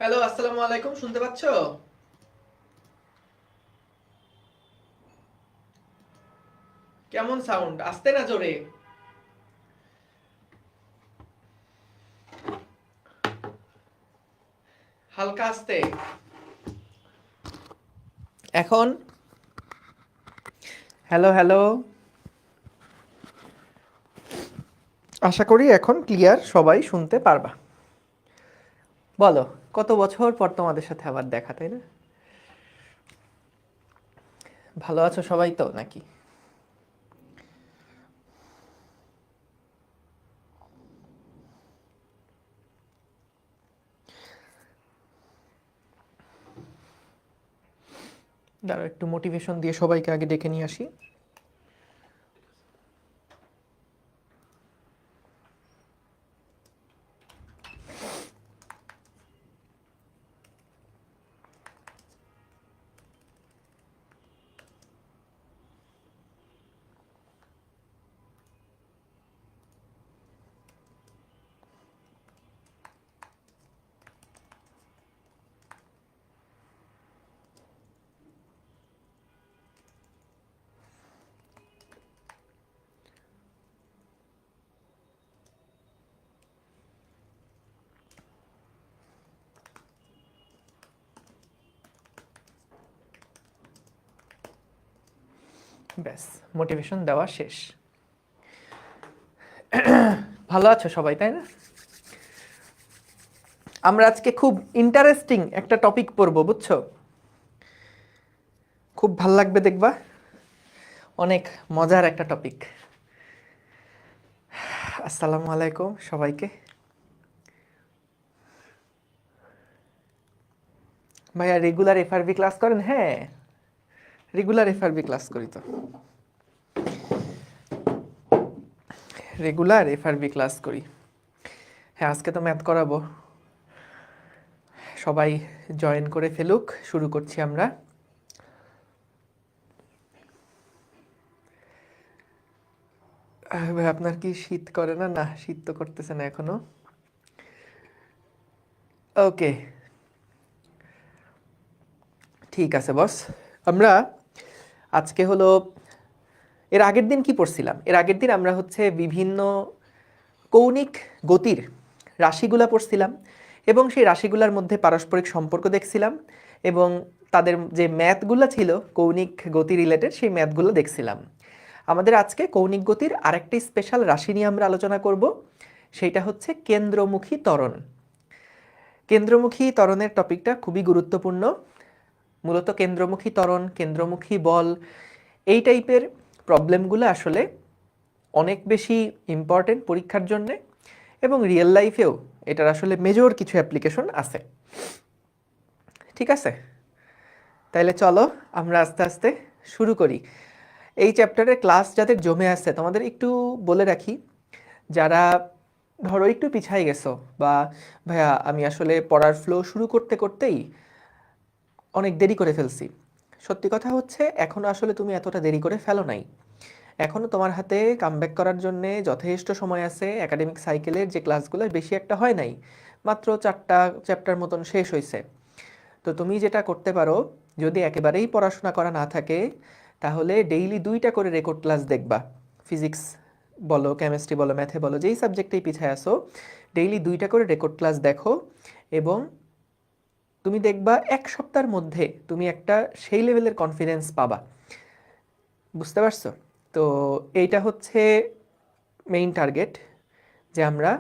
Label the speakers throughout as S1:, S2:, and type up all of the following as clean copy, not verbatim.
S1: Hello, আসসালামু আলাইকুম। শুনতে পাচ্ছ? কেমন সাউন্ড? আস্তে না জোরে? হালকা আস্তে? এখন? হ্যালো হ্যালো, আশা করি এখন ক্লিয়ার, সবাই শুনতে পারবা। বলো, কত বছর পর তোমাদের সাথে আবার দেখা, তাই না? ভালো আছো সবাই তো নাকি? দাঁড়াও, একটু মোটিভেশন দিয়ে সবাইকে আগে ডেকে নিয়ে আসি। ব্যাস, মোটিভেশন দেওয়া শেষ। ভালো আছো সবাই, তাই না? আমরা আজকে খুব ইন্টারেস্টিং একটা টপিক পড়বো, বুঝছো? খুব ভাল লাগবে, দেখবা। অনেক মজার একটা টপিক। আসসালামু আলাইকুম সবাইকে। ভাইয়া রেগুলার এফআরবি ক্লাস করেন? হ্যাঁ, রেগুলার এফআরবি ক্লাস করি তো। রেগুলার এফআরবি ক্লাস করি। হ্যাঁ, আজকে তো ম্যাথ করাবো। সবাই জয়েন করে ফেলুক, শুরু করছি আমরা। ভাই আপনার কি শীত করে না? না, শীত তো করতেছে না এখনো। ওকে, ঠিক আছে বস। আমরা আজকে হলো, এর আগের দিন কি পড়ছিলাম? এর আগের দিন আমরা হচ্ছে বিভিন্ন কৌণিক গতির রাশিগুলা পড়ছিলাম এবং সেই রাশিগুলার মধ্যে পারস্পরিক সম্পর্ক দেখছিলাম এবং তাদের যে ম্যাথগুলো ছিল কৌণিক গতি রিলেটেড, সেই ম্যাথগুলো দেখছিলাম। আমাদের আজকে কৌণিক গতির আরেকটি স্পেশাল রাশি নিয়ে আমরা আলোচনা করব, সেইটা হচ্ছে কেন্দ্রমুখী ত্বরণ। কেন্দ্রমুখী ত্বরণের টপিকটা খুবই গুরুত্বপূর্ণ। মূলত কেন্দ্রমুখী ত্বরণ, কেন্দ্রমুখী বল, এই টাইপের প্রবলেমগুলো আসলে অনেক বেশি ইম্পর্টেন্ট পরীক্ষার জন্যে এবং রিয়েল লাইফেও এটার আসলে মেজর কিছু অ্যাপ্লিকেশন আছে। ঠিক আছে, তাইলে চলো আমরা আস্তে আস্তে শুরু করি। এই চ্যাপ্টারের ক্লাস যাদের জমে আসছে তোমাদের একটু বলে রাখি, যারা ধরো একটু পিছাই গেছো বা ভাইয়া আমি আসলে পড়ার ফ্লো শুরু করতে করতেই অনেক দেরি করে ফেলছি, সত্যি কথা হচ্ছে এখনো আসলে তুমি এতটা দেরি করে ফেলো নাই। এখনো তোমার হাতে কামব্যাক করার জন্য যথেষ্ট সময় আছে। একাডেমিক সাইকেলের যে ক্লাসগুলো বেশি একটা হয় নাই, মাত্র 4টা চ্যাপ্টার মতন শেষ হয়েছে। তো তুমি যেটা করতে পারো, যদি একেবারেই পড়াশোনা করা না থাকে তাহলে ডেইলি 2টা করে রেকর্ড ক্লাস দেখবা। ফিজিক্স বলো, কেমিস্ট্রি বলো, ম্যাথে বলো, যেই সাবজেক্টেই পিছায় আসো, ডেইলি 2টা করে রেকর্ড ক্লাস দেখো এবং তুমি দেখবা 1 সপ্তাহের মধ্যে তুমি একটা সেই লেভেলের কনফিডেন্স পাবা। বুঝতে পারছো? তো এইটা হচ্ছে মেইন টার্গেট, যে আমরা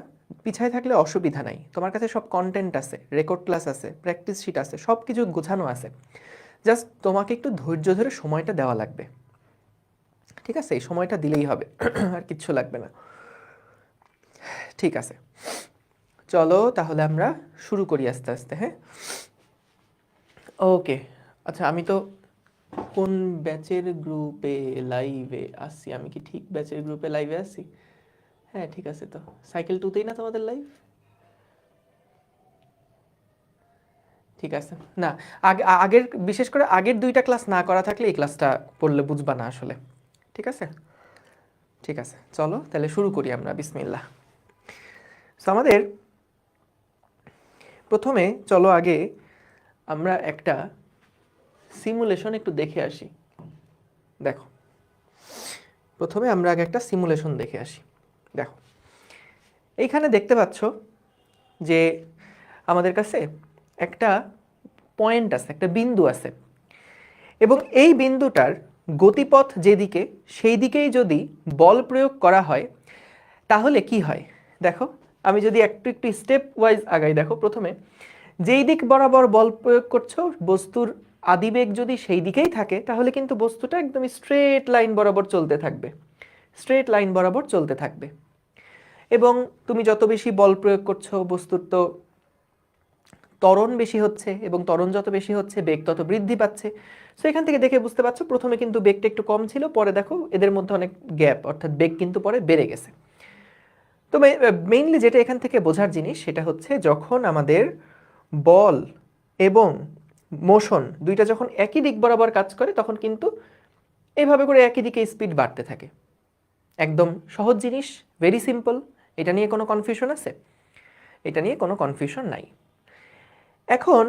S1: পিছায় থাকলে অসুবিধা নাই, তোমার কাছে সব কন্টেন্ট আছে, রেকর্ড ক্লাস আছে, প্র্যাকটিস শিট আছে, সব কিছু গোছানো আছে। জাস্ট তোমাকে একটু ধৈর্য ধরে সময়টা দেওয়া লাগবে। ঠিক আছে, এই সময়টা দিলেই হবে, আর কিচ্ছু লাগবে না। ঠিক আছে, চলো তাহলে আমরা শুরু করি আস্তে আস্তে। হ্যাঁ, ওকে। আচ্ছা, আমি তো কোন ব্যাচের গ্রুপে লাইভে আসছি? আমি কি ঠিক ব্যাচের গ্রুপে লাইভে আসছি? হ্যাঁ, ঠিক আছে। তো সাইকেল টুতেই না তোমাদের লাইভ? ঠিক আছে। না, আগের, বিশেষ করে আগের 2টা ক্লাস না করা থাকলে এই ক্লাসটা পড়লে বুঝবা না আসলে। ঠিক আছে, ঠিক আছে, চলো তাহলে শুরু করি আমরা, বিসমিল্লাহ। তো আমাদের প্রথমে চলো আগে আমরা একটা সিমুলেশন একটু দেখে আসি। দেখো, প্রথমে আমরা আগে একটা সিমুলেশন দেখে আসি। দেখো, এইখানে দেখতে পাচ্ছ যে আমাদের কাছে একটা পয়েন্ট আছে, একটা বিন্দু আছে, এবং এই বিন্দুটার গতিপথ যেদিকে সেই দিকেই যদি বল প্রয়োগ করা হয় তাহলে কি হয়। দেখো, আমি যদি একটু একটু স্টেপ ওয়াইজ আগাই, দেখো প্রথমে যেই দিক বরাবর বল প্রয়োগ করছো বস্তুর আদিবেগ যদি সেই দিকেই থাকে তাহলে কিন্তু বস্তুটা একদম স্ট্রেট লাইন বরাবর চলতে থাকবে, স্ট্রেট লাইন বরাবর চলতে থাকবে। এবং তুমি যত বেশি বল প্রয়োগ করছো বস্তুর তো ত্বরণ বেশি হচ্ছে, এবং ত্বরণ যত বেশি হচ্ছে বেগ তত বৃদ্ধি পাচ্ছে। সো এখান থেকে দেখে বুঝতে পারছো প্রথমে কিন্তু বেগটা একটু কম ছিল, পরে দেখো এদের মধ্যে অনেক গ্যাপ, অর্থাৎ বেগ কিন্তু পরে বেড়ে গেছে। তো মেইনলি যেটা এখান থেকে বোঝার জিনিস সেটা হচ্ছে যখন আমাদের বল এবং মোশন দুইটা যখন একই দিক বরাবর কাজ করে তখন কিন্তু এইভাবে করে একই দিকে স্পিড বাড়তে থাকে। একদম সহজ জিনিস, ভেরি সিম্পল। এটা নিয়ে কোনো কনফিউশন আছে? এটা নিয়ে কোনো কনফিউশন নাই। এখন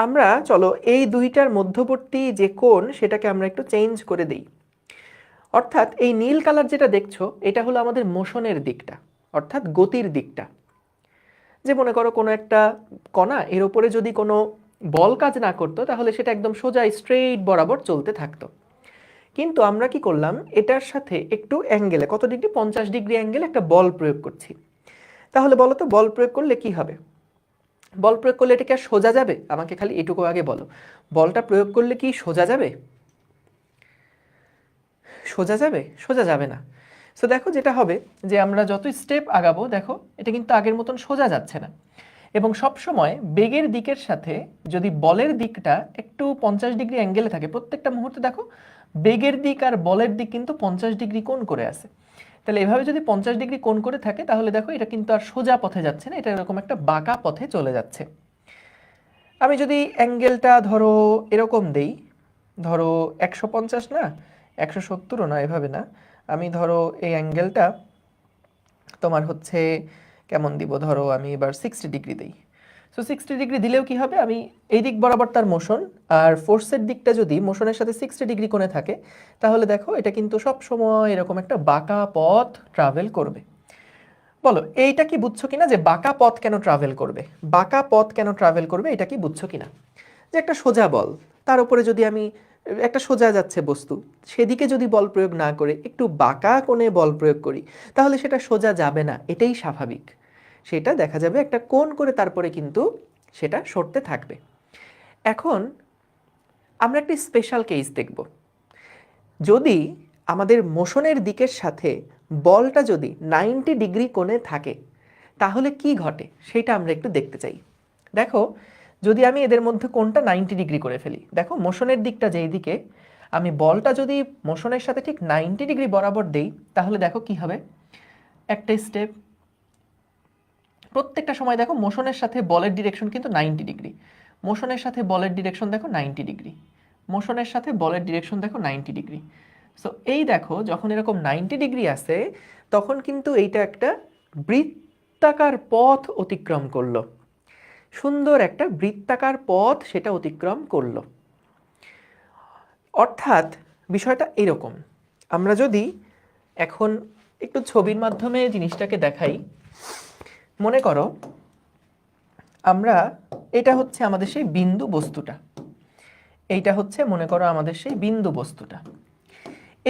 S1: আমরা চলো এই দুইটার মধ্যবর্তী যে কোণ সেটাকে আমরা একটু চেঞ্জ করে দিই। অর্থাৎ এই নীল কালার যেটা দেখছো এটা হলো আমাদের মোশনের দিকটা, অর্থাৎ গতির দিকটা। যে মনে করো কোনো একটা কণা, এর উপরে যদি কোনো বল কাজ না করতো তাহলে সেটা একদম সোজা স্ট্রেইট বরাবর চলতে থাকতো। কিন্তু আমরা কি করলাম, এটার সাথে একটু অ্যাঙ্গেলে, কত ডিগ্রি, 50 ডিগ্রি অ্যাঙ্গেলে একটা বল প্রয়োগ করছি। তাহলে বলো তো বল প্রয়োগ করলে কি হবে? বল প্রয়োগ করলে এটা কি আর সোজা যাবে? আমাকে খালি এটুকু আগে বলো, বলটা প্রয়োগ করলে কি সোজা যাবে? সোজা যাবে? সোজা যাবে না। সো দেখো যেটা হবে যে আমরা যত স্টেপ আগাবো দেখো এটা কিন্তু আগের মতন সোজা যাচ্ছে না। এবং সব সময় বেগের দিকের সাথে যদি বলের দিকটা একটু 50 ডিগ্রি অ্যাঙ্গেলে থাকে, প্রত্যেকটা মুহূর্তে দেখো বেগের দিক আর বলের দিক কিন্তু 50 ডিগ্রি কোণ করে আছে। তাহলে এভাবে যদি 50 ডিগ্রি কোণ করে থাকে তাহলে দেখো এটা কিন্তু আর সোজা পথে যাচ্ছে না, এটা এরকম একটা বাঁকা পথে চলে যাচ্ছে। আমি যদি অ্যাঙ্গেলটা ধরো এরকম দেই, ধরো 150 না, 170ও না, এভাবে না, আমি ধরো এই অ্যাঙ্গেলটা তোমার হচ্ছে কেমন দিব, ধরো আমি এবার 60 ডিগ্রি দিই। সো 60 ডিগ্রি দিলেও কি হবে, আমি এই দিক বরাবর তার মোশন আর ফোর্সের দিকটা যদি মোশনের সাথে 60 ডিগ্রি কোণে থাকে তাহলে দেখো এটা কিন্তু সব সময় এরকম একটা বাঁকা পথ ট্রাভেল করবে। বলো এইটা কি বুঝছো কিনা যে বাঁকা পথ কেন ট্রাভেল করবে? বাঁকা পথ কেন ট্রাভেল করবে এটা কি বুঝছো কিনা? যে একটা সোজা বল, তার উপরে যদি আমি একটা সোজা যাচ্ছে বস্তু সেদিকে যদি বল প্রয়োগ না করে একটু বাঁকা কোণে বল প্রয়োগ করি তাহলে সেটা সোজা যাবে না, এটাই স্বাভাবিক। সেটা দেখা যাবে একটা কোণ করে তারপরে কিন্তু সেটা সরতে থাকবে। এখন আমরা একটি স্পেশাল কেস দেখব। যদি আমাদের মোশনের দিকের সাথে বলটা যদি 90 ডিগ্রি কোণে থাকে তাহলে কি ঘটে সেটা আমরা একটু দেখতে চাই। দেখো যদি আমি এদের মধ্যে কোণটা 90 ডিগ্রি করে ফেলি, দেখো মোশনের দিকটা যেই দিকে, আমি বলটা যদি মোশনের সাথে ঠিক 90 ডিগ্রি বরাবর দেই তাহলে দেখো কি হবে, একটা স্টেপ, প্রত্যেকটা সময় দেখো মোশনের সাথে বলের ডিরেকশন কিন্তু 90 ডিগ্রি, মোশনের সাথে বলের ডিরেকশন দেখো 90 ডিগ্রি, মোশনের সাথে বলের ডিরেকশন দেখো 90 ডিগ্রি। সো এই দেখো যখন এরকম 90 ডিগ্রি আসে তখন কিন্তু এইটা একটা বৃত্তাকার পথ অতিক্রম করলো, সুন্দর একটা বৃত্তাকার পথ সেটা অতিক্রম করলো। অর্থাৎ বিষয়টা এরকম, আমরা যদি এখন একটু ছবির মাধ্যমে জিনিসটাকে দেখাই, মনে করো আমরা, এটা হচ্ছে আমাদের সেই বিন্দু বস্তুটা, এইটা হচ্ছে মনে করো আমাদের সেই বিন্দু বস্তুটা,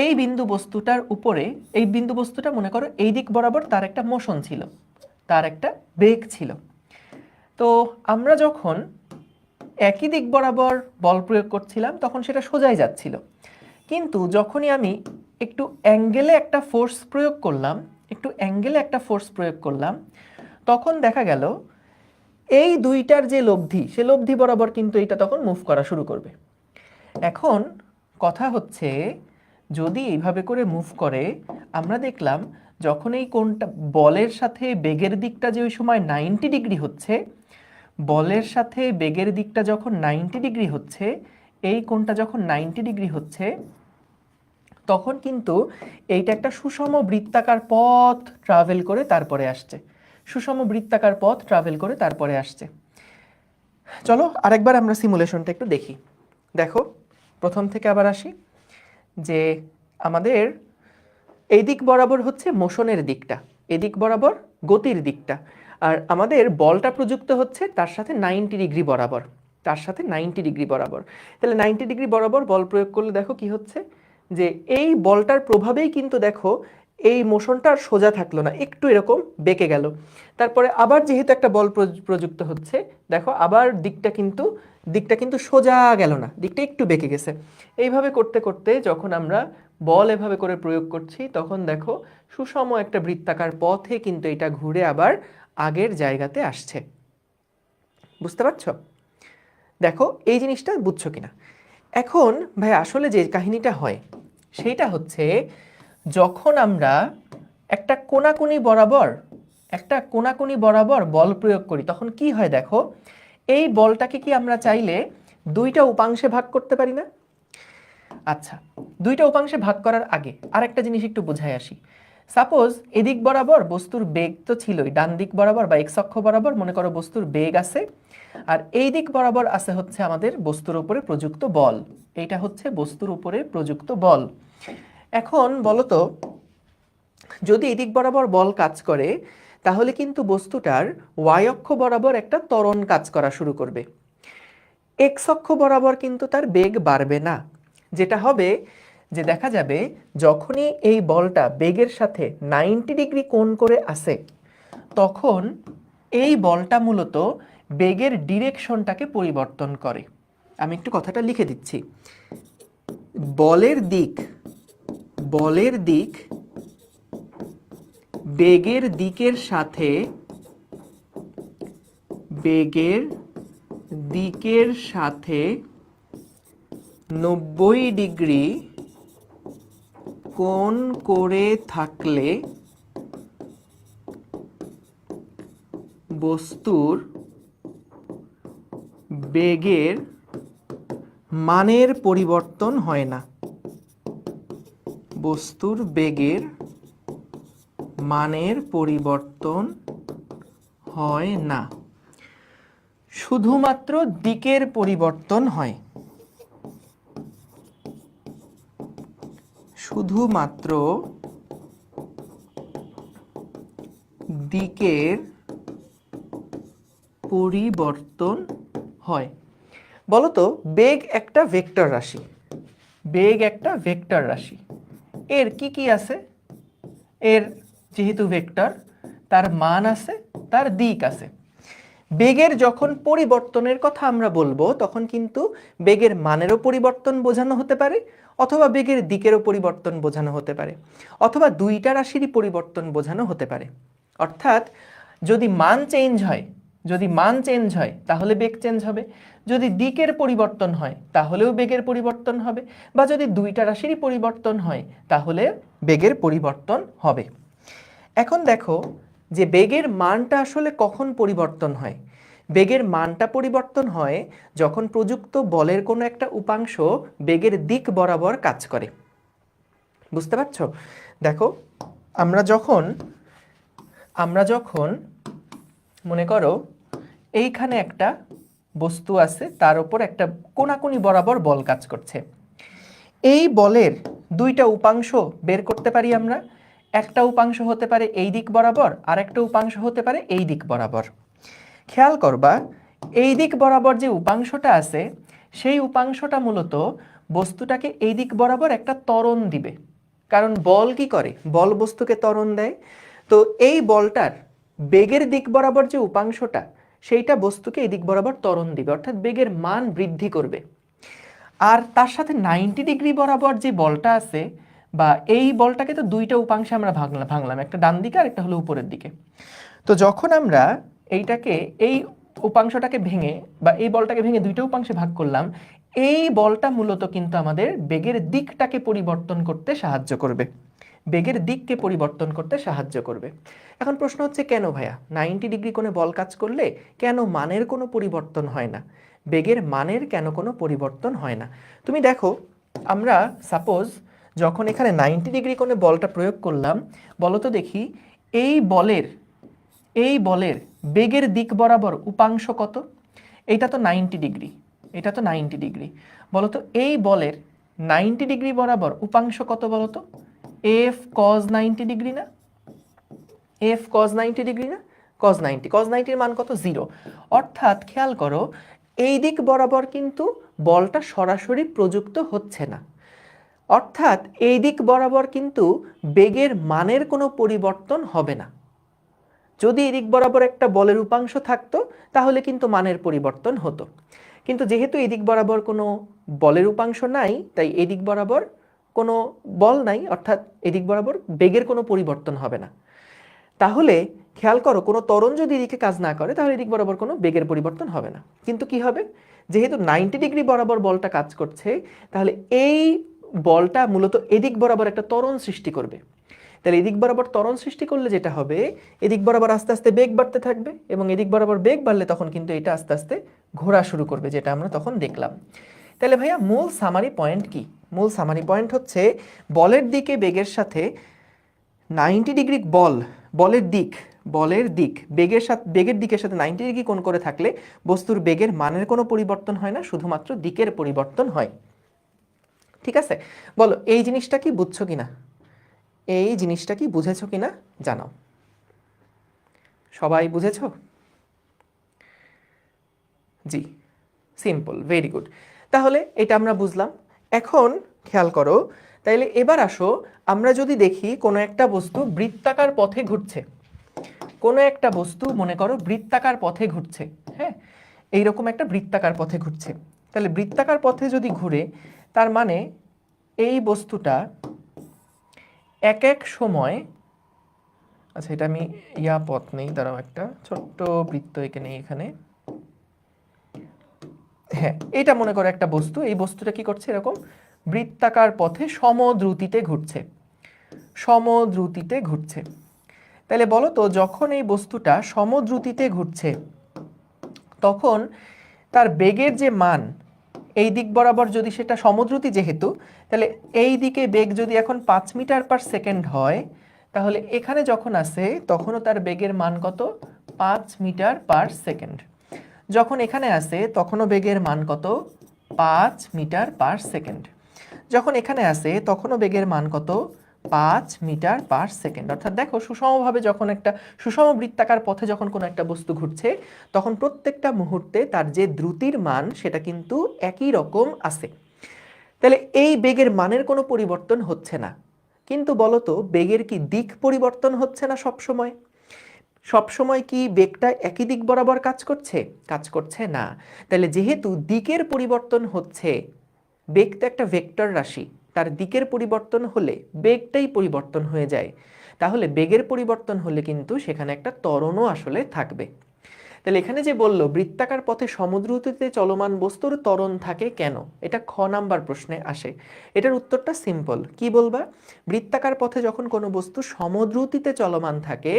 S1: এই বিন্দু বস্তুটার উপরে, এই বিন্দু বস্তুটা মনে করো এই দিক বরাবর তার একটা মোশন ছিল, তার একটা বেগ ছিল। তো আমরা যখন একই দিক বরাবর বল প্রয়োগ করছিলাম তখন সেটা সোজাই যাচ্ছিল, কিন্তু যখনই আমি একটু অ্যাঙ্গেলে একটা ফোর্স প্রয়োগ করলাম, একটু অ্যাঙ্গেলে একটা ফোর্স প্রয়োগ করলাম, তখন দেখা গেল এই দুইটার যে লব্ধি সে লব্ধি বরাবর কিন্তু এটা তখন মুভ করা শুরু করবে। এখন কথা হচ্ছে যদি এইভাবে করে মুভ করে, আমরা দেখলাম যখন এই কোণটা বলের সাথে বেগের দিকটা যে ওই সময় 90 ডিগ্রি হচ্ছে, বলের সাথে বেগের দিকটা যখন 90 ডিগ্রি হচ্ছে, এই কোণটা যখন 90 ডিগ্রি হচ্ছে তখন কিন্তু এইটা একটা সুষম বৃত্তাকার পথ ট্রাভেল করে তারপরে আসছে, সুষম বৃত্তাকার পথ ট্রাভেল করে তারপরে আসছে। চলো আরেকবার আমরা সিমুলেশনটা একটু দেখি। দেখো প্রথম থেকে আবার আসি, যে আমাদের এই দিক বরাবর হচ্ছে মোশনের দিকটা, এদিক বরাবর গতির দিকটা, আর আমাদের বলটা প্রযুক্ত হচ্ছে তার সাথে 90 ডিগ্রি বরাবর, তার সাথে 90 ডিগ্রি বরাবর। তাহলে 90 ডিগ্রি বরাবর বল প্রয়োগ করলে দেখো কি হচ্ছে, যে এই বলটার প্রভাবেই কিন্তু দেখো এই মোশনটা আর সোজা থাকলো না, একটু এরকম বেঁকে গেল। তারপরে আবার যেহেতু একটা বল প্রযুক্ত হচ্ছে, দেখো আবার দিকটা কিন্তু সোজা গেল না, দিকটা একটু বেঁকে গেছে। এইভাবে করতে করতে যখন আমরা বল এভাবে করে প্রয়োগ করছি, তখন দেখো সুষম একটা বৃত্তাকার পথে কিন্তু এটা ঘুরে আবার আগের জায়গাতে আসছে। বুঝতে পারছো? দেখো এই জিনিসটা বুঝছো কিনা। এখন ভাই আসলে যে কাহিনীটা হয় সেইটা হচ্ছে, যখন আমরা একটা কোনাকুনি বরাবর বল প্রয়োগ করি, তখন কি হয় দেখো, এই বলটাকে কি আমরা চাইলে দুইটা উপাংশে ভাগ করতে পারি না? আচ্ছা, দুইটা উপাংশে ভাগ করার আগে আরেকটা জিনিস একটু বুঝাই আসি। সাপোজ এদিক বরাবর বস্তুর বেগ তো ছিলই, ডান দিক বরাবর বা এক্স অক্ষ বরাবর মনে করো বস্তুর বেগ আছে, আর এই দিক বরাবর আছে হচ্ছে আমাদের বস্তুর উপরে প্রযুক্ত বল। এইটা হচ্ছে বস্তুর উপরে প্রযুক্ত বল। এখন বলো তো, যদি এদিক বরাবর বল কাজ করে, তাহলে কিন্তু বস্তুটার ওয়াই অক্ষ বরাবর একটা ত্বরণ কাজ করা শুরু করবে। এক্স অক্ষ বরাবর কিন্তু তার বেগ বাড়বে না। যেটা হবে যে দেখা যাবে যখনই এই বলটা বেগের সাথে 90 ডিগ্রি কোণ করে আসে, তখন এই বলটা মূলত বেগের ডিরেকশনটাকে পরিবর্তন করে। আমি একটু কথাটা লিখে দিচ্ছি। বলের দিক বেগের দিকের সাথে 90 ডিগ্রি কোণ করে থাকলে বস্তুর বেগের মানের পরিবর্তন হয় না। বস্তুর বেগের মানের পরিবর্তন হয় না, শুধুমাত্র দিকের পরিবর্তন হয়। শুধুমাত্র দিকের পরিবর্তন হয়। বলতো বেগ একটা ভেক্টর রাশি, এর কি কি আছে? এর যেহেতু ভেক্টর, তার মান আছে, তার দিক আছে। বেগের যখন পরিবর্তনের কথা আমরা বলবো, তখন কিন্তু বেগের মানেরও পরিবর্তন বোঝানো হতে পারে, অথবা বেগের দিকেরও পরিবর্তন বোঝানো হতে পারে, অথবা দুইটা রাশিরই পরিবর্তন বোঝানো হতে পারে। অর্থাৎ যদি মান চেঞ্জ হয় তাহলে বেগ চেঞ্জ হবে, যদি দিকের পরিবর্তন হয় তাহলেও বেগের পরিবর্তন হবে, বা যদি দুইটা রাশিরই পরিবর্তন হয় তাহলে বেগের পরিবর্তন হবে। এখন দেখো যে বেগের মানটা আসলে কখন পরিবর্তন হয়। বেগের মানটা পরিবর্তন হয় যখন প্রযুক্ত বলের কোনো একটা উপাংশ বেগের দিক বরাবর কাজ করে। বুঝতে পারছো? দেখো আমরা যখন মনে করো এইখানে একটা বস্তু আছে, তার উপর একটা কোনাকুনি বরাবর বল কাজ করছে। এই বলের দুইটা উপাংশ বের করতে পারি আমরা। একটা উপাংশ হতে পারে এই দিক বরাবর, আর একটা উপাংশ হতে পারে এই দিক বরাবর। খেয়াল করবা, এই দিক বরাবর যে উপাংশটা আছে, সেই উপাংশটা মূলত বস্তুটাকে এই দিক বরাবর একটা ত্বরণ দিবে। কারণ বল কি করে? বল বস্তুকে ত্বরণ দেয়। তো এই বলটার বেগের দিক বরাবর যে উপাংশটা, সেইটা বস্তুকে এই দিক বরাবর ত্বরণ দিবে, অর্থাৎ বেগের মান বৃদ্ধি করবে। আর তার সাথে 90 ডিগ্রি বরাবর যে বলটা আছে, বা এই বলটাকে তো দুইটা উপাংশে আমরা ভাঙলাম, একটা ডান দিকে আর একটা হলো উপরের দিকে। তো যখন আমরা এই উপাংশটাকে ভেঙে বা এই বলটাকে ভেঙে দুইটা উপাংশে ভাগ করলাম, এই বলটা মূলত কিন্তু আমাদের বেগের দিকটাকে পরিবর্তন করতে সাহায্য করবে, বেগের দিককে পরিবর্তন করতে সাহায্য করবে। এখন প্রশ্ন হচ্ছে, কেন ভাইয়া 90 ডিগ্রি কোণে বল কাজ করলে কেন মানের কোনো পরিবর্তন হয় না? বেগের মানের কেন কোনো পরিবর্তন হয় না? তুমি দেখো, আমরা সাপোজ যখন এখানে 90 ডিগ্রি কোণে বলটা প্রয়োগ করলাম, বলো তো দেখি এই বলের বেগের দিক বরাবর উপাংশ কত? এইটা তো 90 ডিগ্রি, এটা তো 90 ডিগ্রি। বলো তো এই বলের 90 ডিগ্রি বরাবর উপাংশ কত বলো তো? এফ কজ 90 ডিগ্রি না? এফ কজ 90 ডিগ্রি না? কজ 90, কজ 90 এর মান কত? 0। অর্থাৎ খেয়াল করো এই দিক বরাবর কিন্তু বলটা সরাসরি প্রযুক্ত হচ্ছে না, অর্থাৎ এই দিক বরাবর কিন্তু বেগের মানের কোনো পরিবর্তন হবে না। যদি এই দিক বরাবর একটা বলের উপাংশ থাকতো তাহলে কিন্তু মানের পরিবর্তন হতো, কিন্তু যেহেতু এই দিক বরাবর কোনো বলের উপাংশ নাই তাই এই দিক বরাবর কোনো বল নাই, অর্থাৎ এই দিক বরাবর বেগের কোনো পরিবর্তন হবে না। তাহলে খেয়াল করো কোনো ত্বরণ যদি এদিকে কাজ না করে তাহলে এদিক বরাবর কোনো বেগের পরিবর্তন হবে না। কিন্তু কি হবে, যেহেতু 90 ডিগ্রি বরাবর বলটা কাজ করছে তাহলে এই বলটা মূলত এদিক বরাবর একটা ত্বরণ সৃষ্টি করবে। তাহলে এদিক বরাবর ত্বরণ সৃষ্টি করলে যেটা হবে, এদিক বরাবর আস্তে আস্তে বেগ বাড়তে থাকবে এবং এদিক বরাবর বেগ বাড়লে তখন কিন্তু এটা আস্তে আস্তে ঘোরা শুরু করবে, যেটা আমরা তখন দেখলাম। তাহলে ভাইয়া মূল সামারি পয়েন্ট কি? মূল সামারি পয়েন্ট হচ্ছে বলের দিকে বেগের সাথে 90 ডিগ্রি বলের দিক বেগের দিকের সাথে 90 ডিগ্রি কোণ করে থাকলে বস্তুর বেগের মানের কোনো পরিবর্তন হয় না, শুধুমাত্র দিকের পরিবর্তন হয়। ঠিক আছে, বলো এই জিনিসটা কি বুঝছো কিনা? এই জিনিসটা কি বুঝেছো কিনা জানাও। সবাই বুঝেছো? জি, সিম্পল, ভেরি গুড। তাহলে এটা আমরা বুঝলাম। এখন খেয়াল করো, তাইলে এবার আসো আমরা যদি দেখি কোনো একটা বস্তু বৃত্তাকার পথে ঘুরছে, কোনো একটা বস্তু মনে করো বৃত্তাকার পথে ঘুরছে, হ্যাঁ, এইরকম একটা বৃত্তাকার পথে ঘুরছে। তাহলে বৃত্তাকার পথে যদি ঘুরে তার মানে এই বস্তুটা এক এক সময়, আচ্ছা এটা আমি পথ নেই, দাঁড়াও একটা ছোট্ট বৃত্ত এঁকে নেই এখানে। হ্যাঁ, এটা মনে করো একটা বস্তু, এই বস্তুটা কি করছে এরকম বৃত্তাকার পথে সমদ্রুতিতে ঘুরছে, সমদ্রুতিতে ঘুরছে। তাহলে বলো তো যখন এই বস্তুটা সমদ্রুতিতে ঘুরছে তখন তার বেগের যে মান এই দিক বরাবর যদি সেটা সমদ্রুতি যেহেতু, তাহলে এই দিকে বেগ যদি এখন 5 মিটার পার সেকেন্ড হয় তাহলে এখানে যখন আসে তখনও তার বেগের মান কত? 5 মিটার পার সেকেন্ড। যখন এখানে আসে তখনও বেগের মান কত? 5 মিটার পার সেকেন্ড। যখন এখানে আসে তখনও বেগের মান কত? 5 মিটার পার সেকেন্ড। অর্থাৎ দেখো সুষমভাবে যখন একটা সুষম বৃত্তাকার পথে যখন কোনো একটা বস্তু ঘুরছে তখন প্রত্যেকটা মুহূর্তে তার যে দ্রুতির মান সেটা কিন্তু একই রকম আসে। তাহলে এই বেগের মানের কোনো পরিবর্তন হচ্ছে না, কিন্তু বলতো বেগের কি দিক পরিবর্তন হচ্ছে না সবসময়? সবসময় কি বেগটা একই দিক বরাবর কাজ করছে? কাজ করছে না। তাহলে যেহেতু দিকের পরিবর্তন হচ্ছে, বেগ তো একটা ভেক্টর রাশি, তার দিকের পরিবর্তন হলে বেগটাই পরিবর্তন হয়ে যায়। তাহলে বেগের পরিবর্তন হলে কিন্তু সেখানে একটা ত্বরণও আসলে থাকবে। তাহলে এখানে যে বলল বৃত্তাকার পথে সমদ্রুতিতে চলমান বস্তুর ত্বরণ থাকে কেন, এটা খ নাম্বার প্রশ্নে আসে। এটার উত্তরটা সিম্পল, কি বলবা? বৃত্তাকার পথে যখন কোনো বস্তু সমদ্রুতিতে চলমান থাকে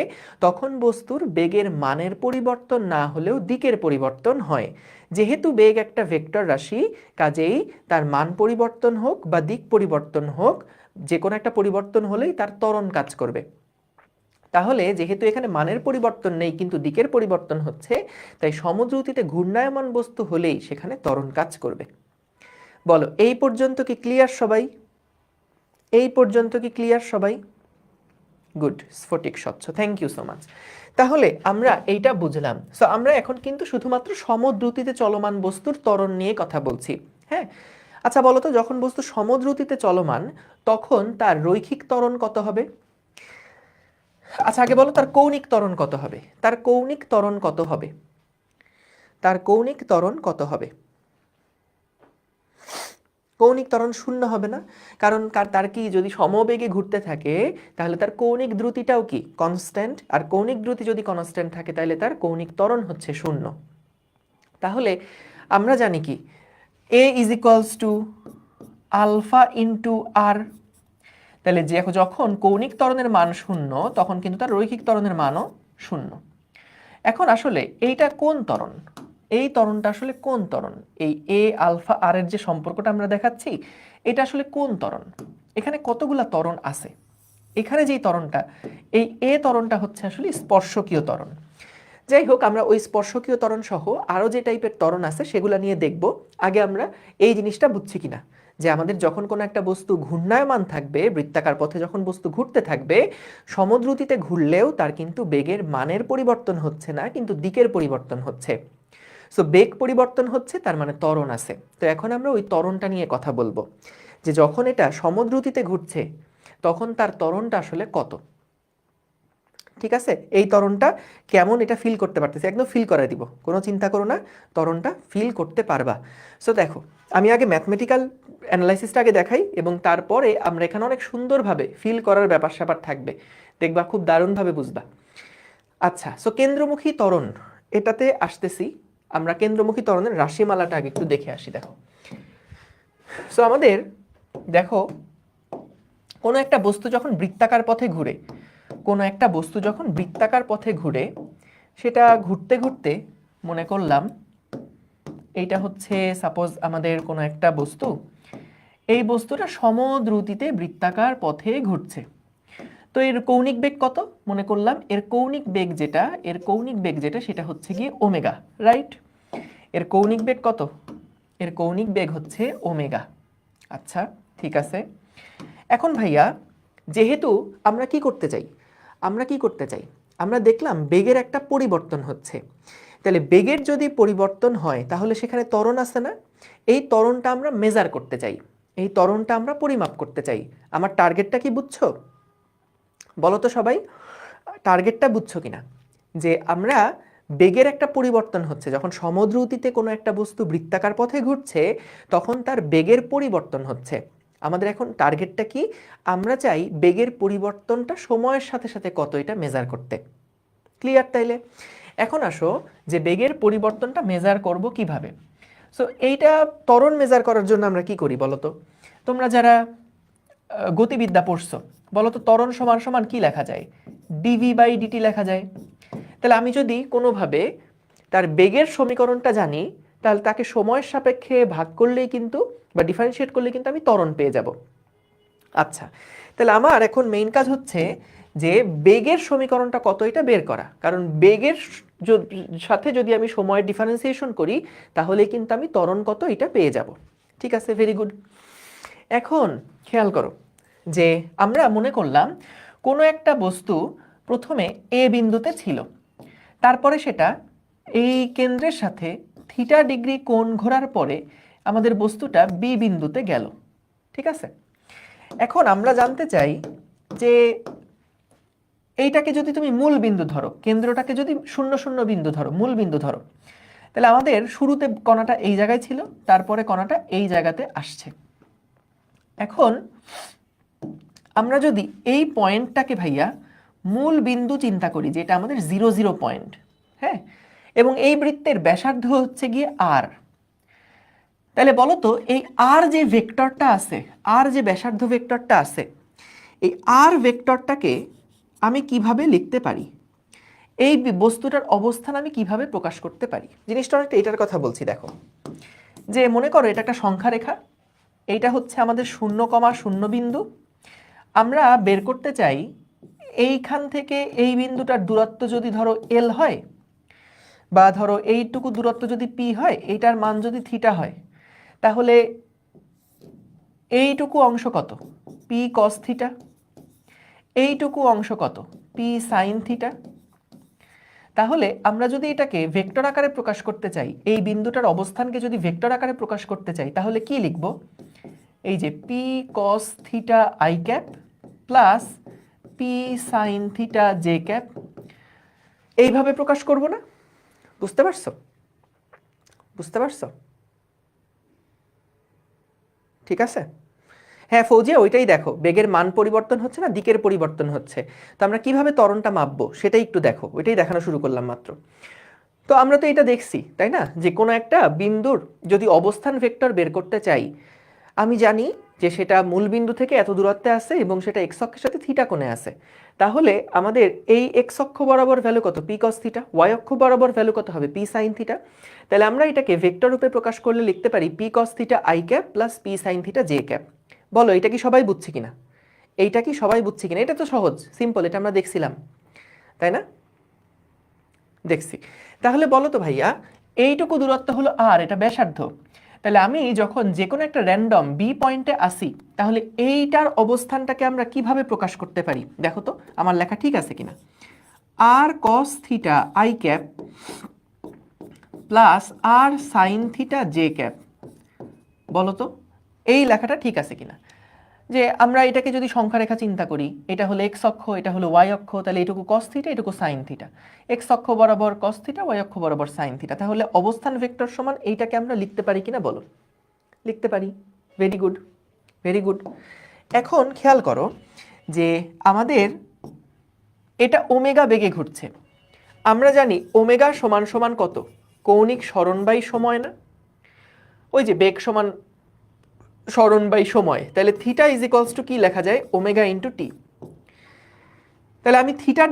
S1: তখন বস্তুর বেগের মানের পরিবর্তন না হলেও দিকের পরিবর্তন হয়। যেহেতু বেগ একটা ভেক্টর রাশি, কাজেই তার মান পরিবর্তন হোক বা দিক পরিবর্তন হোক, যে কোনো একটা পরিবর্তন হলেই তার ত্বরণ কাজ করবে। তাহলে যেহেতু এখানে মানের পরিবর্তন নেই কিন্তু দিকের পরিবর্তন হচ্ছে, তাই সমদ্রুতিতে ঘূর্ণায়মান বস্তু হলেই সেখানে ত্বরণ কাজ করবে। বলো এই পর্যন্ত কি ক্লিয়ার সবাই? এই পর্যন্ত কি ক্লিয়ার সবাই? গুড, স্ফটিক স্বচ্ছ, থ্যাংক ইউ সো মাচ। তাহলে আমরা এইটা বুঝলাম। সো আমরা এখন কিন্তু শুধুমাত্র সমদ্রুতিতে চলমান বস্তুর ত্বরণ নিয়ে কথা বলছি, হ্যাঁ। আচ্ছা বলো তো যখন বস্তু সমদ্রুতিতে চলমান তখন তার রৈখিক ত্বরণ কত হবে? আচ্ছা আগে বলো তার কৌণিক ত্বরণ কত হবে? তার কৌণিক ত্বরণ কত হবে? তার কৌণিক ত্বরণ কত হবে? কৌণিক ত্বরণ শূন্য হবে না, কারণ তার কি যদি সমবেগে ঘুরতে থাকে তাহলে তার কৌণিক দ্রুতিটাও কি কনস্ট্যান্ট, আর কৌণিক দ্রুতি যদি কনস্ট্যান্ট থাকে তাহলে তার কৌণিক ত্বরণ হচ্ছে শূন্য। তাহলে আমরা জানি কি a is equals to alpha into r. তাহলে যে যখন কৌণিক ত্বরণের মান শূন্য তখন কিন্তু তার রৈখিক ত্বরণের মানও শূন্য। এখন আসলে এইটা কোন ত্বরণ? এই ত্বরণটা আসলে কোন ত্বরণ? এই এ আলফা আর এর যে সম্পর্কটা আমরা দেখাচ্ছি এটা আসলে কোন ত্বরণ? এখানে কতগুলা ত্বরণ আছে? এখানে যেই ত্বরণটা, এই এ ত্বরণটা হচ্ছে আসলে স্পর্শকীয় ত্বরণ। যাই হোক, আমরা ওই স্পর্শকীয় ত্বরণ সহ আরও যে টাইপের ত্বরণ আছে সেগুলো নিয়ে দেখব। আগে আমরা এই জিনিসটা বুঝছি কিনা যে আমাদের যখন কোনো একটা বস্তু ঘূর্ণায়মান থাকবে, বৃত্তাকার পথে যখন বস্তু ঘুরতে থাকবে, সমদ্রুতিতে ঘুরলেও তার কিন্তু বেগের মানের পরিবর্তন হচ্ছে না, কিন্তু দিকের পরিবর্তন হচ্ছে। সো বেগ পরিবর্তন হচ্ছে, তার মানে ত্বরণ আছে। তো এখন আমরা ওই ত্বরণটা নিয়ে কথা বলবো, যে যখন এটা সমদ্রুতিতে ঘুরছে তখন তার ত্বরণটা আসলে কত। ঠিক আছে, এই ত্বরণটা কেমন এটা ফিল করতে পারতেছি, একদম ফিল করাই দিব, কোনো চিন্তা করো না, ত্বরণটা ফিল করতে পারবা। সো দেখো, আমি আগে ম্যাথমেটিক্যাল অ্যানালাইসিসটা আগে দেখাই এবং তারপরে আমরা এখানে অনেক সুন্দরভাবে ফিল করার ব্যাপার স্যাপার থাকবে, দেখবা খুব দারুণভাবে বুঝবা। আচ্ছা, সো কেন্দ্রমুখী ত্বরণ এটাতে আসতেছি। আমরা কেন্দ্রমুখী ত্বরণের রাশিমালাটা আগে একটু দেখে আসি। দেখো, সো আমাদের দেখো, কোনো একটা বস্তু যখন বৃত্তাকার পথে ঘুরে, কোনো একটা বস্তু যখন বৃত্তাকার পথে ঘুরে, সেটা ঘুরতে ঘুরতে মনে করলাম এইটা হচ্ছে সাপোজ আমাদের কোনো একটা বস্তু, এই বস্তুটা সমদ্রুতিতে বৃত্তাকার পথে ঘুরছে। তো এর কৌণিক বেগ কত? মনে করলাম এর কৌণিক বেগ যেটা সেটা হচ্ছে গিয়ে ওমেগা, রাইট? এর কৌণিক বেগ কত? এর কৌণিক বেগ হচ্ছে ওমেগা। আচ্ছা, ঠিক আছে। এখন ভাইয়া, যেহেতু আমরা কি করতে চাই, আমরা দেখলাম বেগের একটা পরিবর্তন হচ্ছে। তাহলে বেগের যদি পরিবর্তন হয় তাহলে সেখানে ত্বরণ আছে না? এই ত্বরণটা আমরা মেজার করতে চাই, এই ত্বরণটা আমরা পরিমাপ করতে চাই। আমার টার্গেটটা কি বুঝছো? বলো তো সবাই, টার্গেটটা বুঝছো কিনা? যে আমরা বেগের একটা পরিবর্তন হচ্ছে, যখন সমদ্রুতিতে কোনো একটা বস্তু বৃত্তাকার পথে ঘুরছে তখন তার বেগের পরিবর্তন হচ্ছে। আমাদের এখন টার্গেটটা কি? আমরা চাই বেগের পরিবর্তনটা সময়ের সাথে সাথে কত, এটা মেজার করতে। ক্লিয়ার? তাইলে এখন আসো যে বেগের পরিবর্তনটা মেজার করব কিভাবে। সো এইটা ত্বরণ মেজার করার জন্য আমরা কি করি বলো তো? তোমরা যারা গতিবিদ্যা পড়ছো, বলো তো ত্বরণ সমান সমান কি লেখা যায়? ডিভি বাই ডিটি লেখা যায়। তাহলে আমি যদি কোনোভাবে তার বেগের সমীকরণটা জানি, তাহলে তাকে সময়ের সাপেক্ষে ভাগ করলেই কিন্তু, বা ডিফারেন্সিয়েট করলে কিন্তু আমি ত্বরণ পেয়ে যাব। আচ্ছা, তাহলে আমার এখন মেইন কাজ হচ্ছে যে বেগের সমীকরণটা কত এটা বের করা, কারণ বেগের সাথে যদি আমি সময়ের ডিফারেন্সিয়েশন করি তাহলে কিন্তু আমি ত্বরণ কত এটা পেয়ে যাব। ঠিক আছে, ভেরি গুড। এখন খেয়াল করো যে আমরা মনে করলাম কোনো একটা বস্তু প্রথমে এ বিন্দুতে ছিল, তারপরে সেটা এই কেন্দ্রের সাথে থিটা ডিগ্রি কোণ ঘোরার পরে আমাদের বস্তুটা বি বিন্দুতে গেল। ঠিক আছে, এখন আমরা জানতে চাই যে এইটাকে যদি তুমি মূল বিন্দু ধরো, কেন্দ্রটাকে যদি 0 0 বিন্দু ধরো, মূল বিন্দু ধরো, তাহলে আমাদের শুরুতে কণাটা এই জায়গায় ছিল, তারপরে কণাটা এই জায়গাতে আসছে। এখন আমরা যদি এই পয়েন্টটাকে ভাইয়া মূল বিন্দু চিন্তা করি, যে এটা আমাদের 0 0 পয়েন্ট, হ্যাঁ, এবং এই বৃত্তের ব্যাসার্ধ হচ্ছে গিয়ে আর, তাহলে বলো তো এই আর যে ভেক্টরটা আছে, আর যে ব্যাসার্ধ ভেক্টরটা আছে, এই আর ভেক্টরটাকে আমি কিভাবে লিখতে পারি, এই বস্তুটার অবস্থান আমি কিভাবে প্রকাশ করতে পারি? জিনিসটা অনেকটা এটার কথা বলছি। দেখো, যে মনে করো এটা একটা সংখ্যা রেখা, এইটা হচ্ছে আমাদের 0,0 বিন্দু। আমরা বের করতে চাই এইখান থেকে এই বিন্দুটার দূরত্ব যদি ধরো এল হয়, বা ধরো এইটুকু দূরত্ব যদি পি হয়, এইটার মান যদি থিটা হয়, তাহলে এইটুকু অংশ কত? P cos theta. এইটুকু অংশ কত? P sine theta. তাহলে আমরা যদি এটাকে ভেক্টর আকারে প্রকাশ করতে চাই, এই বিন্দুটার অবস্থানকে যদি ভেক্টর আকারে প্রকাশ করতে চাই, তাহলে কি লিখব? এই যে P cos theta i cap plus P sign theta j cap, এইভাবে প্রকাশ করব না? বুঝতে পারছো? বুঝতে পারছো? ঠিক আছে, হ্যাঁ ফৌজিয়া, ওইটাই দেখো, বেগের মান পরিবর্তন হচ্ছে না, দিকের পরিবর্তন হচ্ছে। তো আমরা কিভাবে ত্বরণটা মাপবো সেটাই একটু দেখো, ওইটাই দেখানো শুরু করলাম মাত্র। তো আমরা তো এটা দেখছি তাই না, যে কোনো একটা বিন্দুর যদি অবস্থান ভেক্টর বের করতে চাই, আমি জানি যে সেটা মূল বিন্দু থেকে এত দূরত্বে আছে এবং সেটা এক্স অক্ষের সাথে থিটা কোণে আছে। তাহলে আমাদের এই এক্স অক্ষ বরাবর ভ্যালু কত? P cos theta. ওয়াই অক্ষ বরাবর ভ্যালু কত হবে? P sine theta. তাহলে আমরা এটাকে ভেক্টর রূপে প্রকাশ করলে লিখতে পারি P cos theta i cap plus P sign theta j cap. বলো এটা কি সবাই বুঝছে কিনা? এইটা কি সবাই বুঝছে কিনা? এটা তো সহজ, সিম্পল, এটা আমরা দেখছিলাম তাই না? দেখছি। তাহলে বলো তো ভাইয়া, এইটুকু দূরত্ব হলো আর, এটা ব্যাসার্ধ। তাহলে আমি যখন যে কোনো একটা র্যান্ডম বি পয়েন্টে আসি, তাহলে এইটার অবস্থানটাকে আমরা কিভাবে প্রকাশ করতে পারি? দেখো তো আমার লেখা ঠিক আছে কিনা। R cos theta i cap plus r sine theta j cap, বলো তো এই লেখাটা ঠিক আছে কিনা। যে আমরা এটাকে যদি সংখ্যা রেখা চিন্তা করি, এটা হলো এক্স অক্ষ, এটা হলো ওয়াই অক্ষ, তাহলে এটুকু কস থিটা, এটুকু সাইন থিটা, এক্স অক্ষ বরাবর কস থিটা, ওয়াই অক্ষ বরাবর সাইন থিটা, তাহলে অবস্থান ভেক্টর সমান এইটাকে আমরা লিখতে পারি কিনা বলো। লিখতে পারি। Very good, very good. এখন খেয়াল করো যে আমাদের এটা ওমেগা বেগে ঘুরছে। আমরা জানি ওমেগা সমান সমান কত? কৌণিক সরণ বাই সময় না? ওই যে বেগ সমান সরণ বাই সময়, তাহলে থিটা ইজ ইকুয়ালস টু কি লেখা যায়? Omega into T. তাহলে আমি থিটার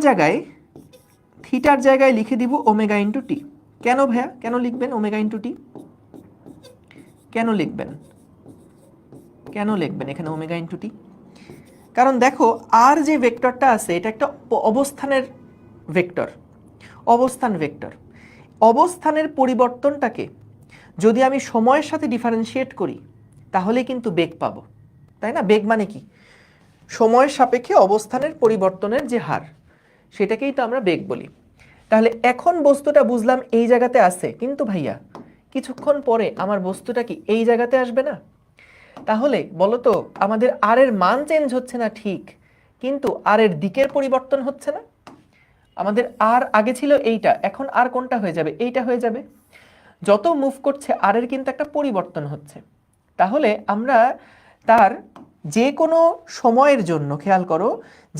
S1: জায়গায় লিখে দিব ওমেগা ইন্টু টি। কেন ভাইয়া, কেন লিখবেন ওমেগা ইন্টু টি? কেন লিখবেন এখানে ওমেগা ইন্টু টি? কারণ দেখো আর যে ভেক্টরটা আছে এটা একটা অবস্থানের ভেক্টর, অবস্থান ভেক্টর। অবস্থানের পরিবর্তনটাকে যদি আমি সময়ের সাথে ডিফারেন্সিয়েট করি তাহলে কিন্তু বেগ পাবো, তাই না? বেগ মানে কি? সময়ের সাপেক্ষে অবস্থানের পরিবর্তনের যে হার, সেটাকেই তো আমরা বেগ বলি। তাহলে এখন বস্তুটা বুঝলাম এই জায়গাতে আছে, কিন্তু ভাইয়া কিছুক্ষণ পরে আমার বস্তুটা কি এই জায়গাতে আসবে না? তাহলে বলো তো আমাদের আর এর মান চেঞ্জ হচ্ছে না ঠিক, কিন্তু আর এর দিকের পরিবর্তন হচ্ছে না? আমাদের আর আগে ছিল এইটা, এখন আর কোনটা হয়ে যাবে? এইটা হয়ে যাবে। যত মুভ করছে আর এর কিন্তু একটা পরিবর্তন হচ্ছে। তাহলে আমরা তার যে কোনো সময়ের জন্য, খেয়াল করো,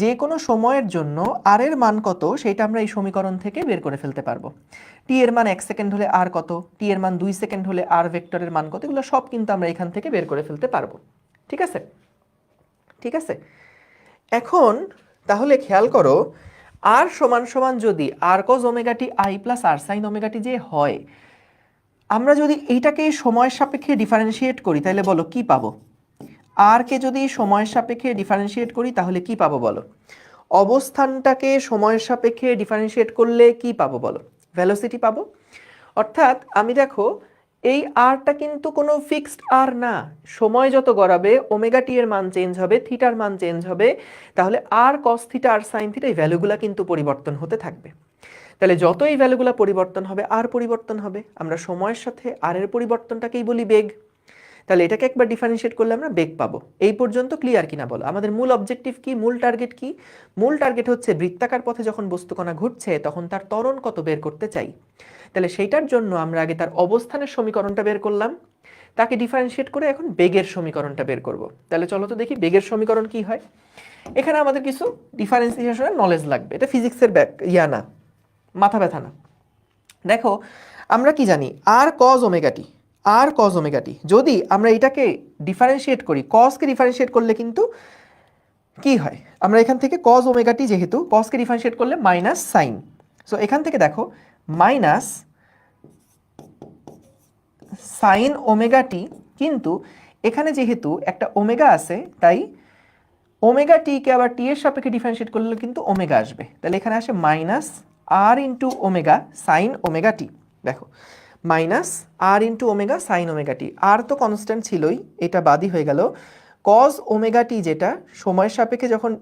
S1: যে কোনো সময়ের জন্য আর এর মান কত সেটা আমরা এই সমীকরণ থেকে বের করে ফেলতে পারবো। টি এর মান 1 সেকেন্ড হলে আর কত, টি এর মান 2 সেকেন্ড হলে আর ভেক্টরের মান কত, এগুলো সব কিন্তু আমরা এখান থেকে বের করে ফেলতে পারবো। ঠিক আছে, ঠিক আছে। এখন তাহলে খেয়াল করো, আর সমান সমান যদি r cos omega t i plus r sine omega t যে হয়, আমরা যদি এইটাকে সময়ের সাপেক্ষে ডিফারেন্সিয়েট করি তাহলে বলো কি পাবো? আর কে যদি সময়ের সাপেক্ষে ডিফারেন্সিয়েট করি তাহলে কি পাবো বলো? অবস্থানটাকে সময়ের সাপেক্ষে ডিফারেন্সিয়েট করলে কি পাবো বলো? ভেলোসিটি পাবো। অর্থাৎ আমি দেখো এই আরটা কিন্তু কোনো ফিক্সড আর না, সময় যত গড়াবে ওমেগা টি এর মান চেঞ্জ হবে, থিটার মান চেঞ্জ হবে, তাহলে আর কস থিটা আর সাইন থিটা এই ভ্যালুগুলা কিন্তু পরিবর্তন হতে থাকবে। তাহলে যত এই ভ্যালুগুলো পরিবর্তন হবে আর পরিবর্তন হবে, আমরা সময়ের সাথে আর এর পরিবর্তনটাকেই বলি বেগ। তাহলে এটাকে একবার ডিফারেন্সিয়েট করলে আমরা বেগ পাবো। এই পর্যন্ত ক্লিয়ার কিনা বলো? আমাদের মূল অবজেক্টিভ কি, মূল টার্গেট কি? মূল টার্গেট হচ্ছে বৃত্তাকার পথে যখন বস্তুকণা ঘুরছে তখন তার ত্বরণ কত বের করতে চাই। তাহলে সেইটার জন্য আমরা আগে তার অবস্থানের সমীকরণটা বের করলাম, তাকে ডিফারেন্সিয়েট করে এখন বেগের সমীকরণটা বের করব। তাহলে চলো তো দেখি বেগের সমীকরণ কি হয়। এখানে আমাদের কিছু ডিফারেন্সিয়েশনের নলেজ লাগবে, এটা ফিজিক্সের না, মাথা ব্যথা না। দেখো আমরা কি জানি, আর কজ ওমেগা টি, আর কজ ওমেগা টি যদি আমরা এটাকে ডিফারেন্সিয়েট করি, কজকে ডিফারেন্সিয়েট করলে কিন্তু কি হয়, আমরা এখান থেকে কজ ওমেগা টি, যেহেতু কজকে ডিফারেন্সিয়েট করলে মাইনাস সাইন, সো এখান থেকে দেখো মাইনাস সাইন ওমেগা টি, কিন্তু এখানে যেহেতু একটা ওমেগা আছে তাই ওমেগা টিকে আবার টি এর সাপেক্ষে ডিফারেন্সিয়েট করলে কিন্তু ওমেগা আসবে, তাহলে এখানে আসে মাইনাস আর ইন্টু ওমেগা সাইন ওমেগা টি। দেখো মাইনাস আর ইন্টু ওমেগা সাইন ওমেগা টি, আর তো কনস্ট্যান্ট ছিলই, এটা বাদই হয়ে গেল। কজ ওমেগা টি যেটা সময়ের সাপেক্ষে যখন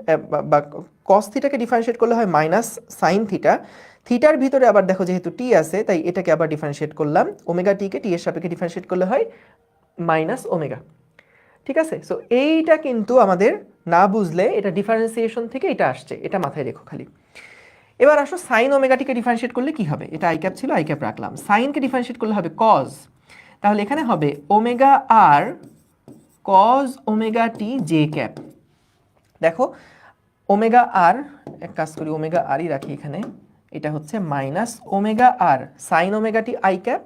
S1: কস থিটাকে ডিফারেন্সিয়েট করলে হয় মাইনাস সাইন থিটা, থিটার ভিতরে আবার দেখো যেহেতু টি আছে তাই এটাকে আবার ডিফারেন্সিয়েট করলাম, ওমেগা টিকে টি এর সাপেক্ষে ডিফারেন্সিয়েট করলে হয় মাইনাস ওমেগা। ঠিক আছে, সো এইটা কিন্তু আমাদের না বুঝলে এটা ডিফারেন্সিয়েশন থেকে এটা আসছে, এটা মাথায় রেখো খালি। এবার আসো সাইন ওমেগাটিকে ডিফারেন্সিয়েট করলে কি হবে, এটা আই ক্যাপ ছিল আই ক্যাপ রাখলাম, সাইনকে ডিফারেন্সিয়েট করলে হবে কজ, তাহলে এখানে হবে omega r cos omega t j cap. দেখো ওমেগা আর, এক কাজ করি ওমেগা আরই রাখি এখানে, এটা হচ্ছে minus omega r sine omega t i cap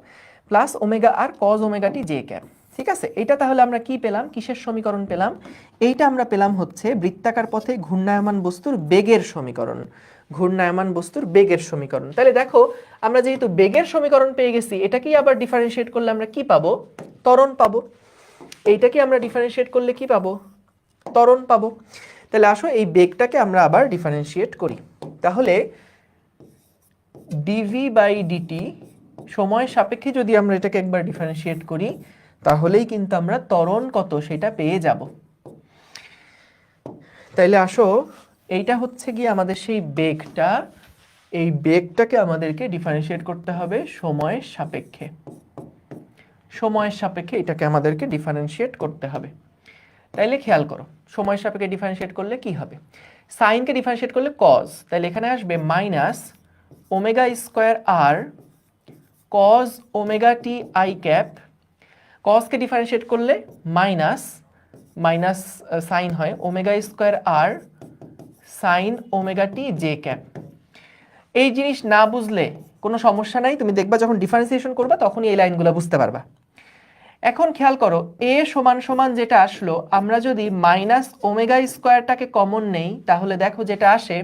S1: plus omega r cos omega t j cap. ঠিক আছে, এটা তাহলে আমরা কি পেলাম, কিসের সমীকরণ পেলাম? এইটা আমরা পেলাম হচ্ছে বৃত্তাকার পথে ঘূর্ণায়মান বস্তুর বেগের সমীকরণ, ঘূর্ণায়মান বস্তুর বেগের সমীকরণ। তাহলে দেখো আমরা যেহেতু বেগের সমীকরণ পেয়ে গেছি, এটাকেই আবার ডিফারেন্সিয়েট করলে আমরা কি পাবো? ত্বরণ পাবো। এইটাকে আমরা ডিফারেন্সিয়েট করলে কি পাবো? ত্বরণ পাবো। তাহলে আসো এই বেগটাকে আমরা আবার ডিফারেন্সিয়েট করি। তাহলে ডিভি বাই ডিটি সময় সাপেক্ষে যদি আমরা এটাকে একবার ডিফারেন্সিয়েট করি তাহলেই কিন্তু আমরা ত্বরণ কত সেটা পেয়ে যাব। তাইলে আসো এইটা হচ্ছে গিয়ে আমাদের সেই বেগটা, এই বেগটাকে আমাদেরকে ডিফারেন্সিয়েট করতে হবে সময়ের সাপেক্ষে। সময়ের সাপেক্ষে এটাকে আমাদেরকে ডিফারেন্সিয়েট করতে হবে। তাইলে খেয়াল করো সময়ের সাপেক্ষে ডিফারেন্সিয়েট করলে কি হবে, সাইনকে ডিফারেন্সিয়েট করলে কজ, তাহলে এখানে আসবে minus omega square r cos omega t i cap, কজকে ডিফারেন্সিয়েট করলে মাইনাস মাইনাস সাইন হয় omega square r sine omega t j cap. এই জিনিস না বুঝলে কোনো সমস্যা নাই, তুমি দেখবা যখন ডিফারেন্সিয়েশন করবা তখনই এই লাইনগুলো বুঝতে পারবা। এখন খেয়াল করো এ সমান সমান যেটা আসলো, আমরা যদি মাইনাস ওমেগা স্কোয়ারটাকে কমন নেই তাহলে দেখো যেটা আসে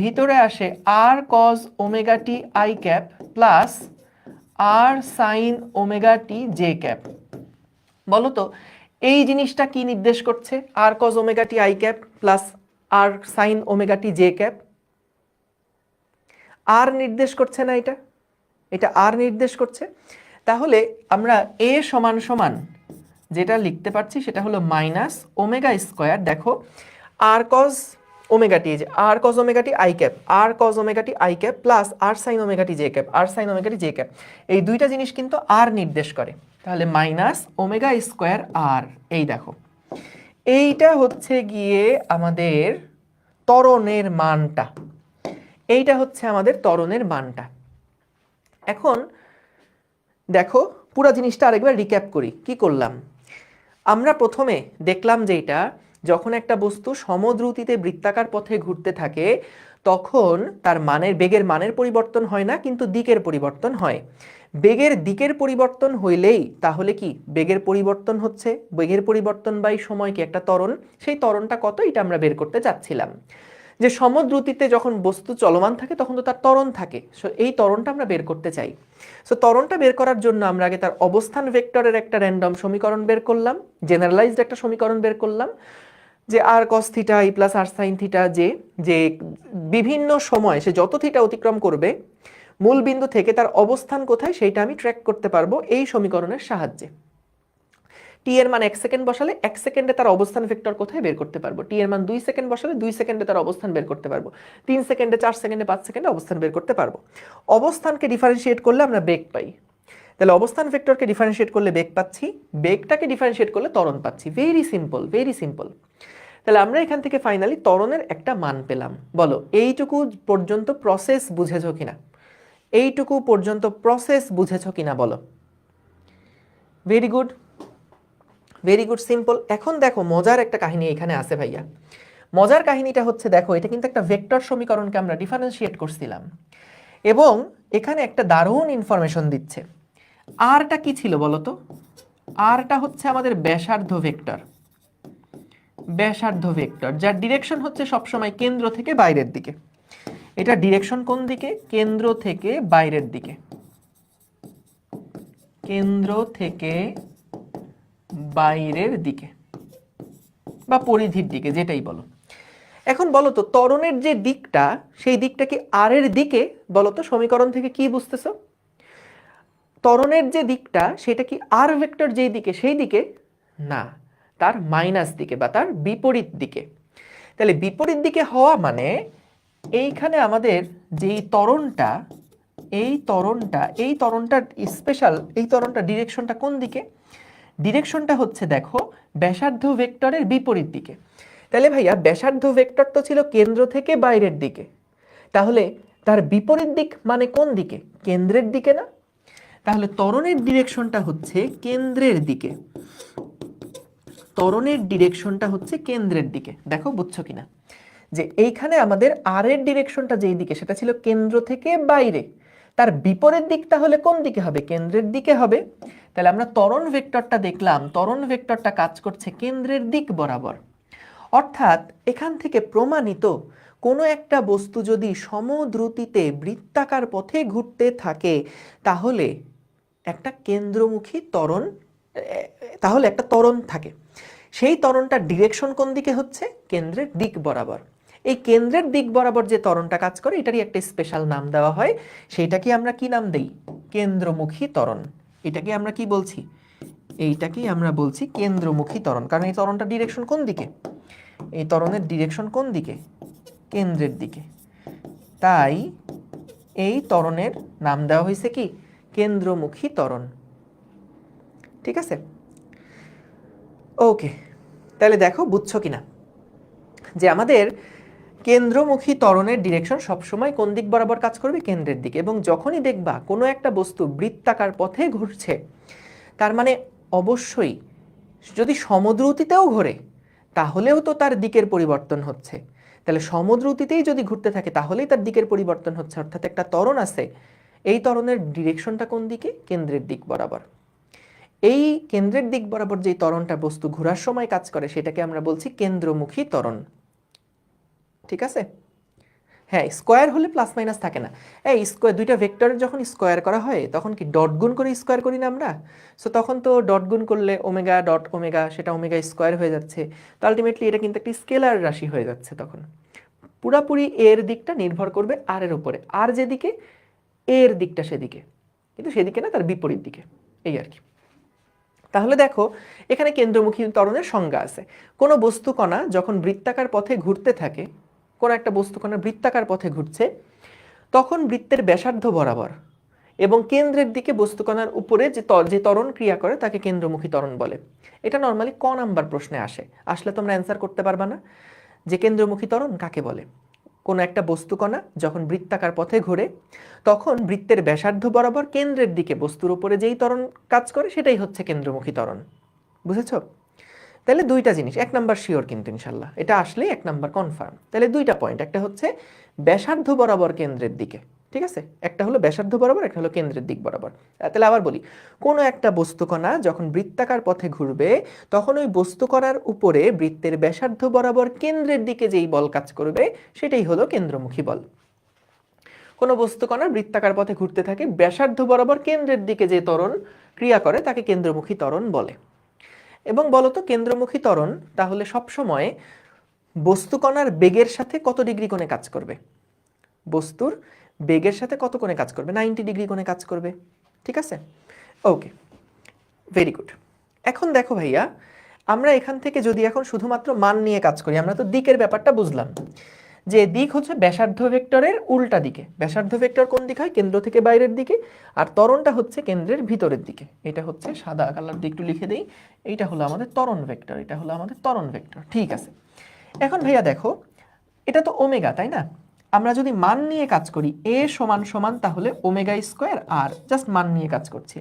S1: ভিতরে আসে r cos omega t i cap plus r sine omega t j cap. বলো তো এই জিনিসটা কি নির্দেশ করছে, r cos omega t i cap plus r sine omega t j cap? আর নির্দেশ করছে না, এটা এটা আর নির্দেশ করছে। তাহলে আমরা এ সমান সমান যেটা লিখতে পারছি সেটা হলো মাইনাস ওমেগা স্কোয়ার, দেখো আর কজ ওমেগা টি, যে r cos omega t i cap, r cos omega t i cap plus r sine omega t j cap, r sine omega t j cap, এই দুইটা জিনিস কিন্তু আর নির্দেশ করে। তাহলে minus omega square আর, এই দেখো এইটা হচ্ছে গিয়ে আমাদের ত্বরণের মানটা, এইটা হচ্ছে আমাদের ত্বরণের মানটা। এখন দেখো পুরো জিনিসটা আরেকবার রিক্যাপ করি, কি করলাম আমরা প্রথমে দেখলাম যে এটা যখন একটা বস্তু সমদ্রুতিতে বৃত্তাকার পথে ঘুরতে থাকে তখন তার মানের বেগের মানের পরিবর্তন হয় না কিন্তু দিকের পরিবর্তন হয়। বেগের দিকের পরিবর্তন হইলেই তাহলে কি বেগের পরিবর্তন হচ্ছে, বেগের পরিবর্তন বাই সময় কি একটা ত্বরণ, সেই ত্বরণটা কত এটা আমরা বের করতে চাচ্ছিলাম। যে সমদ্রুতিতে যখন বস্তু চলমান থাকে তখন তো তার ত্বরণ থাকে, সো এই ত্বরণটা আমরা বের করতে চাই। সো ত্বরণটা বের করার জন্য আমরা আগে তার অবস্থান ভেক্টরের একটা র্যান্ডম সমীকরণ বের করলাম, জেনারেলাইজড একটা সমীকরণ বের করলাম যে r cos theta i plus r sine theta যে যে বিভিন্ন সময় সে যত থিটা অতিক্রম করবে মূল বিন্দু থেকে তার অবস্থান কোথায় সেইটা আমি ট্র্যাক করতে পারবো এই সমীকরণের সাহায্যে। টি এর মান 1 সেকেন্ড বসালে 1 সেকেন্ডে তার অবস্থান ভেক্টর কোথায় বের করতে পারবো, টি এর মান 2 সেকেন্ড বসালে 2 সেকেন্ডে তার অবস্থান বের করতে পারবো, 3 সেকেন্ডে 4 সেকেন্ডে 5 সেকেন্ডে অবস্থান বের করতে পারবো। অবস্থানকে ডিফারেন্সিয়েট করলে আমরা বেগ পাই, তাহলে অবস্থান ভেক্টরকে ডিফারেন্সিয়েট করলে বেগ পাচ্ছি, বেগটাকে ডিফারেন্সিয়েট করলে ত্বরণ পাচ্ছি। Very simple, very simple. তাহলে আমরা এখান থেকে ফাইনালি ত্বরণের একটা মান পেলাম। বলো এইটুকু পর্যন্ত প্রসেস বুঝেছো কিনা, এইটুকু পর্যন্ত প্রসেস বুঝেছো কিনা বলো। Very good, very good, simple. এখন দেখো মজার একটা কাহিনী এখানে আছে ভাইয়া। মজার কাহিনীটা হচ্ছে দেখো এটা কিন্তু একটা ভেক্টর সমীকরণকে আমরা ডিফারেন্সিয়েট করছিলাম এবং এখানে একটা দারুণ ইনফরমেশন দিচ্ছে। আরটা কি ছিল বলো তো, আরটা হচ্ছে আমাদের ব্যাসার্ধ ভেক্টর, ব্যাসার্ধ ভেক্টর যার ডিরেকশন হচ্ছে সবসময় কেন্দ্র থেকে বাইরের দিকে। এটা ডিরেকশন কোন দিকে, কেন্দ্র থেকে বাইরের দিকে, কেন্দ্র থেকে বাইরের দিকে বা পরিধির দিকে যেটাই বলো। এখন বলো তো ত্বরণের যে দিকটা সেই দিকটা কি আর এর দিকে, বলো তো সমীকরণ থেকে কি বুঝতেছো? ত্বরণের যে দিকটা সেটা কি আর ভেক্টর যেই দিকে সেই দিকে না, তার মাইনাস দিকে বা তার বিপরীত দিকে। তাহলে বিপরীত দিকে হওয়া মানে এইখানে আমাদের যেই ত্বরণটা, এই ত্বরণটা স্পেশাল, এই ত্বরণটা ডিরেকশনটা কোন দিকে, ডিরেকশনটা হচ্ছে দেখো ব্যাসার্ধ ভেক্টরের বিপরীত দিকে। তাহলে ভাইয়া ব্যাসার্ধ ভেক্টর তো ছিল কেন্দ্র থেকে বাইরের দিকে, তাহলে তার বিপরীত দিক মানে কোন দিকে, কেন্দ্রের দিকে না? তাহলে ত্বরণের ডিরেকশনটা হচ্ছে কেন্দ্রের দিকে, ত্বরণের ডিরেকশনটা হচ্ছে কেন্দ্রের দিকে। দেখো বুঝছো কিনা যে এইখানে আমাদের আর এর ডিরেকশনটা যেই দিকে সেটা ছিল কেন্দ্র থেকে বাইরে, তার বিপরীত দিক তাহলে কোন দিকে হবে, কেন্দ্রের দিকে হবে। তাহলে আমরা ত্বরণ ভেক্টরটা দেখলাম, ত্বরণ ভেক্টরটা কাজ করছে কেন্দ্রের দিক বরাবর। অর্থাৎ এখান থেকে প্রমাণিত কোনো একটা বস্তু যদি সমদ্রুতিতে বৃত্তাকার পথে ঘুরতে থাকে তাহলে একটা কেন্দ্রমুখী ত্বরণ, তাহলে একটা ত্বরণ থাকে, সেই ত্বরণটার ডিরেকশন কোন দিকে হচ্ছে, কেন্দ্রের দিক বরাবর। এই কেন্দ্রের দিক বরাবর যে ত্বরণটা কাজ করে এটারই একটা স্পেশাল নাম দেওয়া হয়, সেইটাকে আমরা কি নাম দেই? কেন্দ্রমুখী ত্বরণ। এটাকে আমরা কি বলছি? এইটাকেই আমরা বলছি কেন্দ্রমুখী ত্বরণ, কারণ এই ত্বরণটা ডিরেকশন কোন দিকে? এই ত্বরণের ডিরেকশন কোন দিকে? কেন্দ্রের দিকে। তাই এই ত্বরণের নাম দেওয়া হয়েছে কি? কেন্দ্রমুখী ত্বরণ। ঠিক আছে, ওকে। তাহলে দেখো বুঝছো কিনা যে আমাদের কেন্দ্রমুখী ত্বরণের ডিরেকশন সবসময় কোন দিক বরাবর কাজ করবে? কেন্দ্রের দিকে। এবং যখনই দেখবা কোনো একটা বস্তু বৃত্তাকার পথে ঘুরছে, তার মানে অবশ্যই যদি সমদ্রুতিতেও ঘোরে তাহলেও তো তার দিকের পরিবর্তন হচ্ছে। তাহলে সমদ্রুতিতেই যদি ঘুরতে থাকে তাহলেই তার দিকের পরিবর্তন হচ্ছে, অর্থাৎ একটা ত্বরণ আছে, এই ত্বরণের ডিরেকশনটা কোন দিকে? কেন্দ্রের দিক বরাবর। এই কেন্দ্রের দিক বরাবর যে ত্বরণটা বস্তু ঘোরার সময় কাজ করে সেটাকে আমরা বলছি কেন্দ্রমুখী ত্বরণ। ঠিক আছে? হ্যাঁ, স্কোয়ার হলে প্লাস মাইনাস থাকে না। এই স্কোয়ার, দুইটা ভেক্টরের যখন স্কোয়ার করা হয় তখন কি ডট গুণ করে স্কোয়ার করি না আমরা? সো তখন তো ডট গুণ করলে ওমেগা ডট ওমেগা, সেটা ওমেগা স্কোয়ার হয়ে যাচ্ছে। তো আলটিমেটলি এটা কিন্তু একটি স্কেলার রাশি হয়ে যাচ্ছে। তখন পুরাপুরি এর দিকটা নির্ভর করবে আর এর উপরে, আর যেদিকে এর দিকটা সেদিকে, কিন্তু সেদিকে না, তার বিপরীত দিকে, এই আর কি। তাহলে দেখো এখানে কেন্দ্রমুখী ত্বরণের সংজ্ঞা আছে। কোনো বস্তুকণা যখন বৃত্তাকার পথে ঘুরতে থাকে, কোনো একটা বস্তুকণা বৃত্তাকার পথে ঘুরছে, তখন বৃত্তের ব্যাসার্ধ বরাবর এবং কেন্দ্রের দিকে বস্তুকণার উপরে যে ত্বরণ ক্রিয়া করে তাকে কেন্দ্রমুখী ত্বরণ বলে। এটা নর্মালি ক নাম্বার প্রশ্নে আসলে তোমরা অ্যান্সার করতে পারবা না যে কেন্দ্রমুখী ত্বরণ কাকে বলে। কোনো একটা বস্তুকণা যখন বৃত্তাকার পথে ঘোরে তখন বৃত্তের ব্যাসার্ধ বরাবর কেন্দ্রের দিকে বস্তুর উপরে যেই ত্বরণ কাজ করে সেটাই হচ্ছে কেন্দ্রমুখী ত্বরণ। বুঝেছো? তাহলে দুইটা জিনিস, এক নাম্বার শিওর কিন্তু ইনশাল্লাহ, এটা আসলেই এক নাম্বার কনফার্ম। তাহলে দুইটা পয়েন্ট, একটা হচ্ছে ব্যাসার্ধ বরাবর কেন্দ্রের দিকে, ঠিক আছে, একটা হলো ব্যাসার্ধ বরাবর, একটা হলো কেন্দ্রের দিক বরাবর। তাহলে আবার বলি, কোনো একটা বস্তুকণা যখন বৃত্তাকার পথে ঘুরবে তখন ওই বস্তুকণার উপরে বৃত্তের ব্যাসার্ধ বরাবর কেন্দ্রের দিকে যেই বল কাজ করবে সেটাই হলো কেন্দ্রমুখী বল। কোনো বস্তুকণা বৃত্তাকার পথে ঘুরতে থাকে, ব্যাসার্ধ বরাবর কেন্দ্রের দিকে যে ত্বরণ ক্রিয়া করে তাকে কেন্দ্রমুখী ত্বরণ বলে। এবং বলতো কেন্দ্রমুখী ত্বরণ তাহলে সবসময় বস্তুকণার বেগের সাথে কত ডিগ্রি কোণে কাজ করবে? বস্তুর বেগের সাথে কত কোণে কাজ করবে? 90 ডিগ্রি কোণে কাজ করবে। ঠিক আছে, ওকে, ভেরি গুড। এখন দেখো ভাইয়া, আমরা এখান থেকে যদি এখন শুধুমাত্র মান নিয়ে কাজ করি, আমরা তো দিকের ব্যাপারটা বুঝলাম যে দিক হচ্ছে ব্যাসার্ধ ভেক্টরের উল্টা দিকে। ব্যাসার্ধ ভেক্টর কোন দিক হয়? কেন্দ্র থেকে বাইরের দিকে। আর ত্বরণটা হচ্ছে কেন্দ্রের ভিতরের দিকে। এটা হচ্ছে সাদা কালার দিয়ে একটু লিখে দেই, এইটা হলো আমাদের ত্বরণ ভেক্টর, এটা হলো আমাদের ত্বরণ ভেক্টর। ঠিক আছে, এখন ভাইয়া দেখো এটা তো ওমেগা, তাই না? আমরা যদি মান নিয়ে কাজ করি এ সমান সমান তাহলে ওমেগা স্কোয়ার আর, জাস্ট মান নিয়ে কাজ করছি।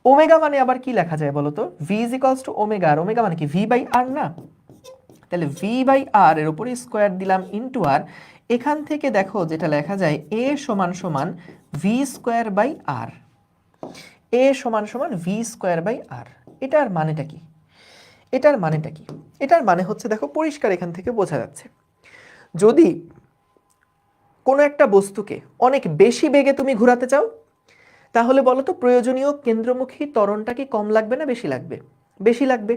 S1: ওমেগা মানে আবার কি লেখা যায় বলো তো? V is equals to omega, আর ওমেগা মানে কি? ভি বাই আর না? তাহলে ভি বাই আর এর উপরে স্কোয়ার দিলাম ইন্টু আর। এখান থেকে দেখো যেটা লেখা যায় এ সমান সমান ভি স্কোয়ার বাই আর, এ সমান সমান ভি স্কোয়ার বাই আর। এটার মানেটা কি? এটার মানেটা কি? এটার মানে হচ্ছে, দেখো পরিষ্কার এখান থেকে বোঝা যাচ্ছে, যদি কোনো একটা বস্তুকে অনেক বেশি বেগে তুমি ঘোরাতে চাও তাহলে বলো তো প্রয়োজনীয় কেন্দ্রমুখী ত্বরণটা কি কম লাগবে না বেশি লাগবে? বেশি লাগবে।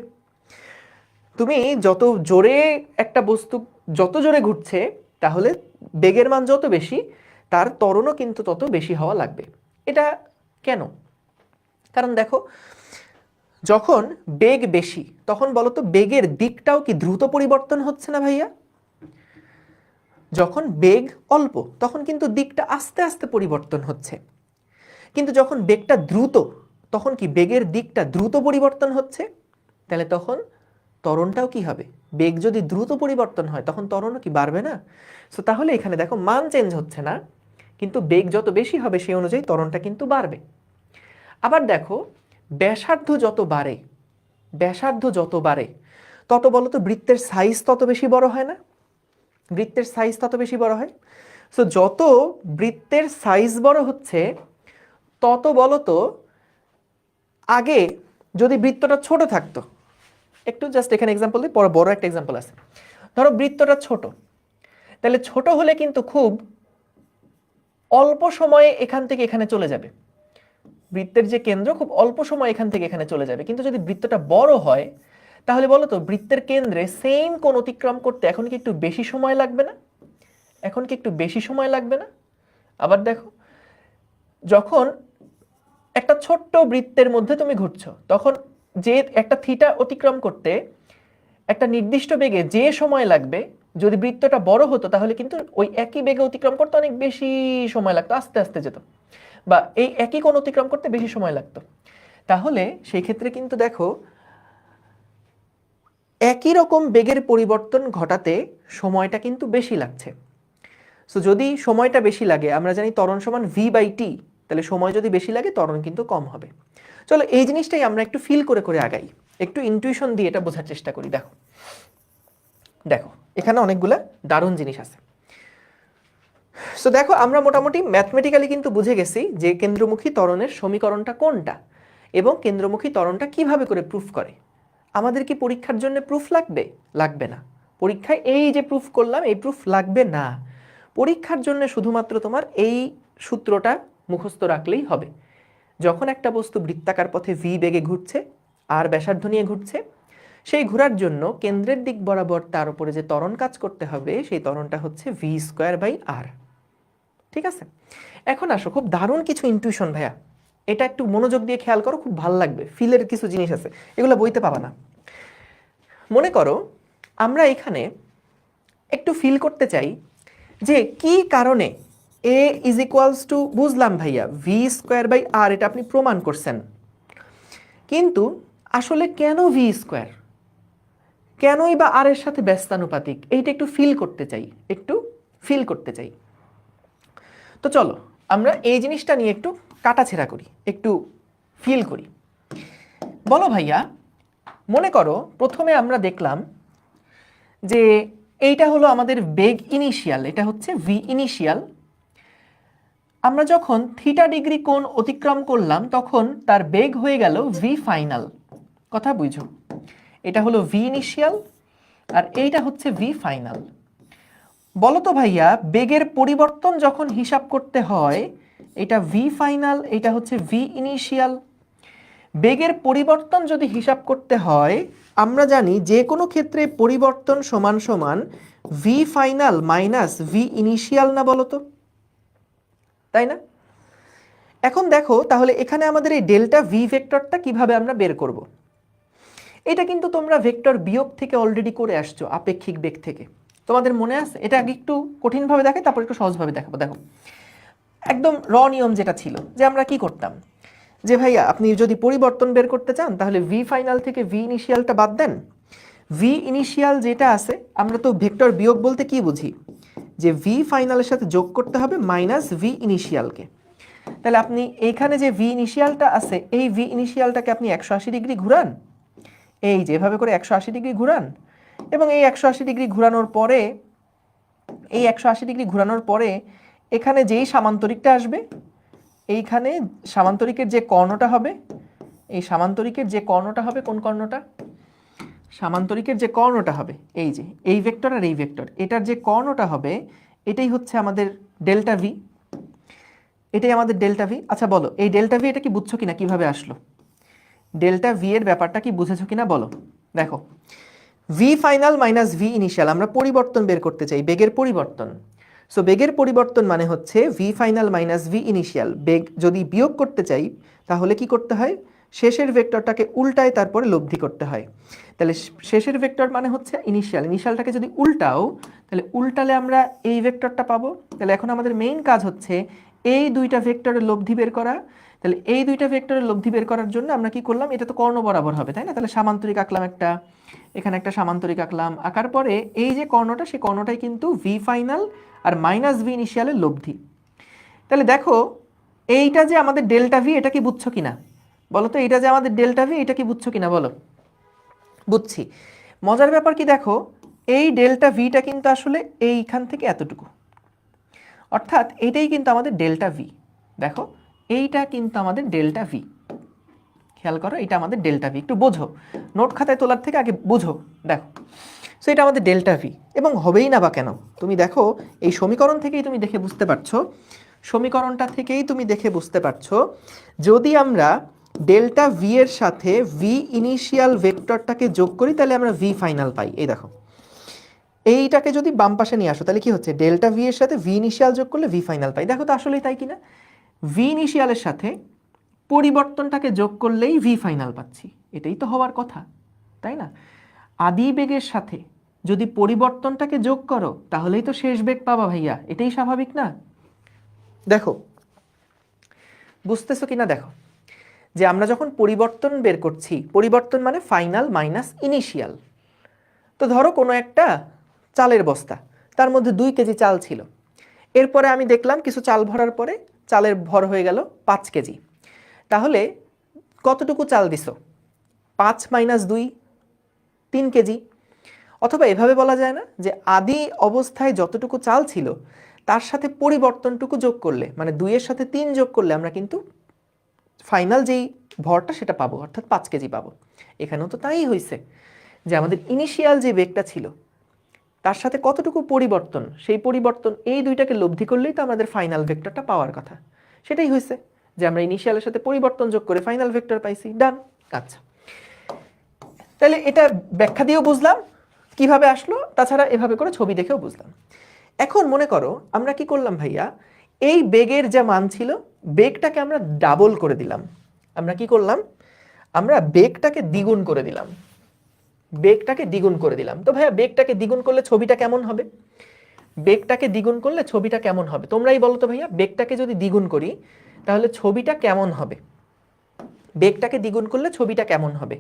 S1: তুমি যত জোরে একটা বস্তু যত জোরে ঘুরছে তাহলে বেগের মান যত বেশি তার ত্বরণও কিন্তু তত বেশি হওয়া লাগবে। এটা কেন? কারণ দেখো যখন বেগ বেশি তখন বলো তো বেগের দিকটাও কি দ্রুত পরিবর্তন হচ্ছে না ভাইয়া? যখন বেগ অল্প তখন কিন্তু দিকটা আস্তে আস্তে পরিবর্তন হচ্ছে, কিন্তু যখন বেগটা দ্রুত তখন কি বেগের দিকটা দ্রুত পরিবর্তন হচ্ছে। তাহলে তখন ত্বরণটাও কি হবে? বেগ যদি দ্রুত পরিবর্তন হয় তখন ত্বরণও কি বাড়বে না? সো তাহলে এখানে দেখো মান চেঞ্জ হচ্ছে না, কিন্তু বেগ যত বেশি হবে সেই অনুযায়ী ত্বরণটা কিন্তু বাড়বে। আবার দেখো ব্যাসার্ধ যত বাড়ে, ব্যাসার্ধ যত বাড়ে তত বলো তো বৃত্তের সাইজ তত বেশি বড় হয় না? বৃত্তের সাইজ তত বেশি বড় হয়। সো যত বৃত্তের সাইজ বড় হচ্ছে তত বলতো আগে যদি বৃত্তটা ছোট থাকতো, একটু জাস্ট এখানে এক্সাম্পল দিই, পরে বড় একটা এক্সাম্পল আছে। ধরো বৃত্তটা ছোট, তাহলে ছোট হলে কিন্তু খুব অল্প সময়ে এখান থেকে এখানে চলে যাবে, বৃত্তের যে কেন্দ্র খুব অল্প সময় এখান থেকে এখানে চলে যাবে। কিন্তু যদি বৃত্তটা বড় হয় তাহলে বলো তো বৃত্তের কেন্দ্রে সেম কোণ অতিক্রম করতে এখন কি একটু বেশি সময় লাগবে না? এখন কি একটু বেশি সময় লাগবে না? আবার দেখো, যখন একটা ছোট্ট বৃত্তের মধ্যে তুমি ঘুরছো, তখন যে একটা থিটা অতিক্রম করতে একটা নির্দিষ্ট বেগে যে সময় লাগবে, যদি বৃত্তটা বড় হতো তাহলে কিন্তু ওই একই বেগে অতিক্রম করতে অনেক বেশি সময় লাগতো, আস্তে আস্তে যেত, বা এই একই কোণ অতিক্রম করতে বেশি সময় লাগতো। তাহলে সেই ক্ষেত্রে কিন্তু দেখো একই রকম বেগের পরিবর্তন ঘটাতে সময়টা কিন্তু বেশি লাগছে। সো যদি সময়টা বেশি লাগে, আমরা জানি ত্বরণ সমান v/t, তাহলে সময় যদি বেশি লাগে ত্বরণ কিন্তু কম হবে। চলো এই জিনিসটাই আমরা একটু ফিল করে করে আগাই, একটু ইনটিউশন দিয়ে এটা বোঝার চেষ্টা করি। দেখো দেখো এখানে অনেকগুলা দারুণ জিনিস আছে। সো দেখো আমরা মোটামুটি ম্যাথমেটিক্যালি কিন্তু বুঝে গেছি যে কেন্দ্রমুখী ত্বরণের সমীকরণটা কোনটা এবং কেন্দ্রমুখী ত্বরণটা কিভাবে করে প্রুফ করে। আমাদের কি পরীক্ষার জন্য প্রুফ লাগবে? লাগবে না। পরীক্ষায় এই যে প্রুফ করলাম এই প্রুফ লাগবে না। পরীক্ষার জন্য শুধুমাত্র তোমার এই সূত্রটা মুখস্থ রাখলেই হবে। যখন একটা বস্তু বৃত্তাকার পথে v বেগে ঘুরছে আর ব্যাসার্ধ নিয়ে ঘুরছে, সেই ঘোরার জন্য কেন্দ্রের দিক বরাবর তার উপরে যে ত্বরণ কাজ করতে হবে সেই ত্বরণটা হচ্ছে v²/r। ঠিক আছে, এখন আসো খুব দারুণ কিছু ইনটিউশন ভাইয়া, এটা একটু মনোযোগ দিয়ে খেয়াল করো, খুব ভালো লাগবে। ফিলের কিছু জিনিস আছে, এগুলো বইতে পাবা না। মনে করো আমরা এখানে একটু ফিল করতে চাই যে কি কারণে a ইজ ইকুয়ালস টু, বুঝলাম ভাইয়া v²/r, এটা আপনি প্রমাণ করছেন, কিন্তু আসলে কেন v², কেনই বা r এর সাথে ব্যস্তানুপাতিক, এইটা একটু ফিল করতে চাই, একটু ফিল করতে চাই। তো চলো আমরা এই জিনিসটা নিয়ে একটু কাটাছেড়া করি, একটু ফিল করি। বলো ভাইয়া, মনে করো প্রথমে আমরা দেখলাম যে এইটা হলো আমাদের বেগ ইনিশিয়াল, এটা হচ্ছে ভি ইনিশিয়াল। আমরা যখন থিটা ডিগ্রি কোণ অতিক্রম করলাম তখন তার বেগ হয়ে গেল ভি ফাইনাল। কথা বুঝো, এটা হলো ভি ইনিশিয়াল আর এইটা হচ্ছে ভি ফাইনাল। বলো তো ভাইয়া, বেগের পরিবর্তন যখন হিসাব করতে হয়, এটা ভি ফাইনাল, এটা হচ্ছে ভি ইনিশিয়াল। বেগের পরিবর্তন যদি হিসাব করতে হয়, আমরা জানি যে কোনো ক্ষেত্রে পরিবর্তন সমান সমান V final minus V initial, না বলো তো, তাই না? এখন দেখো তাহলে এখানে আমাদের এই ডেল্টা ভি ভেক্টরটা কিভাবে আমরা বের করব। এটা কিন্তু তোমরা ভেক্টর বিয়োগ থেকে অলরেডি করে আসছো, আপেক্ষিক বেগ থেকে। তোমাদের মনে আছে? এটা আগে একটু কঠিনভাবে দেখে তারপর একটু সহজভাবে দেখাবো। দেখো একদম নিয়ম যেটা ছিল যে আমরা কি করতাম, যে ভাইয়া আপনি যদি পরিবর্তন বের করতে চান তাহলে ভি ফাইনাল থেকে ভি ইনিশিয়ালটা বাদ দেন। ভি ইনিশিয়াল যেটা আছে, আমরা তো ভেক্টর বিয়োগ বলতে কি বুঝি, যে ভি ফাইনালের সাথে যোগ করতে হবে মাইনাস ভি ইনিশিয়ালকে। তাহলে আপনি এইখানে যে ভি ইনিশিয়ালটা আছে, এই ভি ইনিশিয়ালটাকে আপনি 180 ডিগ্রি ঘুরান, এই যেভাবে করে 180 ডিগ্রি ঘুরান, এবং এই 180 ডিগ্রি ঘুরানোর পরে, এই 180 ডিগ্রি ঘুরানোর পরে এখানে যেই সামান্তরিকটা আসবে, এইখানে সামান্তরিকের যে কর্ণটা হবে, এই সামান্তরিকের যে কর্ণটা হবে, কোন কর্ণটা, সামান্তরিকের যে কর্ণটা হবে, এই যে এই ভেক্টর আর এই ভেক্টর, এটার যে কর্ণটা হবে এটাই হচ্ছে আমাদের ডেল্টা ভি, এটাই আমাদের ডেল্টা ভি। আচ্ছা বলো এই ডেল্টা ভি এটা কি বুঝছো কিনা, কিভাবে আসলো ডেল্টা ভি এর ব্যাপারটা কি বুঝেছো কিনা বলো। দেখো V final minus V initial, আমরা পরিবর্তন বের করতে চাই, বেগের পরিবর্তন। সো বেগের পরিবর্তন মানে হচ্ছে V final minus V initial. বেগ যদি বিয়োগ করতে চাই তাহলে কি করতে হয়, শেষের ভেক্টরটাকে উল্টায় তারপরে লব্ধি করতে হয়। তাহলে শেষের ভেক্টর মানে হচ্ছে ইনিশিয়াল, ইনিশিয়ালটাকে যদি উল্টাও তাহলে উল্টালে আমরা এই ভেক্টরটা পাবো। তাহলে এখন আমাদের মেইন কাজ হচ্ছে এই দুইটা ভেক্টরের লব্ধি বের করা। তাহলে এই দুইটা ভেক্টরের লব্ধি বের করার জন্য আমরা কি করলাম, এটা তো কর্ণ বরাবর হবে তাই না, তাহলে সামান্তরিক আঁকলাম একটা, এখানে একটা সামান্তরিক আঁকলাম, আঁকার পরে এই যে কর্ণটা, সেই কর্ণটাই কিন্তু ভি ফাইনাল আর মাইনাস ভি ইনিশিয়ালের লব্ধি। তাহলে দেখো এইটা যে আমাদের ডেল্টা ভি, এটা কি বুঝছো কিনা বলো তো, এইটা যে আমাদের ডেল্টা ভি এটা কি বুঝছো কিনা বলো। বুঝছি। মজার ব্যাপার কি দেখো, এই ডেল্টা ভিটা কিন্তু আসলে এইখান থেকে এতটুকু, অর্থাৎ এইটাই কিন্তু আমাদের ডেল্টা ভি। দেখো এইটা কিন্তু আমাদের ডেল্টা ভি, খেয়াল করো এটা আমাদের ডেল্টা ভি, একটু বোঝো, নোট খাতায় তোলার থেকে আগে বোঝো। দেখো সো এটা আমাদের ডেল্টা ভি, এবং হবেই না বা কেন, তুমি দেখো এই সমীকরণ থেকেই তুমি দেখে বুঝতে পারছো, সমীকরণটা থেকেই তুমি দেখে বুঝতে পারছো, যদি আমরা ডেল্টা ভি এর সাথে ভি ইনিশিয়াল ভেক্টরটাকে যোগ করি তাহলে আমরা ভি ফাইনাল পাই। এই দেখো এইটাকে যদি বাম পাশে নিয়ে আসো তাহলে কি হচ্ছে, ডেল্টা ভি এর সাথে ভি ইনিশিয়াল যোগ করলে ভি ফাইনাল পাই। দেখো তো আসলেই তাই কিনা, ভি ইনিশিয়ালের সাথে পরিবর্তনটাকে যোগ করলেই ভি ফাইনাল পাচ্ছি, এটাই তো হওয়ার কথা, তাই না? আদি বেগের সাথে যদি পরিবর্তনটাকে যোগ করো তাহলেই তো শেষ বেগ পাবা ভাইয়া, এটাই স্বাভাবিক না? দেখো বুঝতেছো কিনা, দেখো যে আমরা যখন পরিবর্তন বের করছি, পরিবর্তন মানে ফাইনাল মাইনাস ইনিশিয়াল। তো ধরো কোনো একটা চালের বস্তা, তার মধ্যে 2 কেজি চাল ছিল, এরপরে আমি দেখলাম কিছু চাল ভরার পরে চালের ভর হয়ে গেল 5 কেজি। তাহলে কতটুকু চাল দিছো? 5 মাইনাস 2, 3 কেজি। অথবা এভাবে বলা যায় না যে আদি অবস্থায় যতটুকু চাল ছিল তার সাথে পরিবর্তনটুকু যোগ করলে, মানে 2 এর সাথে 3 যোগ করলে আমরা কিন্তু ফাইনাল যেই ভরটা সেটা পাবো, অর্থাৎ 5 কেজি পাবো। এখানেও তো তাই হয়েছে যে আমাদের ইনিশিয়াল যে বেগটা ছিল তার সাথে কতটুকু পরিবর্তন, সেই পরিবর্তন এই দুইটাকে লব্ধি করলেই তো আমাদের ফাইনাল ভেক্টরটা পাওয়ার কথা। সেটাই হয়েছে যে আমরা ইনিশিয়ালের সাথে পরিবর্তন যোগ করে ফাইনাল ভেক্টর পাইছি, ডান। আচ্ছা, তাহলে এটা ব্যাখ্যা দিয়েও বুঝলাম কিভাবে আসলো, তাছাড়া এভাবে করে ছবি দেখেও বুঝলাম। এখন মনে করো আমরা কি করলাম ভাইয়া, এই বেগের যা মান ছিল বেগটাকে আমরা ডাবল করে দিলাম। আমরা কি করলাম, আমরা বেগটাকে দ্বিগুণ করে দিলাম, বেগটাকে দ্বিগুণ করে দিলাম। তো ভাইয়া বেগটাকে দ্বিগুণ করলে ছবিটা কেমন হবে? বেগটাকে দ্বিগুণ করলে ছবিটা কেমন হবে তোমরাই বলো তো ভাইয়া, বেগটাকে যদি দ্বিগুণ করি তাহলে ছবিটা কেমন হবে? বেগটাকে দ্বিগুণ করলে ছবিটা কেমন হবে?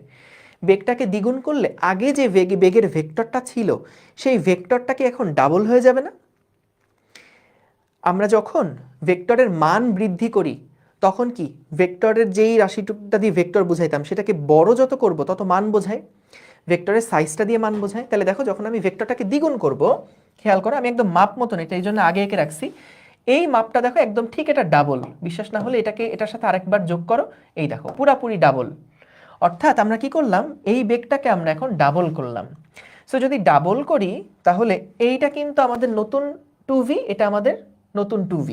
S1: বেগটাকে দ্বিগুণ করলে আগে যে বেগের ভেক্টরটা ছিল সেই ভেক্টরটাকে এখন ডাবল হয়ে যাবে না? আমরা যখন ভেক্টরের মান বৃদ্ধি করি তখন কি ভেক্টরের যেই রাশিটুকটা দিয়ে ভেক্টর বুঝাইতাম সেটাকে বড় যত করব তত মান বোঝায়, ভেক্টরের সাইজটা দিয়ে মান বোঝায়। তাহলে দেখো যখন আমি ভেক্টরটাকে দ্বিগুণ করব, খেয়াল করো আমি একদম মাপ মতন এটা এই জন্য আগে এঁকে রাখছি, এই মাপটা দেখো একদম ঠিক এটা ডাবল। বিশ্বাস না হলে এটাকে এটার সাথে আরেকবার যোগ করো, এই দেখো পুরাপুরি ডাবল। অর্থাৎ আমরা কি করলাম, এই বেগটাকে আমরা এখন ডাবল করলাম। সো যদি ডাবল করি তাহলে এইটা কিন্তু আমাদের নতুন 2v, এটা আমাদের নতুন 2v।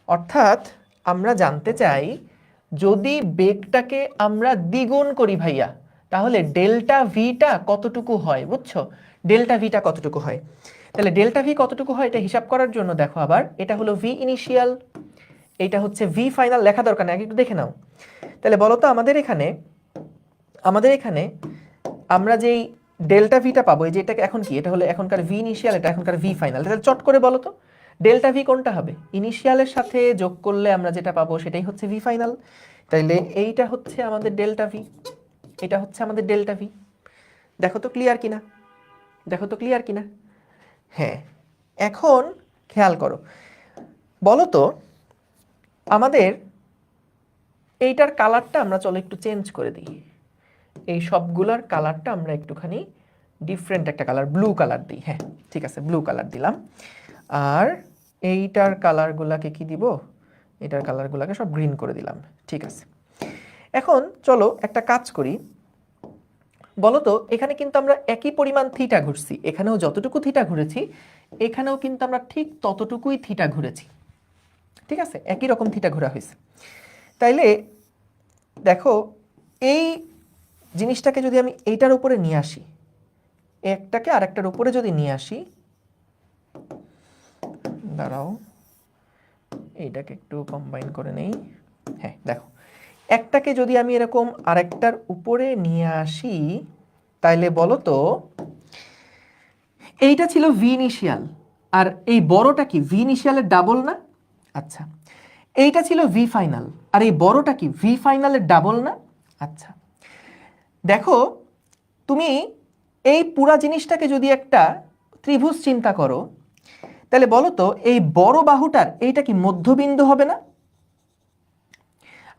S1: অর্থাৎ আমরা জানতে চাই যদি বেগটাকে আমরা দ্বিগুণ করি ভাইয়া তাহলে ডেল্টা ভিটা কতটুকু হয়, বুঝছো? ডেল্টা ভিটা কতটুকু হয়, তাহলে ডেল্টা ভি কতটুকু হয় এটা হিসাব করার জন্য দেখো আবার এটা হলো ভি ইনিশিয়াল, এইটা হচ্ছে ভি ফাইনাল, লেখা দরকার নেই, একটু দেখে নাও। তাহলে বলো তো আমাদের এখানে আমরা যেই ডেল্টা ভিটা পাবো, এই যে এটাকে এখন কি, এটা হলো এখনকার ভি ইনিশিয়াল, এটা এখনকার ভি ফাইনাল। তাহলে চট করে বলো তো ডেল্টা ভি কোনটা হবে? ইনিশিয়ালের সাথে যোগ করলে আমরা যেটা পাবো সেটাই হচ্ছে ভি ফাইনাল। তাইলে এইটা হচ্ছে আমাদের ডেল্টা ভি, এটা হচ্ছে আমাদের ডেল্টা ভি। দেখো তো ক্লিয়ার কিনা, দেখো তো ক্লিয়ার কিনা? হ্যাঁ, এখন খেয়াল করো, বলো তো আমাদের এইটার কালারটা আমরা চলো একটু চেঞ্জ করে দিই, এই সবগুলোর কালারটা আমরা একটুখানি ডিফারেন্ট একটা কালার, ব্লু কালার দিই। হ্যাঁ ঠিক আছে, ব্লু কালার দিলাম। আর এইটার কালারগুলোকে কি দিব, এটার কালারগুলোকে সব গ্রিন করে দিলাম। ঠিক আছে, এখন চলো একটা কাজ করি, বলো তো এখানে কিন্তু আমরা একই পরিমাণ থিটা ঘুরছি, এখানেও যতটুকু থিটা ঘুরেছি এখানেও কিন্তু আমরা ঠিক ততটুকুই থিটা ঘুরেছি। ঠিক আছে, একই রকম থিটা ঘোরা হয়েছে। তাইলে দেখো এই জিনিসটাকে যদি আমি এইটার উপরে নিয়ে আসি, একটাকে আরেকটার উপরে যদি নিয়ে আসি, দাঁড়াও এইটাকে একটু কম্বাইন করে নেই। হ্যাঁ দেখো, একটাকে যদি আমি এরকম আরেকটার উপরে নিয়ে আসি তাইলে বলো তো এইটা ছিল ভি ইনিশিয়াল, আর এই বড়টা কি ভি ইনিশিয়ালের ডাবল না? আচ্ছা, এইটা ছিল ভি ফাইনাল, আর এই বড়টা কি ভি ফাইনালের ডাবল না? আচ্ছা, দেখো তুমি এই পুরা জিনিসটাকে যদি একটা ত্রিভুজ চিন্তা করো তাহলে বলো তো এই বড় বাহুটার এইটা কি মধ্যবিন্দু হবে না?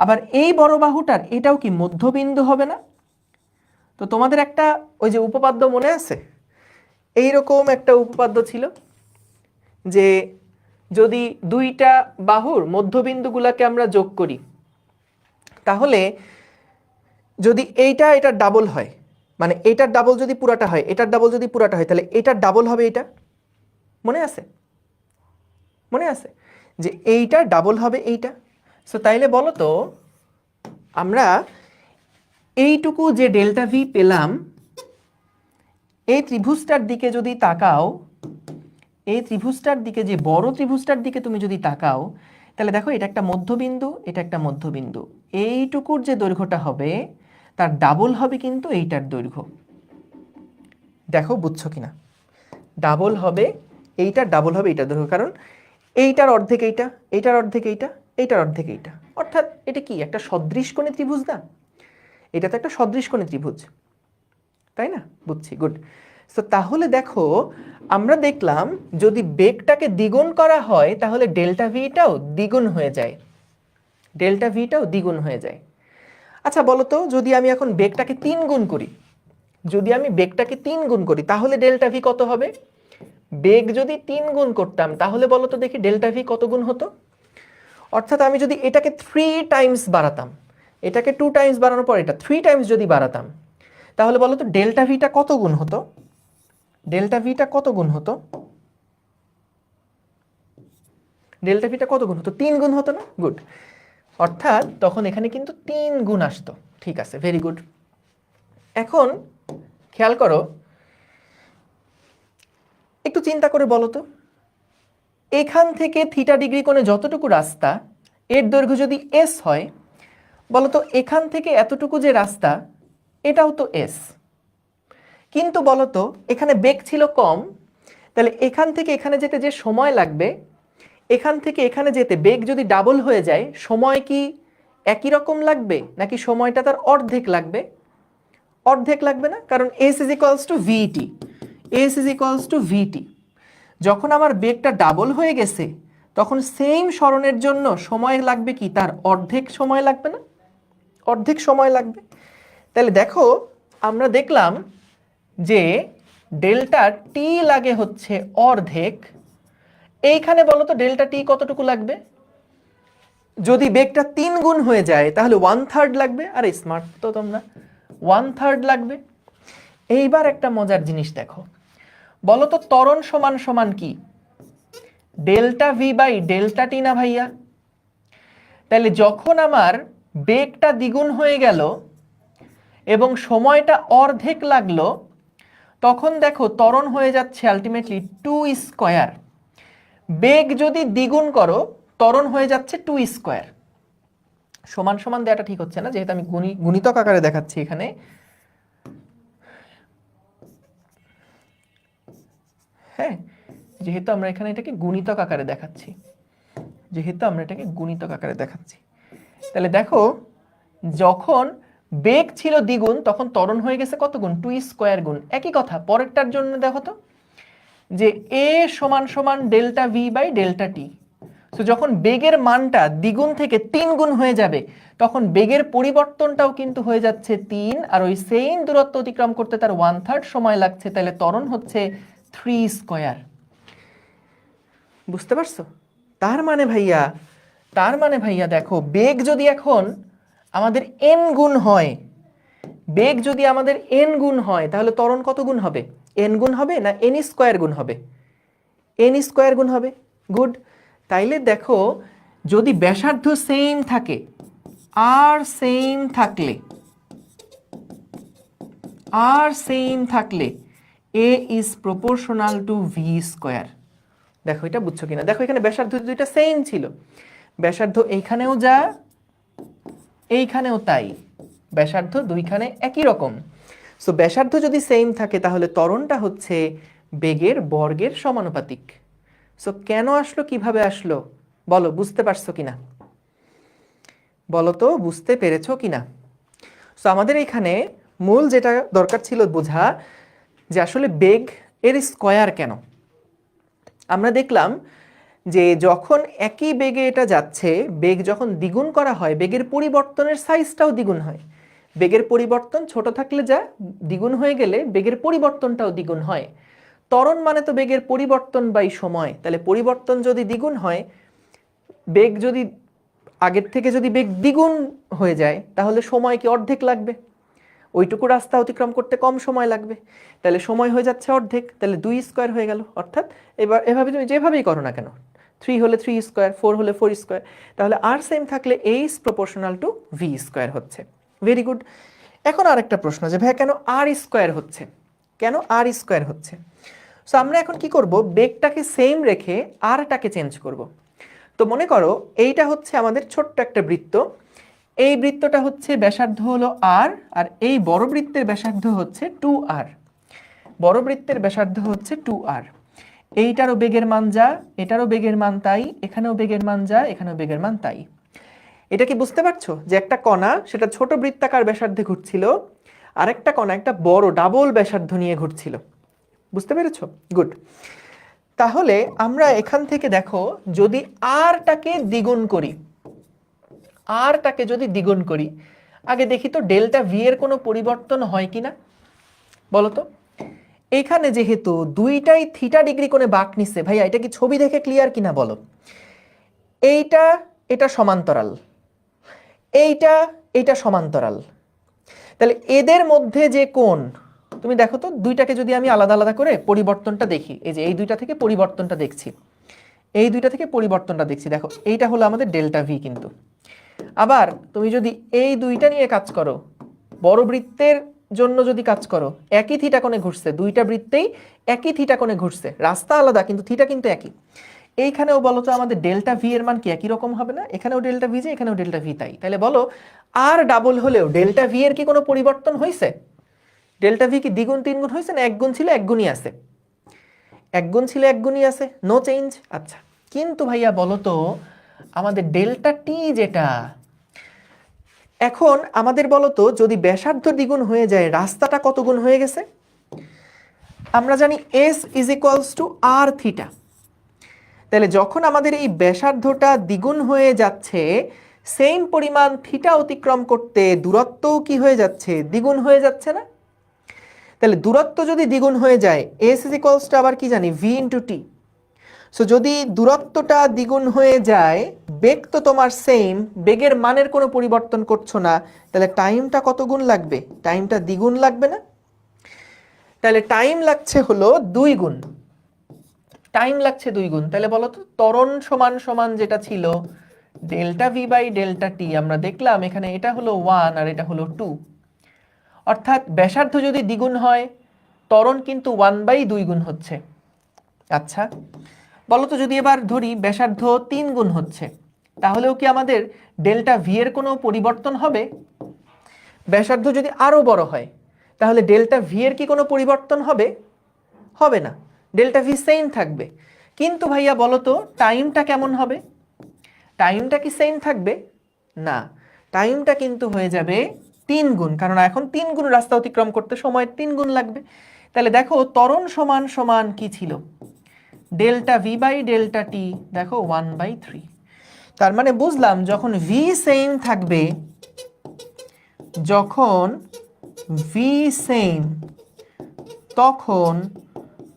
S1: আবার এই বড় বাহুটার এটাও কি মধ্যবিন্দু হবে না? তো তোমাদের একটা ওই যে উপপাদ্য মনে আছে, এইরকম একটা উপপাদ্য ছিল যে যদি দুইটা বাহুর মধ্যবিন্দুগুলোকে আমরা যোগ করি তাহলে যদি এটা ডাবল হয়, মানে এটার ডাবল যদি পুরাটা হয়, এটার ডাবল যদি পুরাটা হয় তাহলে এটার ডাবল হবে এটা। মনে আছে? মনে আছে যে এইটা ডাবল হবে এইটা। সো তাইলে বলো তো আমরা এইটুকু যে ডেল্টা ভি পেলাম এই ত্রিভুজটার দিকে যদি তাকাও, এই ত্রিভুজটার দিকে, যে বড় ত্রিভুজটার দিকে তুমি যদি তাকাও, তাহলে দেখো এটা একটা মধ্যবিন্দু, এটা একটা মধ্যবিন্দু। এইটুকুর যে দৈর্ঘ্যটা হবে তার ডাবল হবে কিন্তু এইটার দৈর্ঘ্য। দেখো বুঝছো কিনা? ডাবল হবে এইটার, ডাবল হবে এইটার দৈর্ঘ্য, কারণ এইটার অর্ধেক এইটা, এইটার অর্ধেক এইটা, এইটার অর্ধেক এইটা। অর্থাৎ এটা কি একটা সদৃশকোণী ত্রিভুজ না? এটা তো একটা সদৃশকোণী ত্রিভুজ, তাই না? বুঝছি, গুড। তো তাহলে দেখো আমরা দেখলাম যদি বেগটাকে দ্বিগুণ করা হয় তাহলে ডেল্টা ভিটাও দ্বিগুণ হয়ে যায়, ডেল্টা ভিটাও দ্বিগুণ হয়ে যায়। আচ্ছা বলো তো, যদি আমি এখন বেগটাকে 3 গুণ করি, যদি আমি বেগটাকে 3 গুণ করি তাহলে ডেল্টা ভি কত হবে? বেগ যদি 3 গুণ করতাম তাহলে বলো তো দেখি ডেল্টা ভি কত গুণ হতো? অর্থাৎ আমি যদি এটাকে 3 টাইমস বাড়াতাম, এটাকে 2 টাইমস বাড়ানোর পর এটা 3 টাইমস যদি বাড়াতাম, তাহলে বলো তো ডেল্টা ভিটা কত গুণ হতো? ডেল্টা ভিটা কত গুণ হতো? ডেল্টা ভিটা কত গুণ হতো? 3 গুণ হতো না? গুড। অর্থাৎ তখন এখানে কিন্তু 3 গুণ আসতো। ঠিক আছে, ভেরি গুড। এখন খেয়াল করো, একটু চিন্তা করে বলো তো, এখান থেকে থিটা ডিগ্রি কোণে যতটুকু রাস্তা, এর দৈর্ঘ্য যদি এস হয়, বলো তো এখান থেকে এতটুকু যে রাস্তা, এটাও তো এস। কিন্তু বলো তো এখানে বেগ ছিল কম, তাহলে এখান থেকে এখানে যেতে যে সময় লাগবে, এখান থেকে এখানে যেতে বেগ যদি ডাবল হয়ে যায়, সময় কি একই রকম লাগবে নাকি সময়টা তার অর্ধেক লাগবে? অর্ধেক লাগবে না, কারণ S is equals to VT. S is equals to VT. যখন আমার বেগটা ডাবল হয়ে গেছে তখন সেম সরণের জন্য সময় লাগবে কি তার অর্ধেক সময় লাগবে না? অর্ধেক সময় লাগবে। তাহলে দেখো আমরা দেখলাম যে ডেল্টা টি লাগে হচ্ছে অর্ধেক। এইখানে বলো তো ডেল্টা টি কতটুকু লাগবে? যদি বেগটা 3 গুণ হয়ে যায় তাহলে 1/3 লাগবে। আরে স্মার্ট তো তোমরা, 1/3 লাগবে। এইবার একটা মজার জিনিস দেখো, বলো তো ত্বরণ সমান সমান কি? ডেল্টা ভি বাই ডেল্টা টি না ভাইয়া? তাহলে যখন আমার বেগটা দ্বিগুণ হয়ে গেল এবং সময়টা অর্ধেক লাগলো, তখন দেখো ত্বরণ হয়ে যাচ্ছে আলটিমেটলি 2 স্কয়ার। বেগ যদি দ্বিগুণ করো ত্বরণ হয়ে যাচ্ছে 2 স্কয়ার। সমান সমান দেওয়াটা ঠিক হচ্ছে না, যেহেতু আমি গুণিতক আকারে দেখাচ্ছি এখানে। হ্যাঁ, যেহেতু আমরা এখানে এটাকে গুণিতক আকারে দেখাচ্ছি, যেহেতু আমরা এটাকে গুণিতক আকারে দেখাচ্ছি, তাহলে দেখো যখন বেগ ছিল দ্বিগুণ তখন ত্বরণ হয়ে গেছে কত গুণ? 2 স্কয়ার গুণ। একই কথা পরেরটার জন্য দেখো তো, যে এ সমান সমান ডেল্টা ভি বাই ডেল্টা টি। তো যখন বেগের মানটা দ্বিগুণ থেকে 3 গুণ হয়ে যাবে তখন বেগের পরিবর্তনটাও কিন্তু হয়ে যাচ্ছে 3, আর ওই সেম দূরত্ব অতিক্রম করতে তার 1/3 সময় লাগছে। তাহলে ত্বরণ হচ্ছে 3 স্কয়ার। বুঝতে পারছো? তার মানে ভাইয়া দেখো, বেগ যদি এখন আমাদের n গুণ হয়, বেগ যদি আমাদের n গুণ হয় তাহলে ত্বরণ কত গুণ হবে? n গুণ হবে না n স্কয়ার গুণ হবে? n স্কয়ার গুণ হবে। গুড। তাইলে দেখো যদি ব্যাসার্ধ সেম থাকে, আর সেম থাকলে a is proportional to V square. দেখো এটা বুঝছো কিনা? দেখো এখানে ব্যাসার্ধ দুইটা সেম ছিল, ব্যাসার্ধ এইখানেও যা এইখানেও তাই, ব্যাসার্ধ দুইখানে একই রকম। সো ব্যাসার্ধ যদি সেম থাকে তাহলে ত্বরণটা হচ্ছে বেগের বর্গের সমানুপাতিক। সো কেন আসলো, কিভাবে আসলো বলো, বুঝতে পারছো কিনা? বলো তো বুঝতে পেরেছো কিনা? সো আমাদের এখানে মূল যেটা দরকার ছিল বোঝা, যে আসলে বেগ এর স্কয়ার কেন। আমরা দেখলাম যে যখন একই বেগে এটা যাচ্ছে, বেগ যখন দ্বিগুণ করা হয় বেগের পরিবর্তনের সাইজটাও দ্বিগুণ হয়। বেগের পরিবর্তন ছোট থাকলে যা, দ্বিগুণ হয়ে গেলে বেগের পরিবর্তনটাও দ্বিগুণ হয়। ত্বরণ মানে তো বেগের পরিবর্তন বাই সময়, তাহলে পরিবর্তন যদি দ্বিগুণ হয়, বেগ যদি আগের থেকে যদি বেগ দ্বিগুণ হয়ে যায় তাহলে সময় কি অর্ধেক লাগবে? ওইটুকু রাস্তা অতিক্রম করতে কম সময় লাগবে, তাহলে সময় হয়ে যাচ্ছে অর্ধেক, তাহলে 2 স্কয়ার হয়ে গেল। অর্থাৎ এবার এভাবে তুমি যেভাবেই করো না কেন, 3 হলে 3 স্কয়ার, 4 হলে 4 স্কয়ার, তাহলে আর সেম থাকলে a is proportional to V square হচ্ছে। Very good. এখন আরেকটা প্রশ্ন, যে ভাই কেন আর স্কয়ার হচ্ছে? কেন? আর স্কোয়ার হচ্ছে। সো আমরা এখন কি করব, বেগটাকে সেম রেখে আরটাকে চেঞ্জ করব। তো মনে করো এইটা হচ্ছে আমাদের ছোট্ট একটা বৃত্ত, এই বৃত্তটা হচ্ছে ব্যাসার্ধ হলো আর, আর এই বড় বৃত্তের ব্যাসার্ধ হচ্ছে 2r। বড় বৃত্তের ব্যাসার্ধ হচ্ছে 2r। এইটারও বেগের মান যা, এটারও বেগের মান তাই, এখানেও বেগের মান যা, এখানেও বেগের মান তাই। এটা কি বুঝতে পারছো যে একটা কণা সেটা ছোট বৃত্তাকার ব্যাসার্ধে ঘুরছিল, আরেকটা কণা একটা বড় ডাবল ব্যাসার্ধ নিয়ে ঘুরছিল? বুঝতে পেরেছো? গুড। তাহলে আমরা এখান থেকে দেখো যদি আরটাকে দ্বিগুণ করি, আরটাকে যদি দ্বিগুণ করি, আগে দেখি তো ডেল্টা ভি এর কোনো পরিবর্তন হয় কিনা বলো তো। এইখানে যেহেতু দুইটাই থিটা ডিগ্রি কোণে বাঁক নিচ্ছে, ভাইয়া এটা কি ছবি দেখে ক্লিয়ার কিনা বলো? এইটা এটা সমান্তরাল, এইটা এইটা সমান্তরাল, তাহলে এদের মধ্যে যে কোণ, তুমি দেখো তো দুইটাকে যদি আমি আলাদা আলাদা করে পরিবর্তনটা দেখি, এই যে এই দুইটা থেকে পরিবর্তনটা দেখছি, এই দুইটা থেকে পরিবর্তনটা দেখছি, দেখো এইটা হলো আমাদের ডেল্টা ভি। কিন্তু আবার তুমি যদি এই দুইটা নিয়ে কাজ করো, বড় বৃত্তের জন্য যদি কাজ করো, একই থিটা কোণে ঘুরছে, দুইটা বৃত্তেই একই থিটা কোণে ঘুরছে, রাস্তা আলাদা কিন্তু থিটা কিন্তু একই। এইখানেও বলো তো আমাদের ডেল্টা ভি এর মান কি একই রকম হবে না? এখানেও ডেল্টা ভি যে, এখানেও ডেল্টা ভি তাই। তাহলে বলো আর ডাবল হলেও ডেল্টা ভি এর কি কোনো পরিবর্তন হয়েছে? ডেল্টা ভি কি দ্বিগুণ তিনগুণ হয়েছে না এক গুণ ছিল এক গুণই আছে? এক গুণ ছিল এক গুণই আছে, নো চেঞ্জ। আচ্ছা, কিন্তু ভাইয়া বলো তো আমাদের ডেল্টা টি যেটা, এখন আমাদের বলো তো যদি ব্যাসার্ধ দ্বিগুণ হয়ে যায় রাস্তাটা কত গুণ হয়ে গেছে? আমরা জানি S is equals to R theta. তাহলে যখন আমাদের এই ব্যাসার্ধটা দ্বিগুণ হয়ে যাচ্ছে, সেম পরিমাণ থিটা অতিক্রম করতে দূরত্বও কি হয়ে যাচ্ছে? দ্বিগুণ হয়ে যাচ্ছে না? তাহলে দূরত্ব যদি দ্বিগুণ হয়ে যায়, এস ইজ ইকুয়ালস টু আবার কি জানি ভি ইন্টু টি। সো যদি দূরত্বটা দ্বিগুণ হয়ে যায়, বেগ তো তোমার সেম, বেগের মানের কোনো পরিবর্তন করছো না, তাহলে টাইমটা কত গুণ লাগবে? টাইমটা দ্বিগুণ লাগবে না? তাহলে টাইম লাগছে হলো 2 গুণ, টাইম লাগছে 2 গুণ। তাহলে বলো তো ত্বরণ সমান সমান যেটা ছিল ডেল্টা ভি বাই ডেল্টা টি, আমরা দেখলাম এখানে এটা হলো 1 আর এটা হলো 2। অর্থাৎ ব্যাসার্ধ যদি দ্বিগুণ হয় ত্বরণ কিন্তু 1/2 গুণ হচ্ছে। আচ্ছা বলো তো যদি এবার ধরি ব্যাসার্ধ 3 গুণ হচ্ছে, তাহলেও কি আমাদের ডেল্টা ভি এর কোনো পরিবর্তন হবে? ব্যাসার্ধ যদি আরো বড় হয় তাহলে ডেল্টা ভি এর কি কোনো পরিবর্তন হবে? হবে না, ডেল্টা ভি সেম থাকবে। কিন্তু ভাইয়া বলো তো টাইমটা কেমন হবে? টাইমটা কি সেম থাকবে? না, টাইমটা কিন্তু হয়ে যাবে 3 গুণ, কারণ এখন 3 গুণ রাস্তা অতিক্রম করতে সময় 3 গুণ লাগবে। তাহলে দেখো ত্বরণ সমান সমান কি ছিল? ডেল্টা ভি বাই ডেল্টা টি, দেখো 1/3। তার মানে বুঝলাম যখন ভি সেম থাকবে, যখন ভি সেম, তখন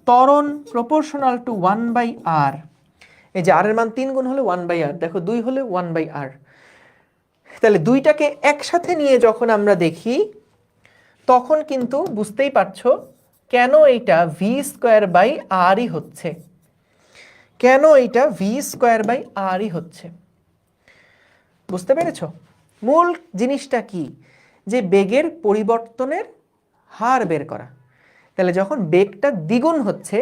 S1: ত্বরণ প্রপোর্শনাল টু 1/r। এই যে আর এর মান 3 গুণ হলে 1/r, দেখো 2 হলে 1/r। তাহলে দুইটাকে একসাথে নিয়ে যখন আমরা দেখি তখন কিন্তু বুঝতেই পারছো কেন এইটা ভি স্কোয়ার বাই আরই হচ্ছে, কেন এইটা ভি স্কোয়ার বাই আরই হচ্ছে। বুঝতে পেরেছো? মূল জিনিসটা কি? যে বেগের পরিবর্তনের হার বের করা। তাহলে যখন বেগটা দ্বিগুণ হচ্ছে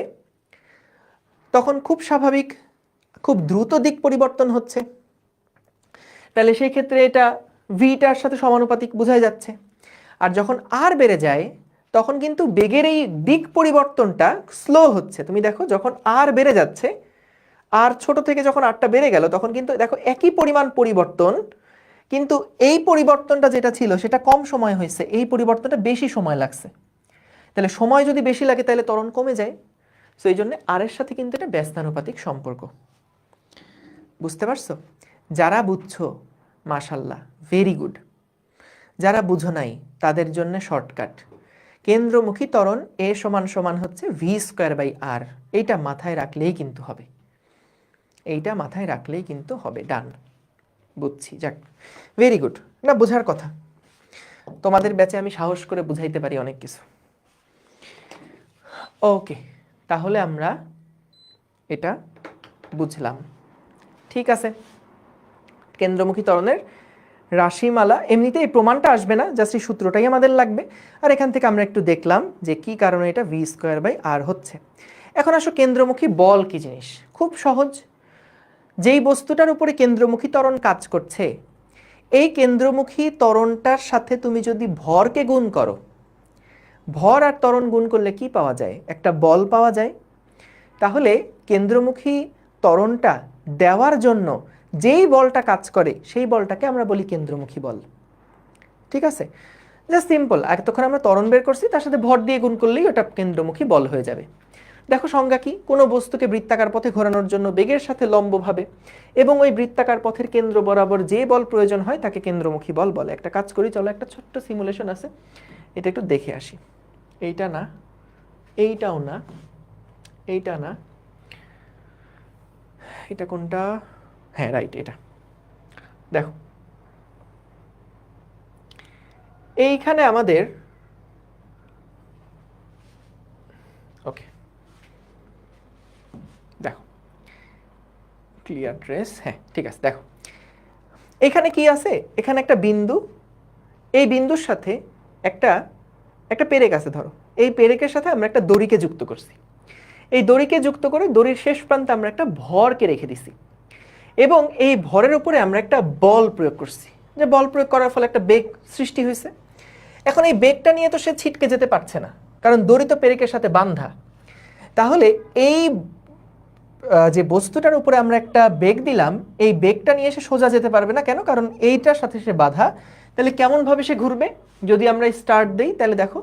S1: তখন খুব স্বাভাবিক খুব দ্রুত দিক পরিবর্তন হচ্ছে, তাহলে সেই ক্ষেত্রে এটা ভিটার সাথে সমানুপাতিক বোঝাই যাচ্ছে। আর যখন আর বেড়ে যায় তখন কিন্তু বেগের এই দিক পরিবর্তনটা স্লো হচ্ছে। তুমি দেখো যখন আর বেড়ে যাচ্ছে, আর ছোট থেকে যখন আরটা বেড়ে গেল তখন কিন্তু দেখো একই পরিমাণ পরিবর্তন, কিন্তু এই পরিবর্তনটা যেটা ছিল সেটা কম সময় হয়েছে, এই পরিবর্তনটা বেশি সময় লাগছে। তাহলে সময় যদি বেশি লাগে তাহলে ত্বরণ কমে যায়। সো এই জন্য আর এর সাথে কিন্তু এটা ব্যস্তানুপাতিক সম্পর্ক। বুঝতে পারছো? যারা বুঝছো মাশাল্লাহ, ভেরি গুড। যারা বুঝো নাই তাদের জন্য শর্টকাট, কেন্দ্রমুখী ত্বরণ এ সমান সমান হচ্ছে ভি স্কোয়ার বাই আর। এইটা মাথায় রাখলেই কিন্তু হবে, এইটা মাথায় রাখলেই কিন্তু হবে। ডান, বুঝছি, যাক ভেরি গুড। না বোঝার কথা, তোমাদের ব্যাচে আমি সাহস করে বুঝাইতে পারি অনেক কিছু। ওকে, তাহলে আমরা এটা বুঝলাম। ঠিক আছে, কেন্দ্রমুখী ত্বরণের রাশিমালা, এমনিতে এই প্রমাণটা আসবে না, জাস্ট এই সূত্রটাই আমাদের লাগবে। আর এখান থেকে আমরা একটু দেখলাম যে কি কারণে এটা v²/r হচ্ছে। এখন আসো কেন্দ্রমুখী বল কি জিনিস। খুব সহজ, যেই বস্তুটার উপরে কেন্দ্রমুখী ত্বরণ কাজ করছে, এই কেন্দ্রমুখী ত্বরণটার সাথে তুমি যদি ভরকে গুণ করো, ভর আর ত্বরণ গুণ করলে কি পাওয়া যায়? একটা বল পাওয়া যায়। তাহলে কেন্দ্রমুখী ত্বরণটা দেওয়ার জন্য যেই বলটা কাজ করে সেই বলটাকে আমরা বলি কেন্দ্রমুখী বল। ঠিক আছে, জাস্ট সিম্পল। আর তখন আমরা ত্বরণ বের করছি, তার সাথে ভর দিয়ে গুণ করলেই ওটা কেন্দ্রমুখী বল হয়ে যাবে। দেখো সংজ্ঞা কি, কোনো বস্তুকে বৃত্তাকার পথে ঘোরানোর জন্য বেগের সাথে লম্বভাবে এবং ওই বৃত্তাকার পথের কেন্দ্র বরাবর যে বল প্রয়োজন হয় তাকে কেন্দ্রমুখী বল বলে। একটা কাজ করি, চলো একটা ছোট্ট সিমুলেশন আছে, এটা একটু দেখে আসি। এইটা না, এইটাও না, এইটা না, এটা কোনটা? হ্যাঁ রাইট, এটা দেখো। এইখানে আমাদের ওকে দেখো, ক্লিয়ার ট্রেস, হ্যাঁ ঠিক আছে। দেখো এখানে কি আছে, এখানে একটা বিন্দু, এই বিন্দুর সাথে একটা একটা পেরেক আছে। ধরো এই পেরেকের সাথে আমরা একটা দড়িকে যুক্ত করছি। এই দড়িকে যুক্ত করে দড়ির শেষ প্রান্তে আমরা একটা ভরকে রেখে দিছি এবং এই ভরের উপরে আমরা একটা বল প্রয়োগ করছি। যে বল প্রয়োগ করার ফলে একটা বেগ সৃষ্টি হয়েছে। এখন এই বেগটা নিয়ে তো সে ছিটকে যেতে পারছে না, কারণ দড়ি তো পেরেকের সাথে বাঁধা। তাহলে এই যে বস্তুটার উপরে আমরা একটা বেগ দিলাম, এই বেগটা নিয়ে সে সোজা যেতে পারবে না। কেন? কারণ এইটার সাথে সে বাঁধা। তাহলে কেমনভাবে সে ঘুরবে? যদি আমরা স্টার্ট দিই, তাহলে দেখো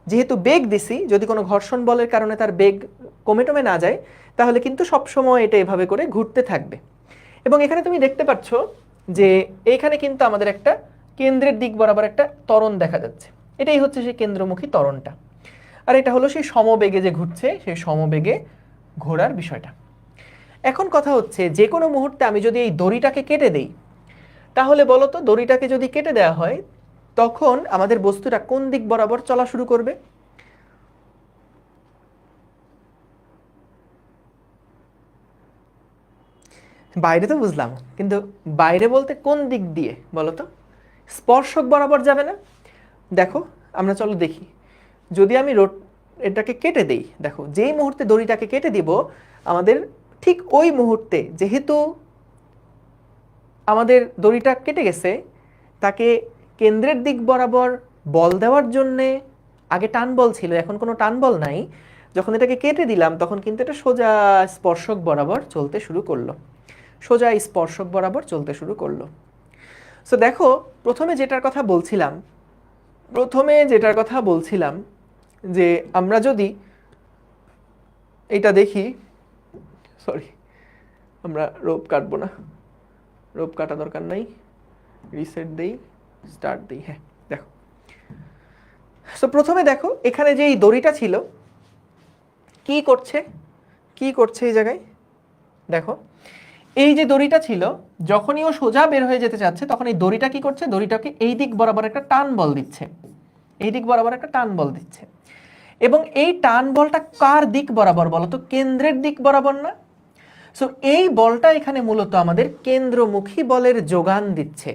S1: যেহেতু বেগ দিছি, যদি কোনো ঘর্ষণ বলের কারণে তার বেগ কমে টমে না যায়, তাহলে কিন্তু সবসময় এটা এভাবে করে ঘুরতে থাকবে। এবং এখানে তুমি দেখতে পাচ্ছ যে এইখানে কিন্তু আমাদের একটা কেন্দ্রের দিক বরাবর একটা ত্বরণ দেখা যাচ্ছে। এটাই হচ্ছে সেই কেন্দ্রমুখী ত্বরণটা। আর এটা হলো সেই সমবেগে যে ঘুরছে, সেই সমবেগে ঘোরার বিষয়টা। এখন কথা হচ্ছে, যে কোনো মুহূর্তে আমি যদি এই দড়িটাকে কেটে দেই, তাহলে বলো তো দড়িটাকে যদি কেটে দেওয়া হয়, তখন আমাদের বস্তুটা কোন দিক বরাবর চলা শুরু করবে? বাইরে তো বুঝলাম, কিন্তু বাইরে বলতে কোন দিক দিয়ে বলো তো? স্পর্শক বরাবর যাবে না? দেখো আমরা চলো দেখি, যদি আমি এটাকে কেটে দেই, দেখো যেই মুহূর্তে দড়িটাকে কেটে দিব, আমাদের ঠিক ওই মুহূর্তে যেহেতু আমাদের দড়িটা কেটে গেছে, তাকে কেন্দ্রের দিক বরাবর বল দেওয়ার জন্যে আগে টান বল ছিল, এখন কোনো টান বল নাই। যখন এটাকে কেটে দিলাম, তখন কিন্তু এটা সোজা স্পর্শক বরাবর চলতে শুরু করলো, সোজা স্পর্শক বরাবর চলতে শুরু করলো। সো দেখো প্রথমে যেটার কথা বলছিলাম যে আমরা যদি এটা দেখি, সরি আমরা রোপ কাটবো না, রোপ কাটা দরকার নাই, রিসেট দেই, স্টার্ট দেই। হ্যাঁ দেখো, সো প্রথমে দেখো এখানে যে এই দড়িটা ছিল কি করছে এই জায়গায়? দেখো এই যে দড়িটা ছিল, যখনই ও সোজা বের হয়ে যেতে চাচ্ছে, তখন এই দড়িটা কি করছে? দড়িটাকে এই দিক বরাবর একটা টান বল দিচ্ছে, এই দিক বরাবর একটা টান বল দিচ্ছে। এবং এই টান বলটা কার দিক বরাবর বলো তো? কেন্দ্রের দিক বরাবর না? সো এই বলটা এখানে মূলত আমাদের কেন্দ্রমুখী বলের যোগান দিচ্ছে,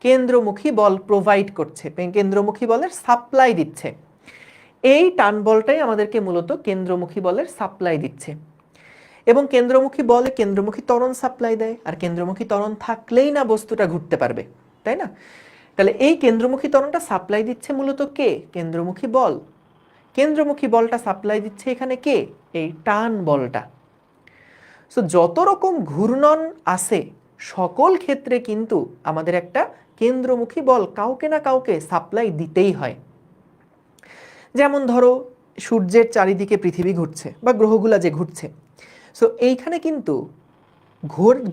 S1: কেন্দ্রমুখী বল প্রোভাইড করছে, কেন্দ্রমুখী বলের সাপ্লাই দিচ্ছে। এই টান বলটাই আমাদেরকে মূলত কেন্দ্রমুখী বলের সাপ্লাই দিচ্ছে। এবং কেন্দ্রমুখী বলে কেন্দ্রমুখী ত্বরণ সাপ্লাই দেয়, আর কেন্দ্রমুখী ত্বরণ থাকলেই না বস্তুটা ঘুরতে পারবে, তাই না? তাহলে এই কেন্দ্রমুখী ত্বরণটা সাপ্লাই দিচ্ছে মূলত কে? কেন্দ্রমুখী বল। কেন্দ্রমুখী বলটা সাপ্লাই দিচ্ছে এখানে কে? এই টান বলটা। সো যত রকম ঘূর্ণন আছে, সকল ক্ষেত্রে কিন্তু আমাদের একটা কেন্দ্রমুখী বল কাউকে না কাউকে সাপ্লাই দিতেই হয়। যেমন ধরো সূর্যের চারিদিকে পৃথিবী ঘুরছে বা গ্রহগুলা যে ঘুরছে, সো এইখানে কিন্তু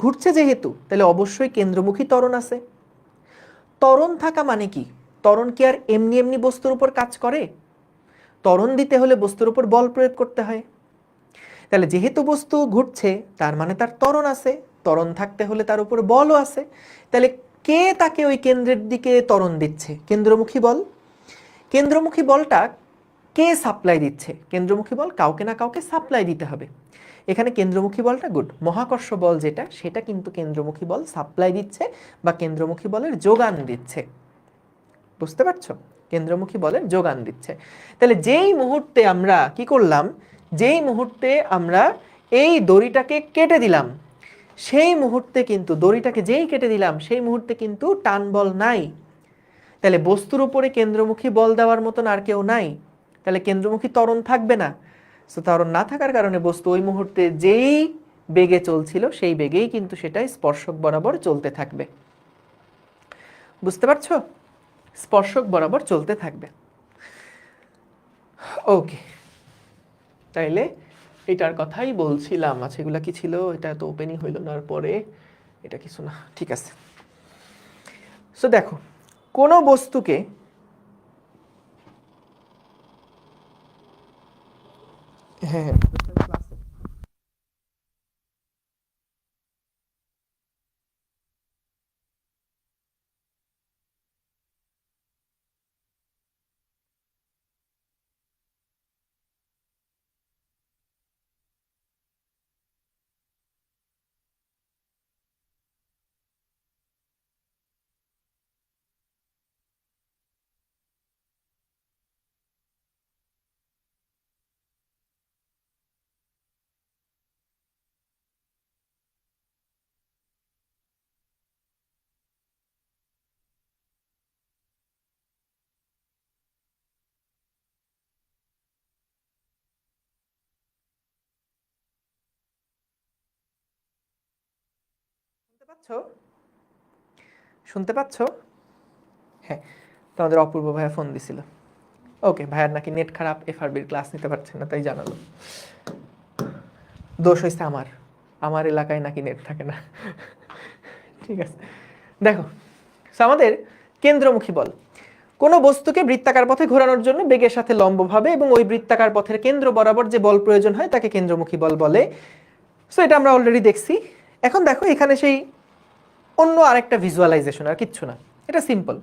S1: ঘুরছে যেহেতু, তাহলে অবশ্যই কেন্দ্রমুখী ত্বরণ আছে। ত্বরণ থাকা মানে কি? ত্বরণ কি আর এমনি এমনি বস্তুর উপর কাজ করে? ত্বরণ দিতে হলে বস্তুর উপর বল প্রয়োগ করতে হয়। তাহলে যেহেতু বস্তু ঘুরছে, তার মানে তার ত্বরণ আছে, ত্বরণ থাকতে হলে তার উপর বলও আছে। তাহলে কে তাকে ওই কেন্দ্রের দিকে ত্বরণ দিচ্ছে? কেন্দ্রমুখী বল। কেন্দ্রমুখী বলটা কে সাপ্লাই দিচ্ছে? কেন্দ্রমুখী বল কাউকে না কাউকে সাপ্লাই দিতে হবে। এখানে কেন্দ্রমুখী বলটা গুড, মহাকর্ষ বল যেটা সেটা কিন্তু কেন্দ্রমুখী বল সাপ্লাই দিচ্ছে বা কেন্দ্রমুখী বলের যোগান দিচ্ছে। বুঝতে পারছো? কেন্দ্রমুখী বলের যোগান দিচ্ছে। তাহলে যেই মুহূর্তে আমরা কি করলাম, যেই মুহূর্তে আমরা এই দড়িটাকে কেটে দিলাম, সেই মুহূর্তে কিন্তু দড়িটাকে যেই কেটে দিলাম সেই মুহূর্তে কিন্তু টান বল নাই। তাহলে বস্তুর উপরে কেন্দ্রমুখী বল দেওয়ার মতন আর কেউ নাই, তাহলে কেন্দ্রমুখী ত্বরণ থাকবে না। তো ত্বরণ না থাকার কারণে বস্তু ওই মুহূর্তে যেই বেগে চলছিল সেই বেগেই কিন্তু সেটাই স্পর্শক বরাবর চলতে থাকবে। বুঝতে পারছো? স্পর্শক বরাবর চলতে থাকবে। ওকে, তাইলে এটার কথাই বলছিলাম। আচ্ছা, এগুলা কি ছিল? এটা তো ওপেনই হইল না, পরে এটা কিছু না, ঠিক আছে। সো দেখো, কোনো বস্তুকে হ্যাঁ হ্যাঁ শুনতে পাচ্ছো? শুনতে পাচ্ছো? হ্যাঁ, তোমাদের অপূর্ব ভাইয়া ফোন দিছিল। ওকে, ভাইয়ার নাকি নেট খারাপ, এফআরবির ক্লাস নিতে পারছে না, তাই জানালো। দোষ হয়েছে আমার, আমার এলাকায় নাকি নেট থাকে না। ঠিক আছে, দেখো আমাদের কেন্দ্রমুখী বল কোনো বস্তুকে বৃত্তাকার পথে ঘোরানোর জন্য বেগের সাথে লম্বভাবে এবং ওই বৃত্তাকার পথের কেন্দ্র বরাবর যে বল প্রয়োজন হয় তাকে কেন্দ্রমুখী বল বলে। সো এটা আমরা অলরেডি দেখছি। এখন দেখো এখানে সেই অন্য আরেকটা ভিজুয়ালাইজেশন, আর কিচ্ছু না, এটা সিম্পল।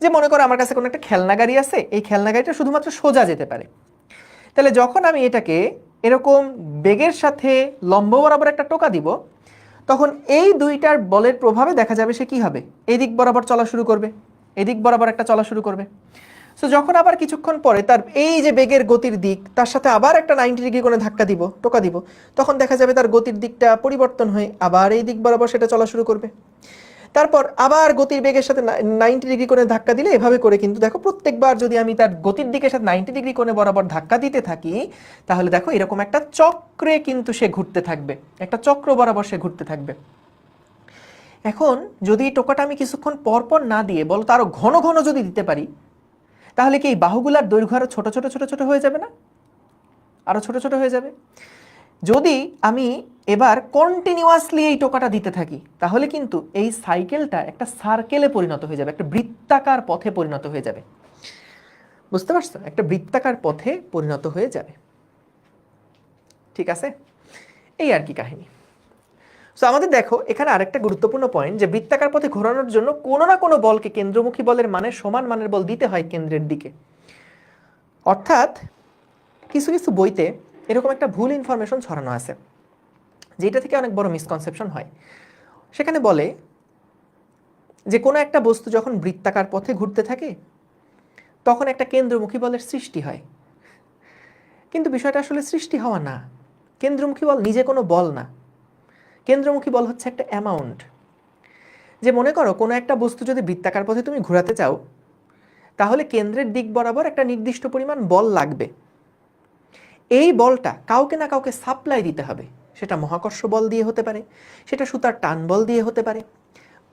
S1: যে মনে করো আমার কাছে কোনো একটা খেলনা গাড়ি আছে, এই খেলনা গাড়িটা শুধুমাত্র সোজা যেতে পারে। তাহলে যখন আমি এটাকে এরকম বেগের সাথে লম্ব বরাবর একটা টোকা দিব, তখন এই দুইটার বলের প্রভাবে দেখা যাবে সে কি হবে, এদিক বরাবর চলা শুরু করবে, এদিক বরাবর একটা চলা শুরু করবে। সো যখন আবার কিছুক্ষণ পরে তার এই যে বেগের গতির দিক তার সাথে আবার একটা 90 ডিগ্রি কোণে ধাক্কা দিব, টোকা দিব, তখন দেখা যাবে তার গতির দিকটা পরিবর্তন হয়ে আবার এই দিক বরাবর সেটা চলা শুরু করবে। তারপর আবার গতির বেগের সাথে 90 ডিগ্রি কোণে ধাক্কা দিলে এভাবে করে কিন্তু দেখো প্রত্যেকবার যদি আমি তার গতির দিকের সাথে 90 ডিগ্রি কোণে বরাবর ধাক্কা দিতে থাকি, তাহলে দেখো এরকম একটা চক্রে কিন্তু সে ঘুরতে থাকবে, একটা চক্র বরাবর সে ঘুরতে থাকবে। এখন যদি টোকাটা আমি কিছুক্ষণ পরপর না দিয়ে বলো তো আরো ঘন ঘন যদি দিতে পারি, তাহলে কি এই বাহুগুলার দৈর্ঘ্য আরো ছোট ছোট ছোট ছোট হয়ে যাবে না? আরো ছোট ছোট হয়ে যাবে। যদি আমি এবার কন্টিনিউয়াসলি এই টোকাটা দিতে থাকি, তাহলে কিন্তু এই সাইকেলটা একটা সার্কেলে পরিণত হয়ে যাবে, একটা বৃত্তাকার পথে পরিণত হয়ে যাবে। বুঝতে পারছো? একটা বৃত্তাকার পথে পরিণত হয়ে যাবে। ঠিক আছে, এই আর কি কাহিনী। সো আমাদের দেখো এখানে আরেকটা গুরুত্বপূর্ণ পয়েন্ট, যে বৃত্তাকার পথে ঘোরানোর জন্য কোনো না কোনো বলকে কেন্দ্রমুখী বলের মানে সমান মানের বল দিতে হয় কেন্দ্রের দিকে। অর্থাৎ কিছু কিছু বইতে এরকম একটা ভুল ইনফরমেশন ছড়ানো আছে, যেটা থেকে অনেক বড় মিসকনসেপশন হয়। সেখানে বলে যে কোনো একটা বস্তু যখন বৃত্তাকার পথে ঘুরতে থাকে তখন একটা কেন্দ্রমুখী বলের সৃষ্টি হয়। কিন্তু বিষয়টা আসলে সৃষ্টি হওয়া না। কেন্দ্রমুখী বল নিজে কোনো বল না, কেন্দ্রমুখী বল হচ্ছে একটা অ্যামাউন্ট। যে মনে করো কোনো একটা বস্তু যদি বৃত্তাকার পথে তুমি ঘোরাতে চাও, তাহলে কেন্দ্রের দিক বরাবর একটা নির্দিষ্ট পরিমাণ বল লাগবে। এই বলটা কাউকে না কাউকে সাপ্লাই দিতে হবে। সেটা মহাকর্ষ বল দিয়ে হতে পারে, সেটা সুতার টান বল দিয়ে হতে পারে।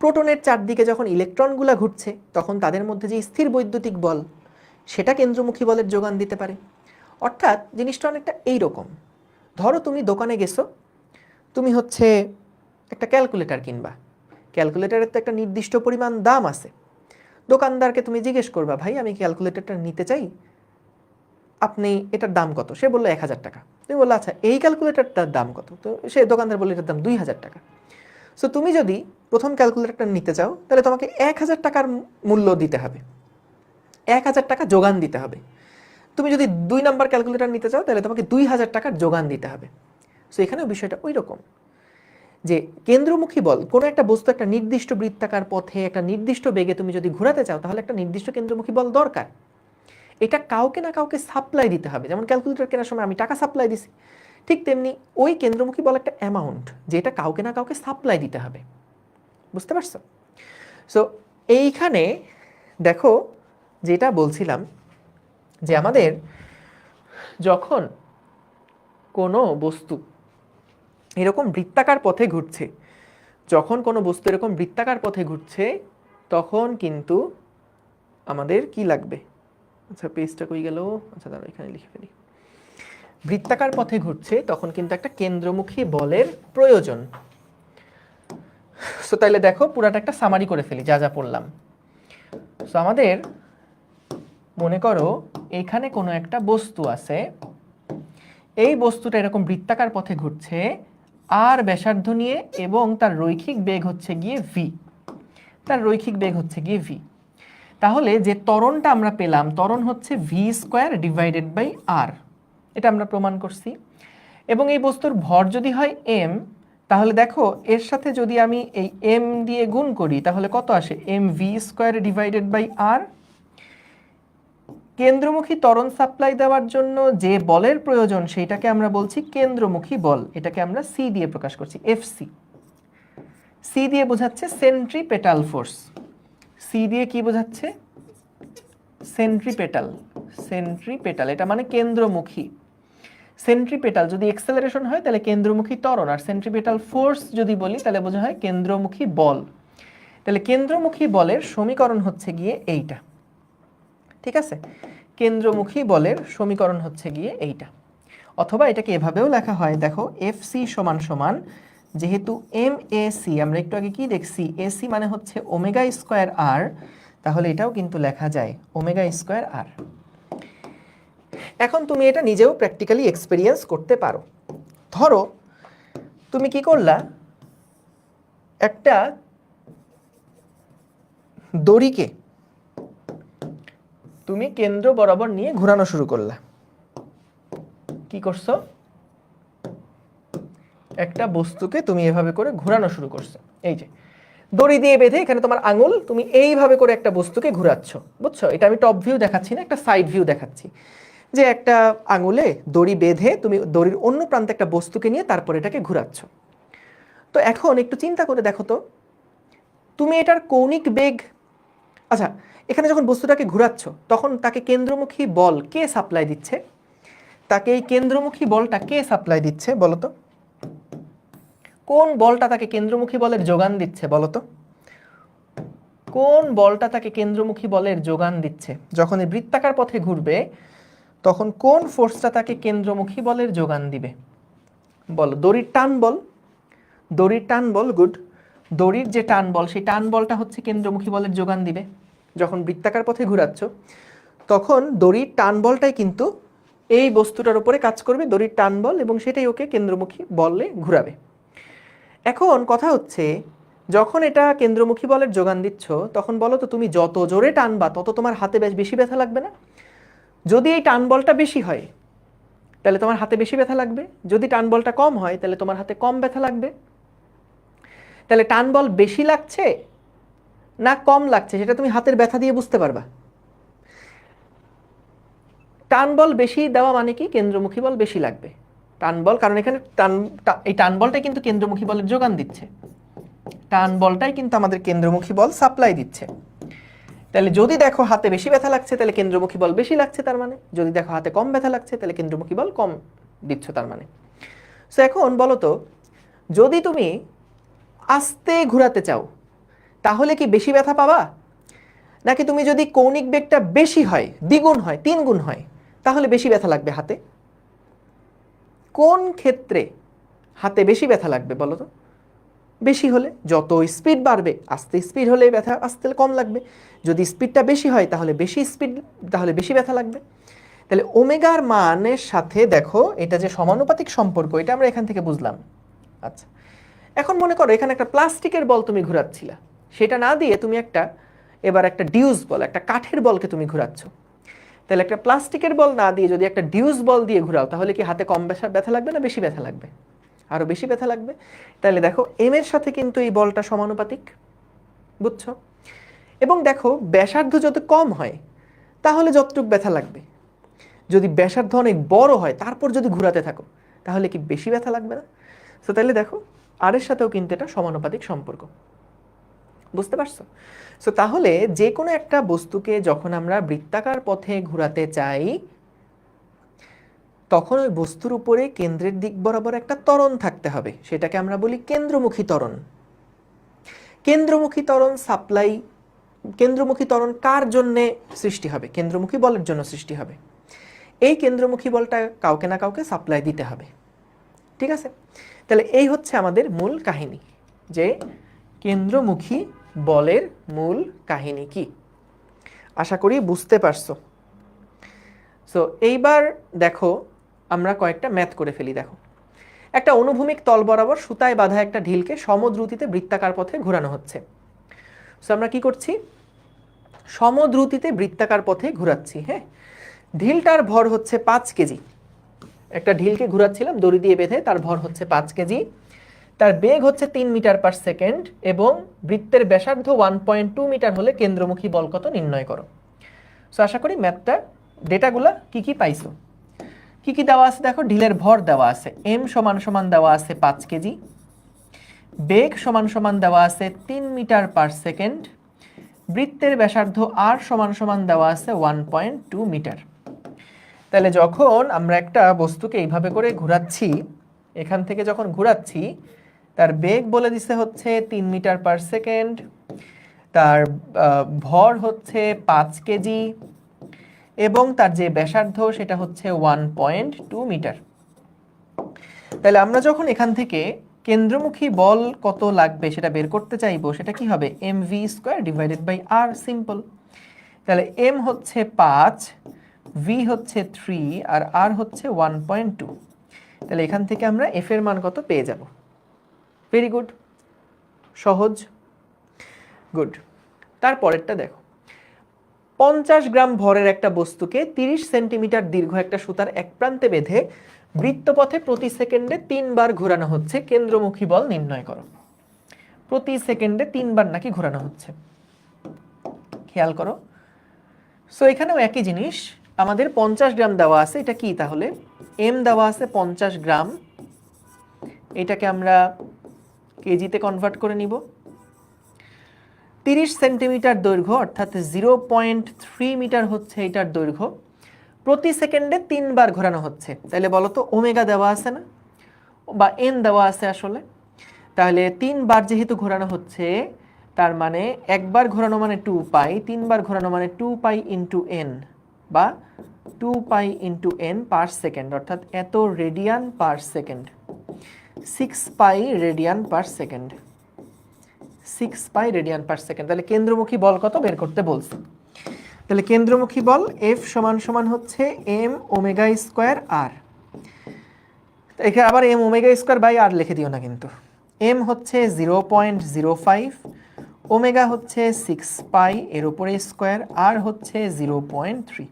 S1: প্রোটনের চারদিকে যখন ইলেকট্রনগুলো ঘুরছে তখন তাদের মধ্যে যে স্থির বৈদ্যুতিক বল, সেটা কেন্দ্রমুখী বলের যোগান দিতে পারে। অর্থাৎ জিনিসটা অনেকটা এইরকম। ধরো তুমি দোকানে গেছো, তুমি হচ্ছে একটা ক্যালকুলেটর কিনবা, ক্যালকুলেটরের তো একটা নির্দিষ্ট পরিমাণ দাম আছে। দোকানদারকে তুমি জিজ্ঞেস করবা, ভাই আমি ক্যালকুলেটরটা নিতে চাই, আপনি এটার দাম কত? সে বললো 1000 টাকা। তুমি বললো আচ্ছা এই ক্যালকুলেটরটার দাম কত? তো সে দোকানদার বললো এটার দাম 2000 টাকা। সো তুমি যদি প্রথম ক্যালকুলেটরটা নিতে চাও তাহলে তোমাকে 1000 টাকার মূল্য দিতে হবে, 1000 টাকা যোগান দিতে হবে। তুমি যদি 2 নাম্বার ক্যালকুলেটর নিতে চাও তাহলে তোমাকে 2000 টাকার যোগান দিতে হবে। সো এখানেও বিষয়টা ওই রকম যে কেন্দ্রমুখী বল, কোনো একটা বস্তু একটা নির্দিষ্ট বৃত্তাকার পথে একটা নির্দিষ্ট বেগে তুমি যদি ঘোরাতে চাও তাহলে একটা নির্দিষ্ট কেন্দ্রমুখী বল দরকার। এটা কাউকে না কাউকে সাপ্লাই দিতে হবে। যেমন ক্যালকুলেটর কেনার সময় আমি টাকা সাপ্লাই দিছি, ঠিক তেমনি ওই কেন্দ্রমুখী বল একটা অ্যামাউন্ট যেটা কাউকে না কাউকে সাপ্লাই দিতে হবে। বুঝতে পারছো? সো এইখানে দেখো যেটা বলছিলাম যে আমাদের যখন কোনো বস্তু এরকম বৃত্তাকার পথে ঘুরছে, যখন কোনো বস্তু এরকম বৃত্তাকার পথে ঘুরছে তখন কিন্তু আমাদের কি লাগবে? আচ্ছা পেজটা কই গেল? আচ্ছা দাঁড়াও এখানে লিখে ফেলি। বৃত্তাকার পথে ঘুরছে তখন কিন্তু একটা কেন্দ্রমুখী বলের প্রয়োজন। সো তাইলে দেখো পুরাটা একটা সামারি করে ফেলি যা যা পড়লাম। সো আমাদের মনে করো এখানে কোনো একটা বস্তু আছে, এই বস্তুটা এরকম বৃত্তাকার পথে ঘুরছে আর ব্যাসার্ধ নিয়ে এবং তার রৈখিক বেগ হচ্ছে গিয়ে ভি, তার রৈখিক বেগ হচ্ছে গিয়ে ভি। তাহলে যে ত্বরণটা আমরা পেলাম, ত্বরণ হচ্ছে ভি স্কোয়ার ডিভাইডেড বাই আর, এটা আমরা প্রমাণ করছি। এবং এই বস্তুর ভর যদি হয় এম, তাহলে দেখো এর সাথে যদি আমি এই এম দিয়ে গুণ করি তাহলে কত আসে? M V square divided by R. কেন্দ্রমুখী ত্বরণ সাপ্লাই দেওয়ার জন্য যে বলের প্রয়োজন সেইটাকে আমরা বলছি কেন্দ্রমুখী বল, এটাকে আমরা সি দিয়ে প্রকাশ করছি, এফসি। সি দিয়ে বোঝাচ্ছে সেন্ট্রিপেটাল ফোর্স। সি দিয়ে কি বোঝাচ্ছে? সেন্ট্রিপেটাল। সেন্ট্রিপেটাল এটা মানে কেন্দ্রমুখী। সেন্ট্রিপেটাল যদি এক্সেলারেশন হয় তাহলে কেন্দ্রমুখী ত্বরণ, আর সেন্ট্রিপেটাল ফোর্স যদি বলি তাহলে বোঝা হয় কেন্দ্রমুখী বল। তাহলে কেন্দ্রমুখী বলের সমীকরণ হচ্ছে গিয়ে এইটা, ঠিক আছে? কেন্দ্রমুখী বলের সমীকরণ হচ্ছে গিয়ে এইটা। অথবা এটাকে এভাবেও লেখা হয়, দেখো এফ সি সমান সমান, যেহেতু এম এ সি আমরা একটু আগে কি দেখছি, এসি মানে হচ্ছে ওমেগা স্কোয়ার আর, তাহলে এটাও কিন্তু লেখা যায় ওমেগা স্কোয়ার আর। এখন তুমি এটা নিজেও প্র্যাকটিক্যালি এক্সপেরিয়েন্স করতে পারো। ধরো তুমি কি করলা, একটা দড়িকে তুমি কেন্দ্র বরাবর নিয়ে ঘোরানো শুরু করলা। কি করছো? একটা বস্তুকে তুমি এভাবে করে ঘোরানো শুরু করছো। এই যে দড়ি দিয়ে বেঁধে এখানে তোমার আঙুল, তুমি এইভাবে করে একটা বস্তুকে ঘোরাচ্ছ। বুঝছো? এটা আমি টপ ভিউ দেখাচ্ছি না, একটা সাইড ভিউ দেখাচ্ছি, যে একটা আঙুলে দড়ি বেঁধে তুমি দড়ির অন্য প্রান্তে একটা বস্তুকে নিয়ে তারপর এটাকে ঘোরাচ্ছ। তো এখন একটু চিন্তা করে দেখো তো, তুমি এটার কৌণিক বেগ, আচ্ছা এখানে যখন বস্তুটাকে ঘোরাচ্ছ তখন তাকে কেন্দ্রমুখী বল কে সাপ্লাই দিচ্ছে? তাকে এই কেন্দ্রমুখী বলটা কে সাপ্লাই দিচ্ছে বলো তো? কোন বলটা তাকে কেন্দ্রমুখী বলের যোগান দিচ্ছে বলো তো? কোন বলটা তাকে কেন্দ্রমুখী বলের যোগান দিচ্ছে? যখন এই বৃত্তাকার পথে ঘুরবে তখন কোন ফোর্সটা তাকে কেন্দ্রমুখী বলের যোগান দিবে বলো? দড়ির টান বল। দড়ির টান বল, গুড। দড়ির যে টান বল সেই টান বলটা হচ্ছে কেন্দ্রমুখী বলের যোগান দিবে। যখন বৃত্তাকার পথে ঘোরাচ্ছ তখন দড়ির টান বলটাই কিন্তু এই বস্তুটার উপরে কাজ করবে, দড়ির টান বল, এবং সেটাই ওকে কেন্দ্রমুখী বলে ঘুরাবে। এখন কথা হচ্ছে যখন এটা কেন্দ্রমুখী বলের যোগান দিচ্ছ তখন বলো তো তুমি যত জোরে টানবা তত তোমার হাতে বেশি ব্যথা লাগবে না? যদি এই টান বলটা বেশি হয় তাহলে তোমার হাতে বেশি ব্যথা লাগবে, যদি টান বলটা কম হয় তাহলে তোমার হাতে কম ব্যথা লাগবে। তাহলে টান বল বেশি লাগছে না কম লাগছে সেটা তুমি হাতের ব্যথা দিয়ে বুঝতে পারবা। টান বল বেশি দেওয়া মানে কি? কেন্দ্রমুখী বল বেশি লাগবে। টান বল, কারণ এখানে এই টান বলটাই কিন্তু কেন্দ্রমুখী বলের যোগান দিচ্ছে, টান বলটাই কিন্তু আমাদের কেন্দ্রমুখী বল সাপ্লাই দিচ্ছে। তাহলে যদি দেখো হাতে বেশি ব্যথা লাগছে তাহলে কেন্দ্রমুখী বল বেশি লাগছে তার মানে, যদি দেখো হাতে কম ব্যথা লাগছে তাহলে কেন্দ্রমুখী বল কম দিচ্ছ তার মানে। সো এখন বলো তো, যদি তুমি আস্তে ঘোরাতে চাও তাহলে কি বেশি ব্যথা পাবা, নাকি তুমি যদি কৌণিক বেগটা বেশি হয়, দ্বিগুণ হয়, 3 গুণ হয়, তাহলে বেশি ব্যথা লাগবে হাতে? কোন ক্ষেত্রে হাতে বেশি ব্যথা লাগবে বলো তো? বেশি হলে, যত স্পিড বাড়বে, আস্তে স্পিড হলে ব্যথা আস্তে কম লাগবে। যদি স্পিডটা বেশি হয় তাহলে বেশি স্পিড, তাহলে বেশি ব্যথা লাগবে। তাহলে ওমেগার মানের সাথে দেখো এটা যে সমানুপাতিক সম্পর্ক এটা আমরা এখান থেকে বুঝলাম। আচ্ছা এখন মনে করো এখানে একটা প্লাস্টিকের বল তুমি ঘোরাচ্ছিলা, সেটা না দিয়ে তুমি এবার একটা ডিউস বল, একটা কাঠের বলকে তুমি ঘোরাচ্ছ। তাহলে একটা প্লাস্টিকের বল না দিয়ে যদি একটা ডিউস বল দিয়ে ঘোরাও তাহলে কি হাতে কম ব্যথা লাগবে না বেশি ব্যথা লাগবে? আরো বেশি ব্যথা লাগবে। তাহলে দেখো এম এর সাথে কিন্তু এই বলটা সমানুপাতিক, বুঝছো? এবং দেখো ব্যাসার্ধ যত কম হয় তাহলে যতটুকু ব্যথা লাগবে, যদি ব্যাসার্ধ অনেক বড় হয় তারপর যদি ঘোরাতে থাকো তাহলে কি বেশি ব্যথা লাগবে না? তো তাহলে দেখো আর এর সাথেও কিন্তু এটা সমানুপাতিক সম্পর্ক, বুঝতে পারছো? সো তাহলে যে কোনো একটা বস্তুকে যখন আমরা বৃত্তাকার পথে ঘোরাতে চাই তখন ওই বস্তুর উপরে কেন্দ্রের দিক বরাবর একটা ত্বরণ থাকতে হবে, সেটাকে আমরা বলি কেন্দ্রমুখী ত্বরণ। কেন্দ্রমুখী ত্বরণ সাপ্লাই, কেন্দ্রমুখী ত্বরণ কার জন্য সৃষ্টি হবে? কেন্দ্রমুখী বলের জন্য সৃষ্টি হবে। এই কেন্দ্রমুখী বলটা কাউকে না কাউকে সাপ্লাই দিতে হবে, ঠিক আছে? তাহলে এই হচ্ছে আমাদের মূল কাহিনী, যে কেন্দ্রমুখী বলের মূল কাহিনী কি। আশা করি বুঝতে পারছো। সো এইবার দেখো আমরা কয়েকটা ম্যাথ করে ফেলি। দেখো একটা অনুভূমিক তল বরাবর সুতায় বাঁধা একটা ঢিলকে সমদ্রুতিতে বৃত্তাকার পথে ঘোরানো হচ্ছে। সো আমরা কি করছি? সমদ্রুতিতে বৃত্তাকার পথে ঘোরাচ্ছি। হ্যাঁ, ঢিলটার ভর হচ্ছে 5 কেজি। একটা ঢিলকে ঘোরাচ্ছিলাম দড়ি দিয়ে বেঁধে, তার ভর হচ্ছে 5 কেজি, তার বেগ হচ্ছে 3 মিটার পার সেকেন্ড এবং বৃত্তের ব্যাসার্ধ 1.2 মিটার হলে কেন্দ্রমুখী বল কত নির্ণয় করো। সো আশা করি ম্যাথটা ডেটাগুলা কি কি পাইছো। কি কি দেওয়া আছে দেখো, ঢিলের ভর দেওয়া আছে m সমান সমান দেওয়া আছে 5 কেজি, বেগ সমান সমান দেওয়া আছে 3 মিটার পার সেকেন্ড, বৃত্তের ব্যাসার্ধ r সমান সমান দেওয়া আছে 1.2 মিটার। তাহলে যখন আমরা একটা বস্তুকে এইভাবে করে ঘোরাচ্ছি, এখান থেকে যখন ঘোরাচ্ছি তার বেগ বলে দিছে হচ্ছে 3 মিটার পার সেকেন্ড, তার ভর হচ্ছে 5 কেজি এবং তার যে ব্যাসার্ধ সেটা হচ্ছে 1.2 মিটার। তাহলে আমরা যখন এখান থেকে কেন্দ্রমুখী বল কত লাগবে সেটা বের করতে চাইবো, সেটা কি হবে? mv square divided by r, simple. তাহলে m হচ্ছে 5, v হচ্ছে 3 আর r হচ্ছে 1.2। তাহলে এখান থেকে আমরা f এর মান কত পেয়ে যাব। ভেরি গুড, সহজ, গুড। তারপরেরটা দেখো, 50 গ্রাম ভরের একটা বস্তুকে 30 সেন্টিমিটার দীর্ঘ একটা সুতার এক প্রান্তে বেঁধে বৃত্তপথে প্রতি সেকেন্ডে 3 বার ঘোরানো হচ্ছে, কেন্দ্রমুখী বল নির্ণয় করো। প্রতি সেকেন্ডে 3 বার নাকি ঘোরানো হচ্ছে, খেয়াল করো। সো এখানেও একই জিনিস, আমাদের 50 গ্রাম দেওয়া আছে, এটা কি তাহলে? m দেওয়া আছে 50 গ্রাম, এটাকে আমরা কেজিতে কনভার্ট করে নিব। 30 সেন্টিমিটার দৈর্ঘ্য অর্থাৎ 0.3 মিটার হচ্ছে এটার দৈর্ঘ্য, প্রতি সেকেন্ডে 3 বার ঘোরানো হচ্ছে। তাহলে বলো তো ওমেগা দেওয়া আছে না, বা এন দেওয়া আছে আসলে। তাহলে 3 বার যেহেতু ঘোরানো হচ্ছে, তার মানে একবার ঘোরানো মানে 2 পাই, 3 বার ঘোরানো মানে 2 পাই ইন্টু এন, বা 2 pi into N per second, অর্থাৎ এত রেডিয়ান পার সেকেন্ড, 6 পাই রেডিয়ান পার সেকেন্ড, 6 পাই রেডিয়ান পার সেকেন্ড। তাহলে কেন্দ্রমুখী বল কত বের করতে বলছে। তাহলে কেন্দ্রমুখী বল F সমান সমান হচ্ছে m ওমেগা স্কয়ার r। এখানে আবার m omega square by r লিখে দিও না কিন্তু। m হচ্ছে 0.05, ওমেগা হচ্ছে 6 পাই এর উপরে স্কয়ার, r হচ্ছে 0.3।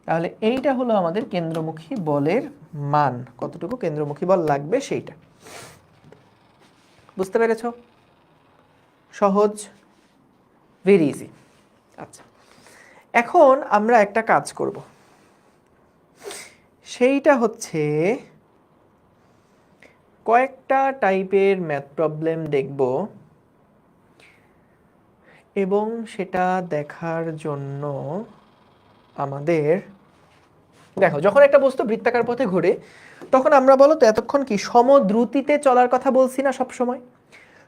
S1: তাহলে এইটা হলো আমাদের কেন্দ্রমুখী বলের মান, কতটুকু কেন্দ্রমুখী বল লাগবে সেইটা। বুঝতে পেরেছো? সহজ, ভেরি ইজি। আচ্ছা, এখন আমরা একটা কাজ করব, সেইটা হচ্ছে কয়েকটা টাইপের ম্যাথ প্রবলেম দেখব এবং সেটা দেখার জন্য আমাদের দেখো, যখন একটা বস্তু বৃত্তাকার পথে ঘোরে তখন আমরা বলো তো এতক্ষণ কি সমদ্রুতিতে চলার কথা বলছি না? সব সময়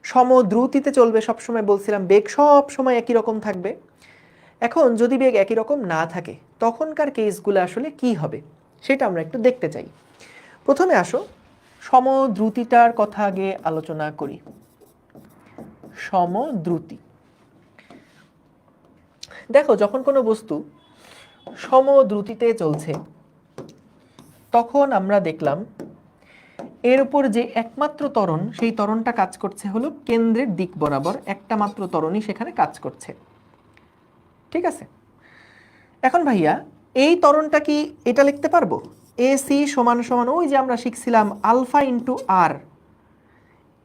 S1: সমদ্রুতিতে চলবে সব সময় বলছিলাম, বেগ সব সময় একই রকম থাকবে। এখন যদি বেগ একই রকম না থাকে তখনকার কেসগুলো আসলে কি হবে সেটা আমরা একটু দেখতে চাই। প্রথমে আসো সমদ্রুতিটার কথা আগে আলোচনা করি। সমদ্রুতি, দেখো যখন কোনো বস্তু সমদ্রুতিতে চলছে তখন আমরা দেখলাম এর উপর যে একমাত্র ত্বরণ, সেই ত্বরণটা কাজ করছে হলো কেন্দ্রের দিক বরাবর, একটা মাত্র ত্বরণই সেখানে কাজ করছে, ঠিক আছে? এখন ভাইয়া এই ত্বরণটা কি এটা লিখতে পারবো? এসি সমান সমান ওই যে আমরা শিখছিলাম আলফা ইন্টু আর,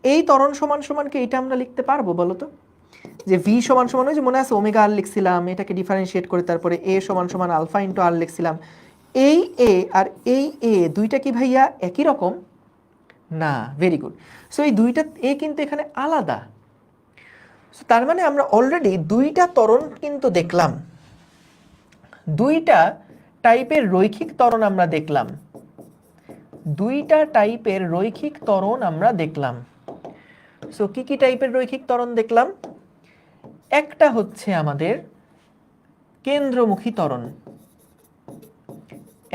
S1: এই ত্বরণ সমান সমানকে এটা আমরা লিখতে পারবো বলো তো? যে ভি সমান সমান ওই যে মনে আছে ওমেগা আর লিখছিলাম, এটাকে ডিফারেন্সিয়েট করে তারপরে এ সমান সমান আলফা ইন্টু আর লিখছিলাম। এই এ আর এই এ দুইটা কি ভাইয়া একই রকম না? Very good. সো এই দুইটা এ কিন্তু এখানে আলাদা। সো তার মানে আমরা অলরেডি দুইটা ত্বরণ কিন্তু দেখলাম, দুইটা টাইপের রৈখিক ত্বরণ আমরা দেখলাম, দুইটা টাইপের রৈখিক ত্বরণ আমরা দেখলাম। সো কি কি টাইপের রৈখিক ত্বরণ দেখলাম? একটা হচ্ছে আমাদের কেন্দ্রমুখী ত্বরণ,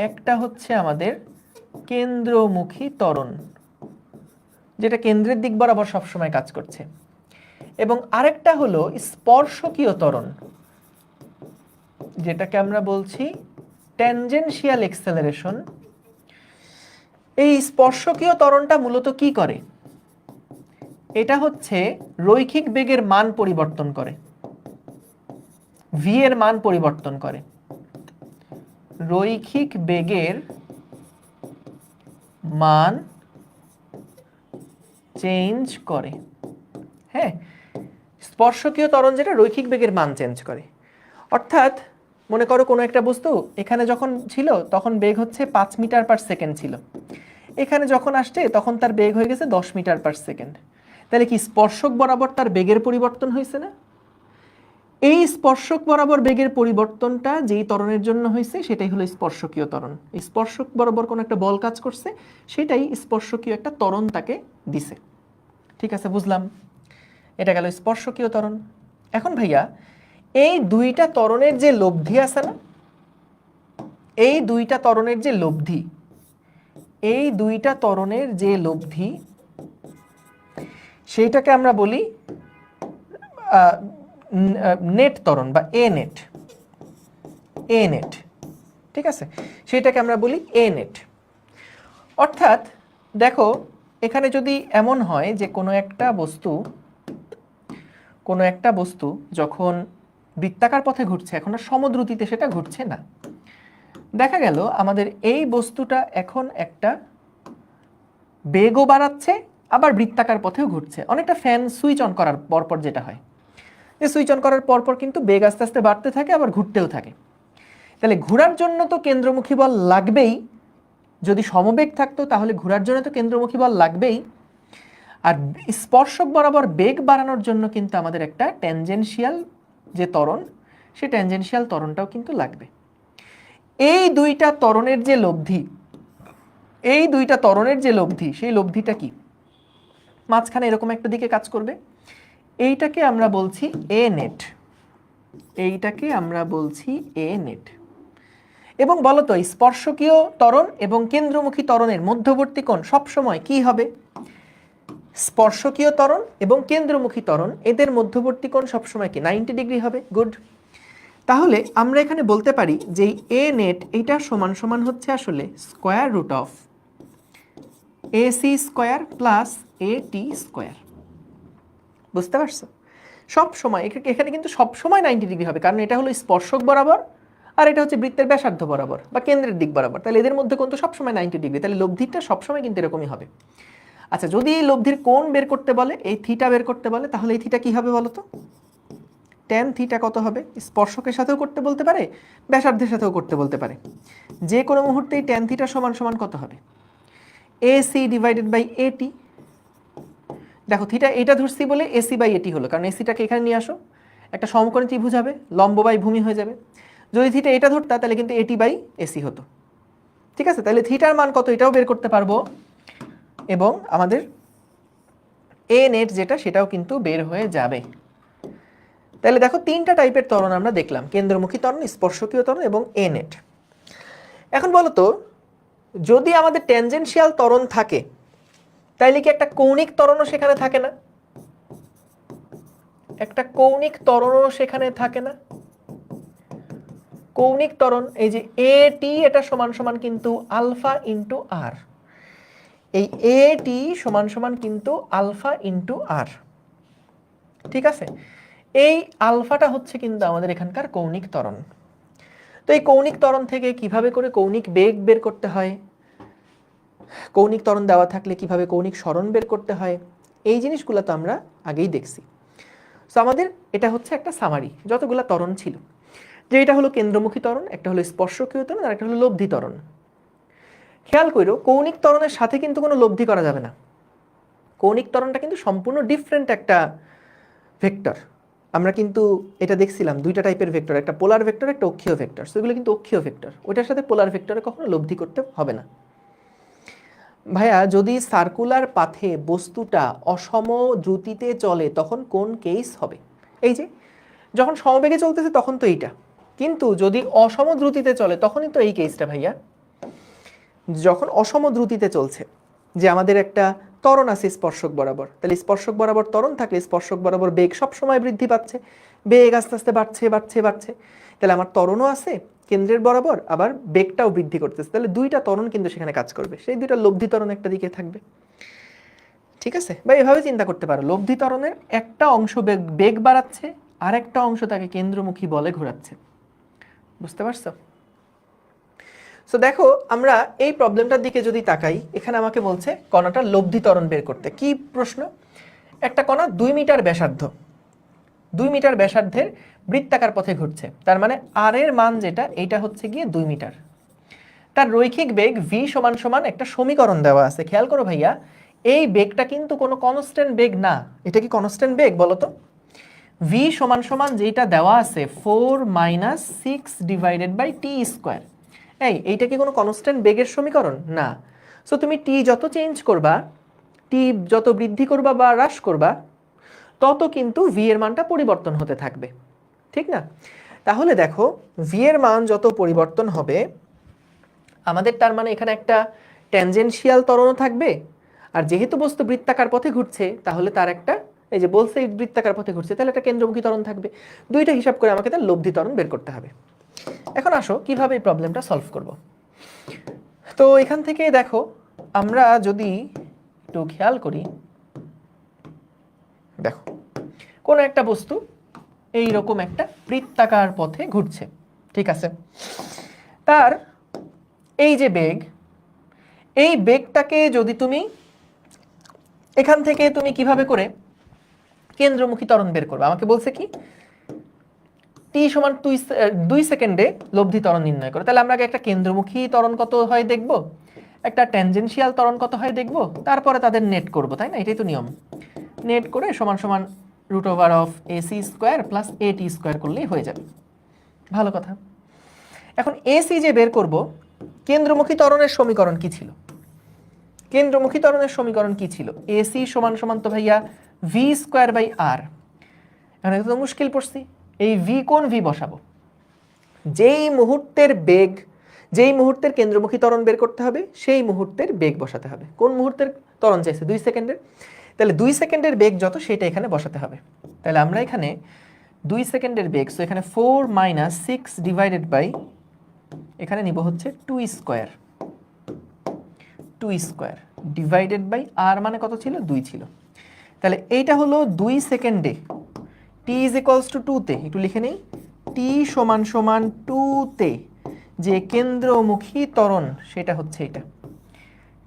S1: একটা হচ্ছে আমাদের কেন্দ্রমুখী ত্বরণ যেটা কেন্দ্রের দিক বরাবর সবসময় কাজ করছে, এবং আরেকটা হলো স্পর্শকীয় ত্বরণ যেটাকে আমরা বলছি ট্যানজেনশিয়াল এক্সেলারেশন। এই স্পর্শকীয় ত্বরণটা মূলত কি করে? এটা হচ্ছে রৈখিক বেগের মান পরিবর্তন করে, ভি এর মান পরিবর্তন করে, রৈখিক বেগের মান চেঞ্জ করে। হ্যাঁ, স্পর্শকীয় ত্বরণ যেটা রৈখিক বেগের মান চেঞ্জ করে। অর্থাৎ মনে করো কোনো একটা বস্তু এখানে যখন ছিল তখন বেগ হচ্ছে 5 মিটার পার সেকেন্ড ছিল, এখানে যখন আসছে তখন তার বেগ হয়ে গেছে 10 মিটার পার সেকেন্ড। তাহলে কি স্পর্শক বরাবর তার বেগের পরিবর্তন হয়েছে না? এই স্পর্শক বরাবর বেগের পরিবর্তনটা যেই ত্বরণের জন্য হয়েছে সেটাই হলো স্পর্শকীয় ত্বরণ। এই স্পর্শক বরাবর কোনো একটা বল কাজ করছে, সেটাই স্পর্শকীয় একটা ত্বরণ তাকে দিছে। ঠিক আছে, বুঝলাম। এটা গেল স্পর্শকীয় ত্বরণ। এখন ভাইয়া এই দুইটা ত্বরণের যে লব্ধি আছে না, এই দুইটা ত্বরণের যে লব্ধি, এই দুইটা ত্বরণের যে লব্ধি সেইটাকে আমরা বলি নেট ত্বরণ বা এ নেট, এ নেট। ঠিক আছে, সেটাকে আমরা বলি এ নেট। অর্থাৎ দেখো এখানে যদি এমন হয় যে কোনো একটা বস্তু যখন বৃত্তাকার পথে ঘুরছে, এখন আর সমদ্রুতিতে সেটা ঘুরছে না, দেখা গেল আমাদের এই বস্তুটা এখন একটা বেগও বাড়াচ্ছে আবার বৃত্তাকার পথেও ঘুরছে। অনেকটা ফ্যান সুইচ অন করার পরপর যেটা হয়, যে সুইচ অন করার পরপর কিন্তু বেগ আস্তে আস্তে বাড়তে থাকে আবার ঘুরতেও থাকে। তাহলে ঘোরার জন্য তো কেন্দ্রমুখী বল লাগবেই, যদি সমবেগ থাকতো তাহলে ঘোরার জন্য তো কেন্দ্রমুখী বল লাগবেই, আর স্পর্শক বরাবর বেগ বাড়ানোর জন্য কিন্তু আমাদের একটা ট্যানজেনশিয়াল যে ত্বরণ, সেই ট্যানজেনশিয়াল ত্বরণটাও কিন্তু লাগবে। এই দুইটা ত্বরণের যে লব্ধি, এই দুইটা ত্বরণের যে লব্ধি, সেই লব্ধিটা কি? মাঝখানে এরকম একটা দিকে কাজ করবে, এইটাকে আমরা বলছি এ নেট, এইটাকে আমরা বলছি এ নেট। এবং বলতো স্পর্শকীয় ত্বরণ এবং কেন্দ্রমুখী ত্বরণের মধ্যবর্তী কোণ সবসময় কি হবে? স্পর্শকীয় ত্বরণ এবং কেন্দ্রমুখী ত্বরণ এদের মধ্যবর্তী কোণ সবসময় কি 90 ডিগ্রি হবে। গুড। তাহলে আমরা এখানে বলতে পারি যে এ নেট এইটা সমান সমান হচ্ছে আসলে square root of AC square plus এটি স্কোয়ার। বুঝতে পারছো? সব সময় এখানে কিন্তু সব সময় 90 ডিগ্রি হবে, কারণ এটা হলো স্পর্শক বরাবর আর এটা হচ্ছে বৃত্তের ব্যাসার্ধ বরাবর বা কেন্দ্রের দিক বরাবর। তাহলে এদের মধ্যে কোণ তো সবসময় 90 ডিগ্রি, তাহলে লব্ধিটা সবসময় কিন্তু এরকমই হবে। আচ্ছা, যদি এই লব্ধির কোণ বের করতে বলে, এই থিটা বের করতে বলে, তাহলে এই থিটা কি হবে বলো তো? ট্যান থিটা কত হবে? স্পর্শকের সাথেও করতে বলতে পারে, ব্যাসার্ধের সাথেও করতে বলতে পারে। যে কোনো মুহূর্তেই ট্যান থিটা সমান সমান কত হবে? এসি ডিভাইডেড বাই এটি। দেখো থিটা এটা ধরছি বলে এসি বাই এটি হলো, কারণ এসিটাকে এখানে নিয়ে আসো, একটা সমকোণী ত্রিভুজ হবে, লম্ব বাই ভূমি হয়ে যাবে। যদি থিটা এটা ধরতা তাহলে কিন্তু এটি বাই এসি হতো। ঠিক আছে, তাহলে থিটার মান কত এটাও বের করতে পারবো, এবং আমাদের এ নেট যেটা সেটাও কিন্তু বের হয়ে যাবে। তাহলে দেখো তিনটা টাইপের ত্বরণ আমরা দেখলাম, কেন্দ্রমুখী ত্বরণ, স্পর্শকীয় ত্বরণ এবং এ নেট। এখন বলো তো, যদি আমাদের ট্যানজেনশিয়াল ত্বরণ থাকে তাইলে কি একটা কৌণিক ত্বরণও সেখানে থাকে না? একটা কৌণিক ত্বরণও সেখানে থাকে না? কৌণিক ত্বরণ এই যে এটি, এটা সমান সমান কিন্তু আলফা ইন্টু আর, এই এটি সমান সমান কিন্তু আলফা ইন্টু আর। ঠিক আছে, এই আলফাটা হচ্ছে কিন্তু আমাদের এখানকার কৌণিক ত্বরণ। তো এই কৌণিক ত্বরণ থেকে কিভাবে করে কৌণিক বেগ বের করতে হয়, কৌণিক ত্বরণ দেওয়া থাকলে কিভাবে কৌণিক সরণ বের করতে হয়, এই জিনিসগুলো তো আমরা আগেই দেখছি। সো আমাদের এটা হচ্ছে একটা সামারি যতগুলো ত্বরণ ছিল, যে এটা হলো কেন্দ্রমুখী ত্বরণ, একটা হলো স্পর্শকীয় ত্বরণ, আর একটা হলো লব্ধি ত্বরণ। খেয়াল করো কৌণিক ত্বরণের সাথে কিন্তু কোনো লব্ধি করা যাবে না। কৌণিক ত্বরণটা কিন্তু সম্পূর্ণ ডিফারেন্ট একটা ভেক্টর। আমরা কিন্তু এটা দেখছিলাম দুইটা টাইপের ভেক্টর, একটা পোলার ভেক্টর, একটা অক্ষীয় ভেক্টর। সো এগুলো কিন্তু অক্ষীয় ভেক্টর, ওইটার সাথে পোলার ভেক্টরে কখনো লব্ধি করতে হবে না। ভাইয়া যদি সার্কুলার পাথে বস্তুটা অসম দ্রুতিতে চলে তখন কোন কেস হবে? এই যে যখন সমবেগে চলতেছে তখন তো এইটা, কিন্তু যদি অসম দ্রুতিতে চলে তখনই তো এই কেসটা ভাইয়া। যখন অসম দ্রুতিতে চলছে, যে আমাদের একটা ত্বরণ আছে স্পর্শক বরাবর, তাহলে স্পর্শক বরাবর ত্বরণ থাকলে স্পর্শক বরাবর বেগ সবসময় বৃদ্ধি পাচ্ছে, বেগ আস্তে আস্তে বাড়ছে বাড়ছে বাড়ছে, তাহলে আমার ত্বরণও আছে কেন্দ্রের বরাবর, আবার বেগটাও বৃদ্ধি করতেছে, তাহলে দুইটা ত্বরণ কিন্তু সেখানে কাজ করবে, সেই দুইটা লব্ধি ত্বরণ একটা দিকে থাকবে। ঠিক আছে, বা এভাবে চিন্তা করতে পারো, লব্ধি ত্বরণের একটা অংশ বেগ বাড়াচ্ছে, আর একটা অংশ তাকে কেন্দ্রমুখী বলে ঘোরাচ্ছে। বুঝতে পারছো? সো দেখো আমরা এই প্রবলেমটার দিকে যদি তাকাই, এখানে আমাকে বলছে কণাটা লব্ধি ত্বরণ বের করতে। কি প্রশ্ন? একটা কণা 2 মিটার ব্যাসার্ধ, 2 মিটার ব্যাসার্ধের বৃত্তাকার পথে ঘুরছে, তার মানে আর এর মান যেটা, এইটা হচ্ছে গিয়ে 2 মিটার। তার রৈখিক বেগ v সমান সমান একটা সমীকরণ দেওয়া আছে। খেয়াল করো ভাইয়া, এই বেগটা কিন্তু কোনো কনস্ট্যান্ট বেগ না। এটা কি কনস্ট্যান্ট বেগ বলো তো? v সমান সমান যেটা দেওয়া আছে 4 - 6 ডিভাইডেড বাই t স্কয়ার। এইটা কি কোনো কনস্ট্যান্ট বেগের সমীকরণ না। সো তুমি t যত চেঞ্জ করবা, t যত বৃদ্ধি করবা বা হ্রাস করবা, তত কিন্তু v এর মানটা পরিবর্তন হতে থাকবে, ঠিক না? তাহলে দেখো v এর মান যত পরিবর্তন হবে আমাদের, তার মানে এখানে একটা ট্যানজেনশিয়াল ত্বরণও থাকবে, আর যেহেতু বস্তু বৃত্তাকার পথে ঘুরছে তাহলে তার একটা, এই যে বলছে বৃত্তাকার পথে ঘুরছে, তাহলে একটা কেন্দ্রমুখী ত্বরণ থাকবে। দুইটা হিসাব করে আমাকে তার লব্ধি ত্বরণ বের করতে হবে। এখন আসো কিভাবে এই প্রবলেমটা সলভ করব। তো এখান থেকে দেখো আমরা যদি একটু খেয়াল করি, দেখো কোন একটা বস্তু এই রকম একটা বৃত্তাকার পথে ঘুরছে, ঠিক আছে? তার এই যে বেগ, এই বেগটাকে যদি তুমি এখান থেকে তুমি কিভাবে করে কেন্দ্রমুখী ত্বরণ বের করবে, আমাকে বলছে কি t সমান 2 সেকেন্ডে লব্ধি ত্বরণ নির্ণয় করে। তাহলে আমরা আগে একটা কেন্দ্রমুখী ত্বরণ কত হয় দেখব, একটা ট্যানজেনশিয়াল ত্বরণ কত হয় দেখব, তারপরে তাদের নেট করব, তাই না? এটাই তো নিয়ম। নেট করে সমান সমান √ac square plus at square করলেই হয়ে যাবে। ভালো কথা। এখন ac যে বের করব, কেন্দ্রমুখী ত্বরণের সমীকরণ কি ছিল? কেন্দ্রমুখী ত্বরণের সমীকরণ কি ছিল? ac সমান সমান তো ভাইয়া v স্কয়ার বাই r। এখন এটা তো মুশকিল পড়ছি, এই v কোন v বসাবো? যেই মুহূর্তের বেগ, যেই মুহূর্তের কেন্দ্রমুখী ত্বরণ বের করতে হবে সেই মুহূর্তের বেগ বসাতে হবে। কোন মুহূর্তের ত্বরণ চাইছে? 2 সেকেন্ডের, তাহলে 2 সেকেন্ডের বেগ যত সেটা এখানে বসাতে হবে। তাহলে আমরা এখানে 2 সেকেন্ডের বেগ, সো এখানে 4 - 6 ডিভাইডেড বাই, এখানে নিব হচ্ছে 2 square, 2 square divided by r মানে কত ছিল? 2 ছিল। তাহলে এইটা হলো 2 সেকেন্ডে t = 2 তে, একটু লিখে নেই, t সমান সমান 2 তে যে কেন্দ্রমুখী ত্বরণ সেটা হচ্ছে এটা।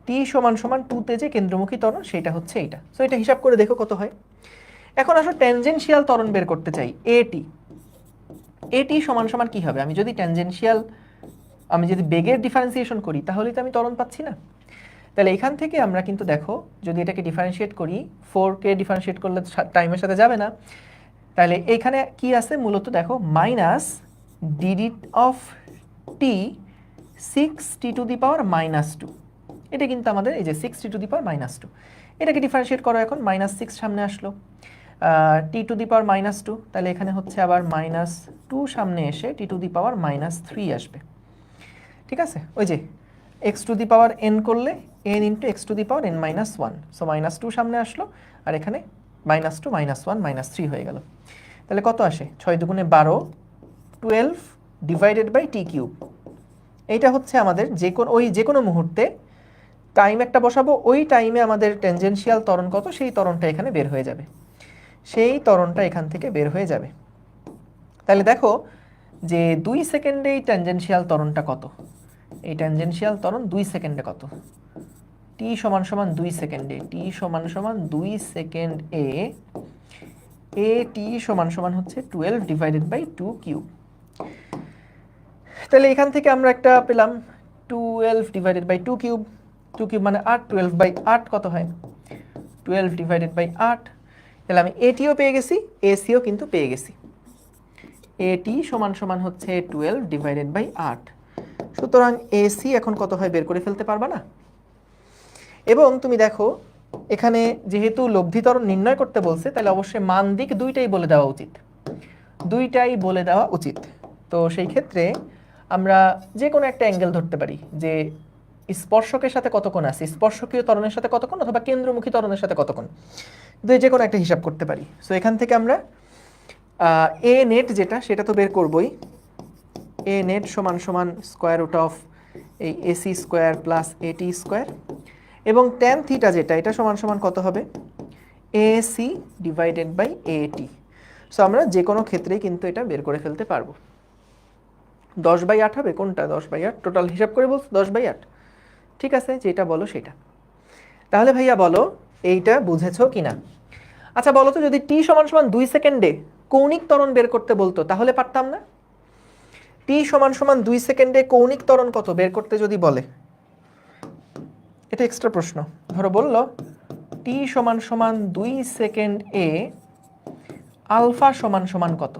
S1: t সমান সমান 2 তে যে কেন্দ্রমুখী ত্বরণ সেটা হচ্ছে এটা। সো এটা হিসাব করে দেখো কত হয়। এখন আসো ট্যানজেনশিয়াল ত্বরণ বের করতে চাই, at। at সমান সমান কি হবে? আমি যদি ট্যানজেনশিয়াল, আমি যদি বেগের ডিফারেন্সিয়েশন করি তাহলে তো আমি ত্বরণ পাচ্ছি না। তাহলে এখান থেকে আমরা কিন্তু দেখো যদি এটাকে ডিফারেন্সিয়েট করি, 4কে ডিফারেন্সিয়েট করলে টাইমের সাথে যাবে না, তাহলে এখানে কি আছে মূলত দেখো minus dd of t 6t to the power -2। এটা কিন্তু আমাদের এই যে 6t টু দি পাওয়ার -2, এটাকে ডিফারেন্সিয়েট করো, এখন -6 সামনে আসলো, t টু দি পাওয়ার -2, তাহলে এখানে হচ্ছে আবার -2 সামনে এসে t টু দি পাওয়ার -3 আসবে, ঠিক আছে? ওই যে x two the power n করলে n into x two the power n - 1, so -2 সামনে আসলো, আর এখানে -2 -1 -3 হয়ে গেল। তাহলে কত আসে? 6 দুগুণে 12, 12 ডিভাইডেড বাই টি কিউব। এইটা হচ্ছে আমাদের যে কোনো মুহূর্তে টাইম একটা বসাবো, ওই টাইমে আমাদের ট্যানজেনশিয়াল ত্বরণ কত সেই ত্বরণটা এখানে বের হয়ে যাবে, সেই ত্বরণটা এখান থেকে বের হয়ে যাবে। তাহলে দেখো যে 2 সেকেন্ডে এই ট্যানজেনশিয়াল ত্বরণটা কত, এই ট্যানজেনশিয়াল ত্বরণ 2 সেকেন্ডে কত, t সমান সমান 2 সেকেন্ডে, t সমান সমান 2 সেকেন্ড এ t সমান সমান হচ্ছে 12 ডিভাইডেড বাই 2 কিউব। তাহলে এখান থেকে আমরা একটা পেলাম 12 ডিভাইডেড বাই 2 কিউব, 2 কিউব মানে 8, 12 বাই 8 কত হয় 12 ডিভাইডেড বাই 8। তাহলে আমি এটিও পেয়ে গেছি, এসিও কিন্তু পেয়ে গেছি। এটি সমান সমান হচ্ছে 12 ডিভাইডেড বাই 8। সুতরাং এসি এখন কত হয় বের করে ফেলতে পারবা না? এবং তুমি দেখো এখানে যেহেতু লব্ধি ত্বরণ নির্ণয় করতে বলছে, তাহলে অবশ্যই মান দিক দুইটাই বলে দেওয়া উচিত, দুইটাই বলে দেওয়া উচিত। তো সেই ক্ষেত্রে আমরা যে কোনো একটা অ্যাঙ্গেল ধরতে পারি যে স্পর্শকের সাথে কত কোণ আছে, স্পর্শকীয় ত্বরণের সাথে কত কোণ অথবা কেন্দ্রমুখী ত্বরণের সাথে কত কোণ, যে কোনো একটা হিসাব করতে পারি। সো এখান থেকে আমরা এ নেট যেটা সেটা তো বের করবই, এ নেট সমান সমান স্কোয়ার রুট অফ এই এসি স্কোয়ার প্লাস এটি স্কোয়ার, এবং ট্যান থিটা যেটা এটা সমান সমান কত হবে এসি ডিভাইডেড বাই এটি। সো আমরা যে কোনো ক্ষেত্রেই কিন্তু এটা বের করে ফেলতে পারবো। 10/8 হবে কোনটা, 10/8 টোটাল হিসাব করে বলছো 10/8, ঠিক আছে যেটা বলো সেটা। তাহলে ভাইয়া বলো এইটা বুঝেছো কিনা? আচ্ছা বলো তো যদি টি সমান সমান 2 সেকেন্ডে কৌণিক ত্বরণ বের করতে বলতো তাহলে পারতাম না? টি সমান সমান 2 সেকেন্ডে কৌণিক ত্বরণ কত বের করতে যদি বলে, এটা এক্সট্রা প্রশ্ন। ধরো বললো টি সমান সমান 2 সেকেন্ড এ আলফা সমান সমান কত,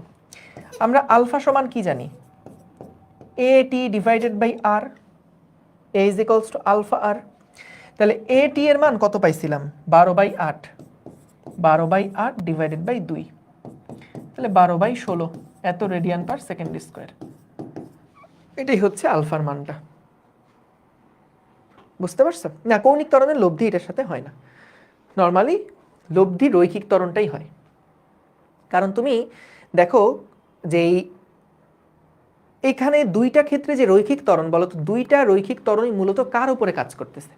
S1: আমরা আলফা সমান কি জানি A T divided by R, A is equals to alpha R. তাহলে এ টি এর মান কত পাইছিলাম 12/8, 12/8 ডিভাইডেড বাই 2, তাহলে 12/16 এত রেডিয়ান পার সেকেন্ড স্কোয়ার। এটাই হচ্ছে আলফার মানটা। বুঝতে পারছো না? কৌণিক ত্বরণের লব্ধি এটার সাথে হয় না, নর্মালি লব্ধি রৈখিক ত্বরণটাই হয়। কারণ তুমি দেখো যে এখানে দুইটা ক্ষেত্রে যে রৈখিক ত্বরণ বলো তো, দুইটা রৈখিক ত্বরণই মূলত কার উপরে কাজ করতেছে?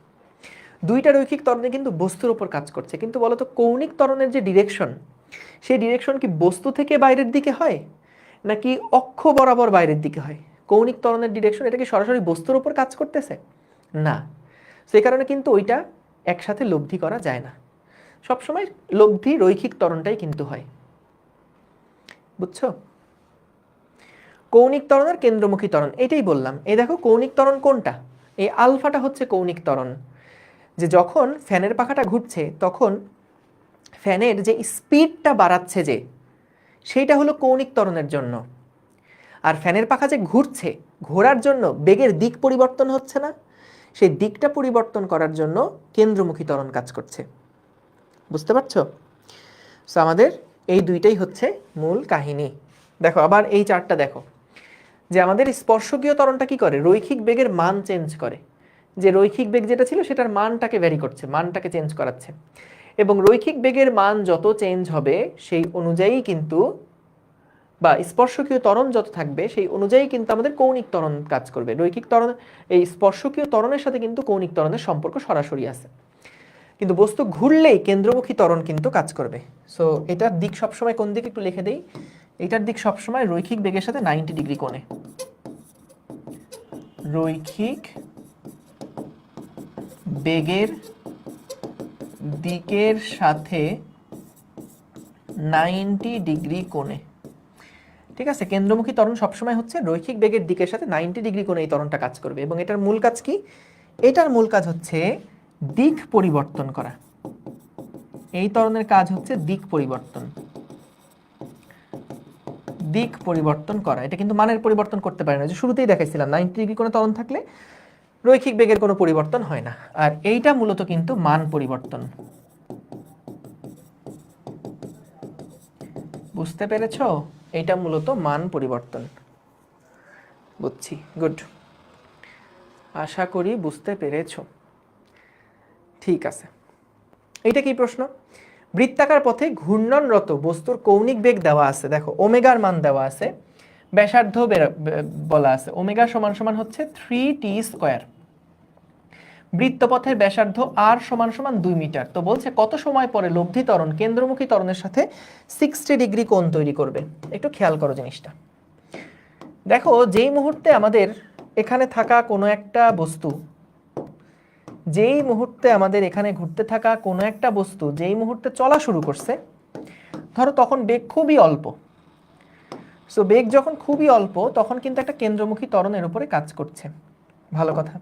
S1: দুইটা রৈখিক ত্বরণে কিন্তু বস্তুর উপর কাজ করছে। কিন্তু বলো তো কৌণিক ত্বরণের যে ডিরেকশন, সেই ডিরেকশন কি বস্তু থেকে বাইরের দিকে হয় নাকি অক্ষ বরাবর বাইরের দিকে হয়? কৌণিক ত্বরণের ডিরেকশন এটা কি সরাসরি বস্তুর উপর কাজ করতেছে? না। সেই কারণে কিন্তু ওইটা একসাথে লব্ধি করা যায় না। সবসময় লব্ধি রৈখিক ত্বরণটাই কিন্তু হয়। বুঝছো? কৌণিক ত্বরণ আর কেন্দ্রমুখী ত্বরণ এটাই বললাম। এই দেখো কৌণিক ত্বরণ কোনটা, এই আলফাটা হচ্ছে কৌণিক ত্বরণ। যে যখন ফ্যানের পাখাটা ঘুরছে তখন ফ্যানের যে স্পিডটা বাড়াচ্ছে যে সেইটা হলো কৌণিক ত্বরণের জন্য। আর ফ্যানের পাখা যে ঘুরছে, ঘোরার জন্য বেগের দিক পরিবর্তন হচ্ছে না, সেই দিকটা পরিবর্তন করার জন্য কেন্দ্রমুখী ত্বরণ কাজ করছে। বুঝতে পারছো? সো আমাদের এই দুইটাই হচ্ছে মূল কাহিনী। দেখো আবার এই চার্টটা দেখো যে আমাদের স্পর্শকীয় ত্বরণটা কি করে, রৈখিক বেগের মান চেঞ্জ করে। যে রৈখিক বেগ যেটা ছিল সেটার মানটাকে ভ্যারি করছে, মানটাকে চেঞ্জ করাচ্ছে। এবং রৈখিক বেগের মান যত চেঞ্জ হবে সেই অনুযায়ী কিন্তু, বা স্পর্শকীয় ত্বরণ যত থাকবে সেই অনুযায়ী কিন্তু আমাদের কৌণিক ত্বরণ কাজ করবে। রৈখিক ত্বরণ এই স্পর্শকীয় ত্বরণের সাথে কিন্তু কৌণিক ত্বরণের সম্পর্ক সরাসরি আছে। কিন্তু বস্তু ঘুরলেই কেন্দ্রমুখী ত্বরণ কিন্তু কাজ করবে। সো এটার দিক সবসময় কোন দিকে একটু লিখে দেই, এটার দিক সবসময় রৈখিক বেগের সাথে 90 ডিগ্রি কোণে। রৈখিক বেগের দিকের সাথে 90 ডিগ্রি কোণে। ঠিক আছে, কেন্দ্রমুখী ত্বরণ সবসময় হচ্ছে রৈখিক বেগের দিকের সাথে 90 ডিগ্রি কোণে এই ত্বরণটা কাজ করবে। এবং এটার মূল কাজ কি? এটার মূল কাজ হচ্ছে দিক পরিবর্তন করা। এই ত্বরণের কাজ হচ্ছে দিক পরিবর্তন, দিক পরিবর্তন করা। এটা কিন্তু মানের পরিবর্তন করতে পারে না, যে শুরুতেই দেখাইছিলাম 90 ডিগ্রি কোণে ত্বরণ থাকলে রৈখিক বেগের কোনো পরিবর্তন হয় না। আর এইটা মূলত কিন্তু মান পরিবর্তন। বুঝতে পেরেছো? এইটা মূলত মান পরিবর্তন। বুঝছি, গুড, আশা করি বুঝতে পেরেছো। ঠিক আছে, এইটা কি প্রশ্ন? বৃত্তাকার পথে ঘূর্ণনরত বস্তুর কৌণিক বেগ দেওয়া আছে, দেখো ওমেগার মান দেওয়া আছে, ব্যাসার্ধ বলা আছে, ওমেগা সমান সমান হচ্ছে 3t²। বৃত্তপথের ব্যাসার্ধ আর সমান সমান 2 মিটার। তো বলছে কত সময় পরে লব্ধি ত্বরণ কেন্দ্রমুখী ত্বরণের সাথে 60 ডিগ্রি কোণ তৈরি করবে। একটু খেয়াল করো জিনিসটা। দেখো যেই মুহূর্তে আমাদের এখানে থাকা কোনো একটা বস্তু, যেই মুহূর্তে আমাদের এখানে ঘুরতে থাকা কোনো একটা বস্তু যেই মুহূর্তে চলা শুরু করছে, ধরো তখন বেগ খুবই অল্প। সো বেগ যখন খুবই অল্প তখন কিন্তু একটা কেন্দ্রমুখী ত্বরণের উপরে কাজ করছে, ভালো কথা।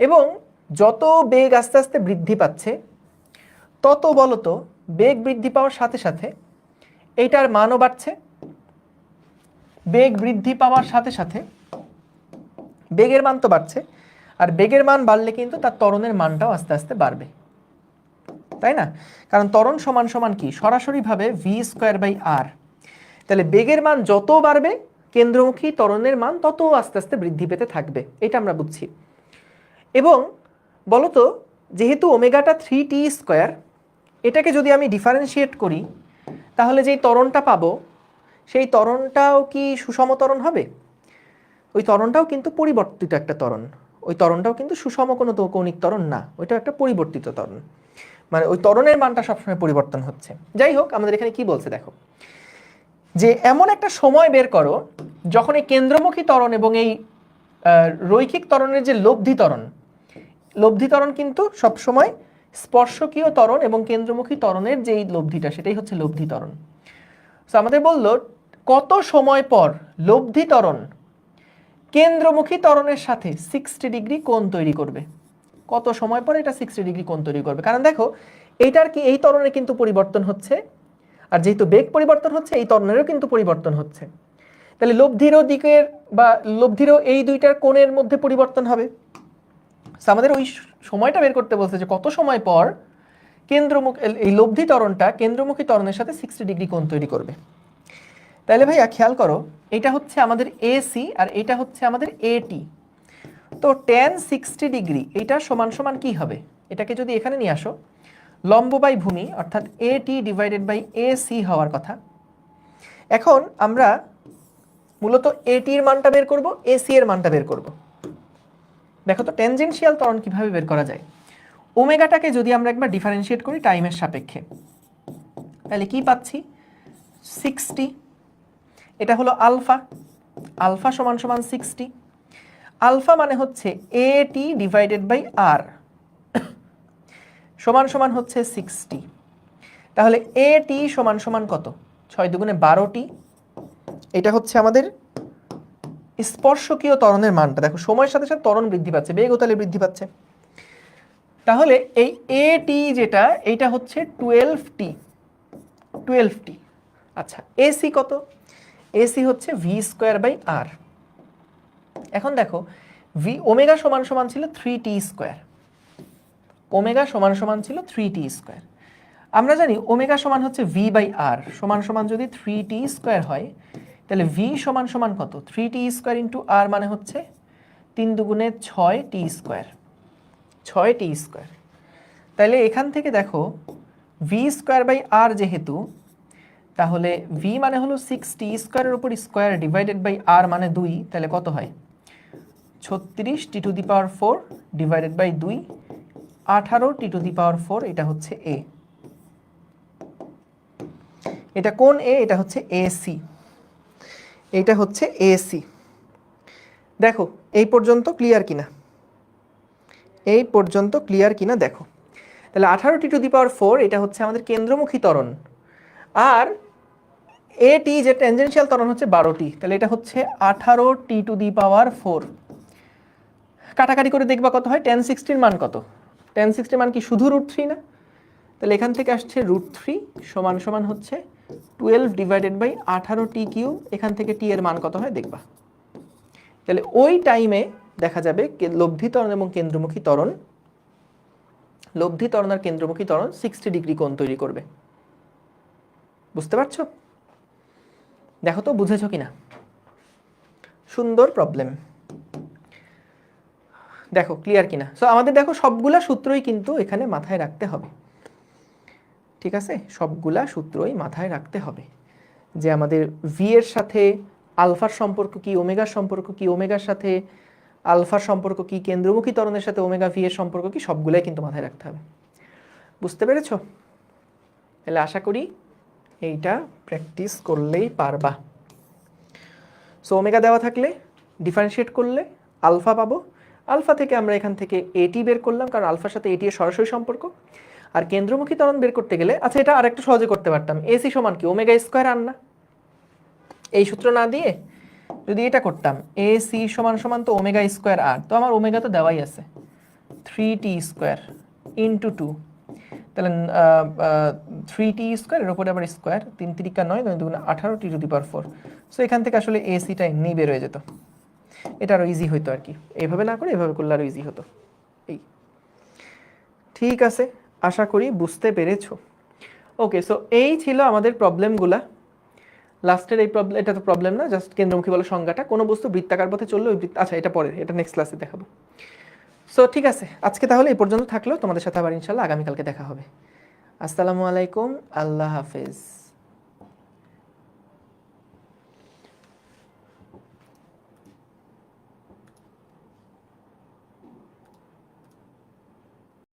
S1: এবং যত বেগ আস্তে আস্তে বৃদ্ধি পাচ্ছে, তত বলতো বেগ বৃদ্ধি পাওয়ার সাথে সাথে এইটার মানও বাড়ছে। বেগ বৃদ্ধি পাওয়ার সাথে সাথে বেগের মান তো বাড়ছে, আর বেগের মান বাড়লে কিন্তু তার ত্বরণের মানটাও আস্তে আস্তে বাড়বে, তাই না? কারণ ত্বরণ সমান সমান কি, সরাসরিভাবে v²/r। তাহলে বেগের মান যত বাড়বে কেন্দ্রমুখী ত্বরণের মান তত আস্তে আস্তে বৃদ্ধি পেতে থাকবে, এটা আমরা বুঝছি। এবং বলতো যেহেতু ওমেগাটা 3t², এটাকে যদি আমি ডিফারেন্সিয়েট করি তাহলে যেই ত্বরণটা পাবো সেই ত্বরণটাও কি সুষম ত্বরণ হবে? ওই ত্বরণটাও কিন্তু পরিবর্তিত একটা ত্বরণ, ওই ত্বরণটাও কিন্তু সুষম কোনো কৌণিক ত্বরণ না, ওইটা একটা পরিবর্তিত ত্বরণ, মানে ওই ত্বরণের মানটা সবসময় পরিবর্তন হচ্ছে। যাই হোক, আমাদের এখানে কি বলছে দেখো, যে এমন একটা সময় বের করো যখন এই কেন্দ্রমুখী ত্বরণ এবং এই রৈখিক ত্বরণের যে লব্ধি ত্বরণ কিন্তু সবসময় স্পর্শকীয় ত্বরণ এবং কেন্দ্রমুখী ত্বরণের যেই লব্ধিটা সেটাই হচ্ছে লব্ধি ত্বরণ। তো আমাদের বললো কত সময় পর লব্ধি ত্বরণ কেন্দ্রমুখী ত্বরণের সাথে 60 ডিগ্রি কোণ তৈরি করবে। কত সময় পর এটা 60 ডিগ্রি কোণ তৈরি করবে? কারণ দেখো এইটার কি, এই ত্বরণের কিন্তু পরিবর্তন হচ্ছে, আর যেহেতু বেগ পরিবর্তন হচ্ছে এই ত্বরণেরও কিন্তু পরিবর্তন হচ্ছে। তাহলে লব্ধিরও দিকের বা লব্ধিরও এই দুইটার কোণের মধ্যে পরিবর্তন হবে। আমাদের ওই সময়টা বের করতে বলছে যে কত সময় পর এই লব্ধি ত্বরণটা কেন্দ্রমুখী ত্বরণের সাথে 60 ডিগ্রি কোণ তৈরি করবে। তাহলে ভাইয়া খেয়াল করো, এটা হচ্ছে আমাদের AC আর এটা হচ্ছে আমাদের AT। তো tan 60 ডিগ্রি এটা সমান সমান কি হবে? এটাকে যদি এখানে নিয়ে আসো, লম্ব বাই ভূমি অর্থাৎ AT/AC হওয়ার কথা। এখন আমরা মূলত AT এর মানটা বের করব, AC এর মানটা বের করব। দেখো তো ট্যানজেনশিয়াল ত্বরণ কিভাবে বের করা যায়। ওমেগাটাকে যদি আমরা একবার ডিফারেন্সিয়েট করি টাইমের সাপেক্ষে, তাহলে কি পাচ্ছি? 60, এটা হলো আলফা, আলফা সমান সমান 60। আলফা মানে হচ্ছে AT/R সমান সমান হচ্ছে 60। তাহলে AT সমান সমান কত? 6 দুগুণে 12t। এটা হচ্ছে আমাদের স্পর্শকীয় ত্বরণের মানটা। দেখো সময়ের সাথে সাথে ত্বরণ বৃদ্ধি পাচ্ছে, বেগও তাহলে বৃদ্ধি পাচ্ছে। তাহলে এই AT যেটা, এইটা হচ্ছে 12t। আচ্ছা, AC কত? AC হচ্ছে v²/r। এখন দেখো ওমেগা সমান সমান ছিল 3t², ওমেগা সমান সমান ছিল 3t²। আমরা জানি ওমেগা সমান হচ্ছে v/r, সমান সমান যদি 3t² হয় তাহলে v সমান সমান কত? 3t² ইন্টু r মানে হচ্ছে 3 দুগুণে 6t², 6t²। তাহলে এখান থেকে দেখো v²/r যেহেতু, তাহলে v মানে হলো 6t² এর উপর স্কোয়ার ডিভাইডেড বাই r মানে 2, তাহলে কত হয়? 36t⁴ ডিভাইডেড বাই 2, 18t⁴, এটা হচ্ছে a। এটা কোন a? এটা হচ্ছে AC, এটা হচ্ছে AC। দেখো এই পর্যন্ত ক্লিয়ার কিনা, এই পর্যন্ত ক্লিয়ার কিনা দেখো। তাহলে 18t⁴ এটা হচ্ছে আমাদের কেন্দ্রমুখী ত্বরণ, আর AT যে ট্যানজেনশিয়াল ত্বরণ হচ্ছে 12t, তাহলে এটা হচ্ছে 18t⁴। কাটাকাটি করে দেখবা কত হয়। tan 60 এর মান কত? tan 60 এর মান কি শুধু √3 না? তাহলে এখান থেকে আসছে √3 সমান সমান হচ্ছে 12 ডিভাইডেড বাই 18t³। এখান থেকে t এর মান কত হয় দেখবা। তাহলে ওই টাইমে দেখা যাবে লব্ধি ত্বরণ এবং কেন্দ্রমুখী ত্বরণ, লব্ধি ত্বরণ আর কেন্দ্রমুখী ত্বরণ 60 ডিগ্রি কোণ তৈরি করবে। বুঝতে পারছো? দেখো তো বুঝেছো কিনা। সুন্দর প্রবলেম, দেখো ক্লিয়ার কিনা। সো আমাদের দেখো সবগুলা সূত্রই কিন্তু এখানে মাথায় রাখতে হবে, ঠিক আছে? সবগুলা সূত্রই মাথায় রাখতে হবে যে আমাদের ভি এর সাথে আলফার সম্পর্ক কি, ওমেগার সম্পর্ক কি, ওমেগার সাথে আলফার সম্পর্ক কি, কেন্দ্রমুখী ত্বরণের সাথে ওমেগা ভি এর সম্পর্ক কি, সবগুলাই কিন্তু মাথায় রাখতে হবে। বুঝতে পেরেছো? তাহলে আশা করি এইটা প্র্যাকটিস করলেই পারবা। সো ওমেগা দেওয়া থাকলে ডিফারেন্সিয়েট করলে আলফা পাবো, আলফা থেকে আমরা এখান থেকে এটি বের করলাম, কারণ আলফার সাথে এটি এর সরাসরি সম্পর্ক। আর কেন্দ্রমুখী ত্বরণ বের করতে গেলে, আচ্ছা এটা আরেকটু সহজে করতে পারতাম, এসি সমান কি ওমেগা স্কোয়ার আর না, এই সূত্র না দিয়ে যদি এটা করতাম এসি সমান সমান তো ওমেগা স্কোয়ার আর, তো আমার ওমেগা তো দেওয়াই আছে 3t স্কোয়ার ইন্টু 2, তাহলে 3t স্কোয়ার এর উপরে আবার স্কোয়ার, 3 তিরিকা 9, 9 দুগুণে 18, t two the power 4। So এখান থেকে আসলে এসিটা এমনি বের হয়ে যেত, এটা আরও ইজি হতো আর কি, এইভাবে না করে এভাবে করলে আরও ইজি হতো। এই ঠিক আছে, আশা করি বুঝতে পেরেছো। ওকে, সো এই ছিল আমাদের প্রবলেমগুলা। লাস্টের এই প্রবলেম, এটা তো প্রবলেম না, জাস্ট কেন্দ্রমুখী বলের সংজ্ঞাটা, কোনো বস্তু বৃত্তাকার পথে চললে ওই আচ্ছা এটা পরে, এটা নেক্সট ক্লাসে দেখাবো। সো ঠিক আছে, আজকে তাহলে এই পর্যন্ত থাকলো, তোমাদের সাথে আবার ইনশাল্লাহ আগামীকালকে দেখা হবে। আসসালামু আলাইকুম, আল্লাহ হাফেজ।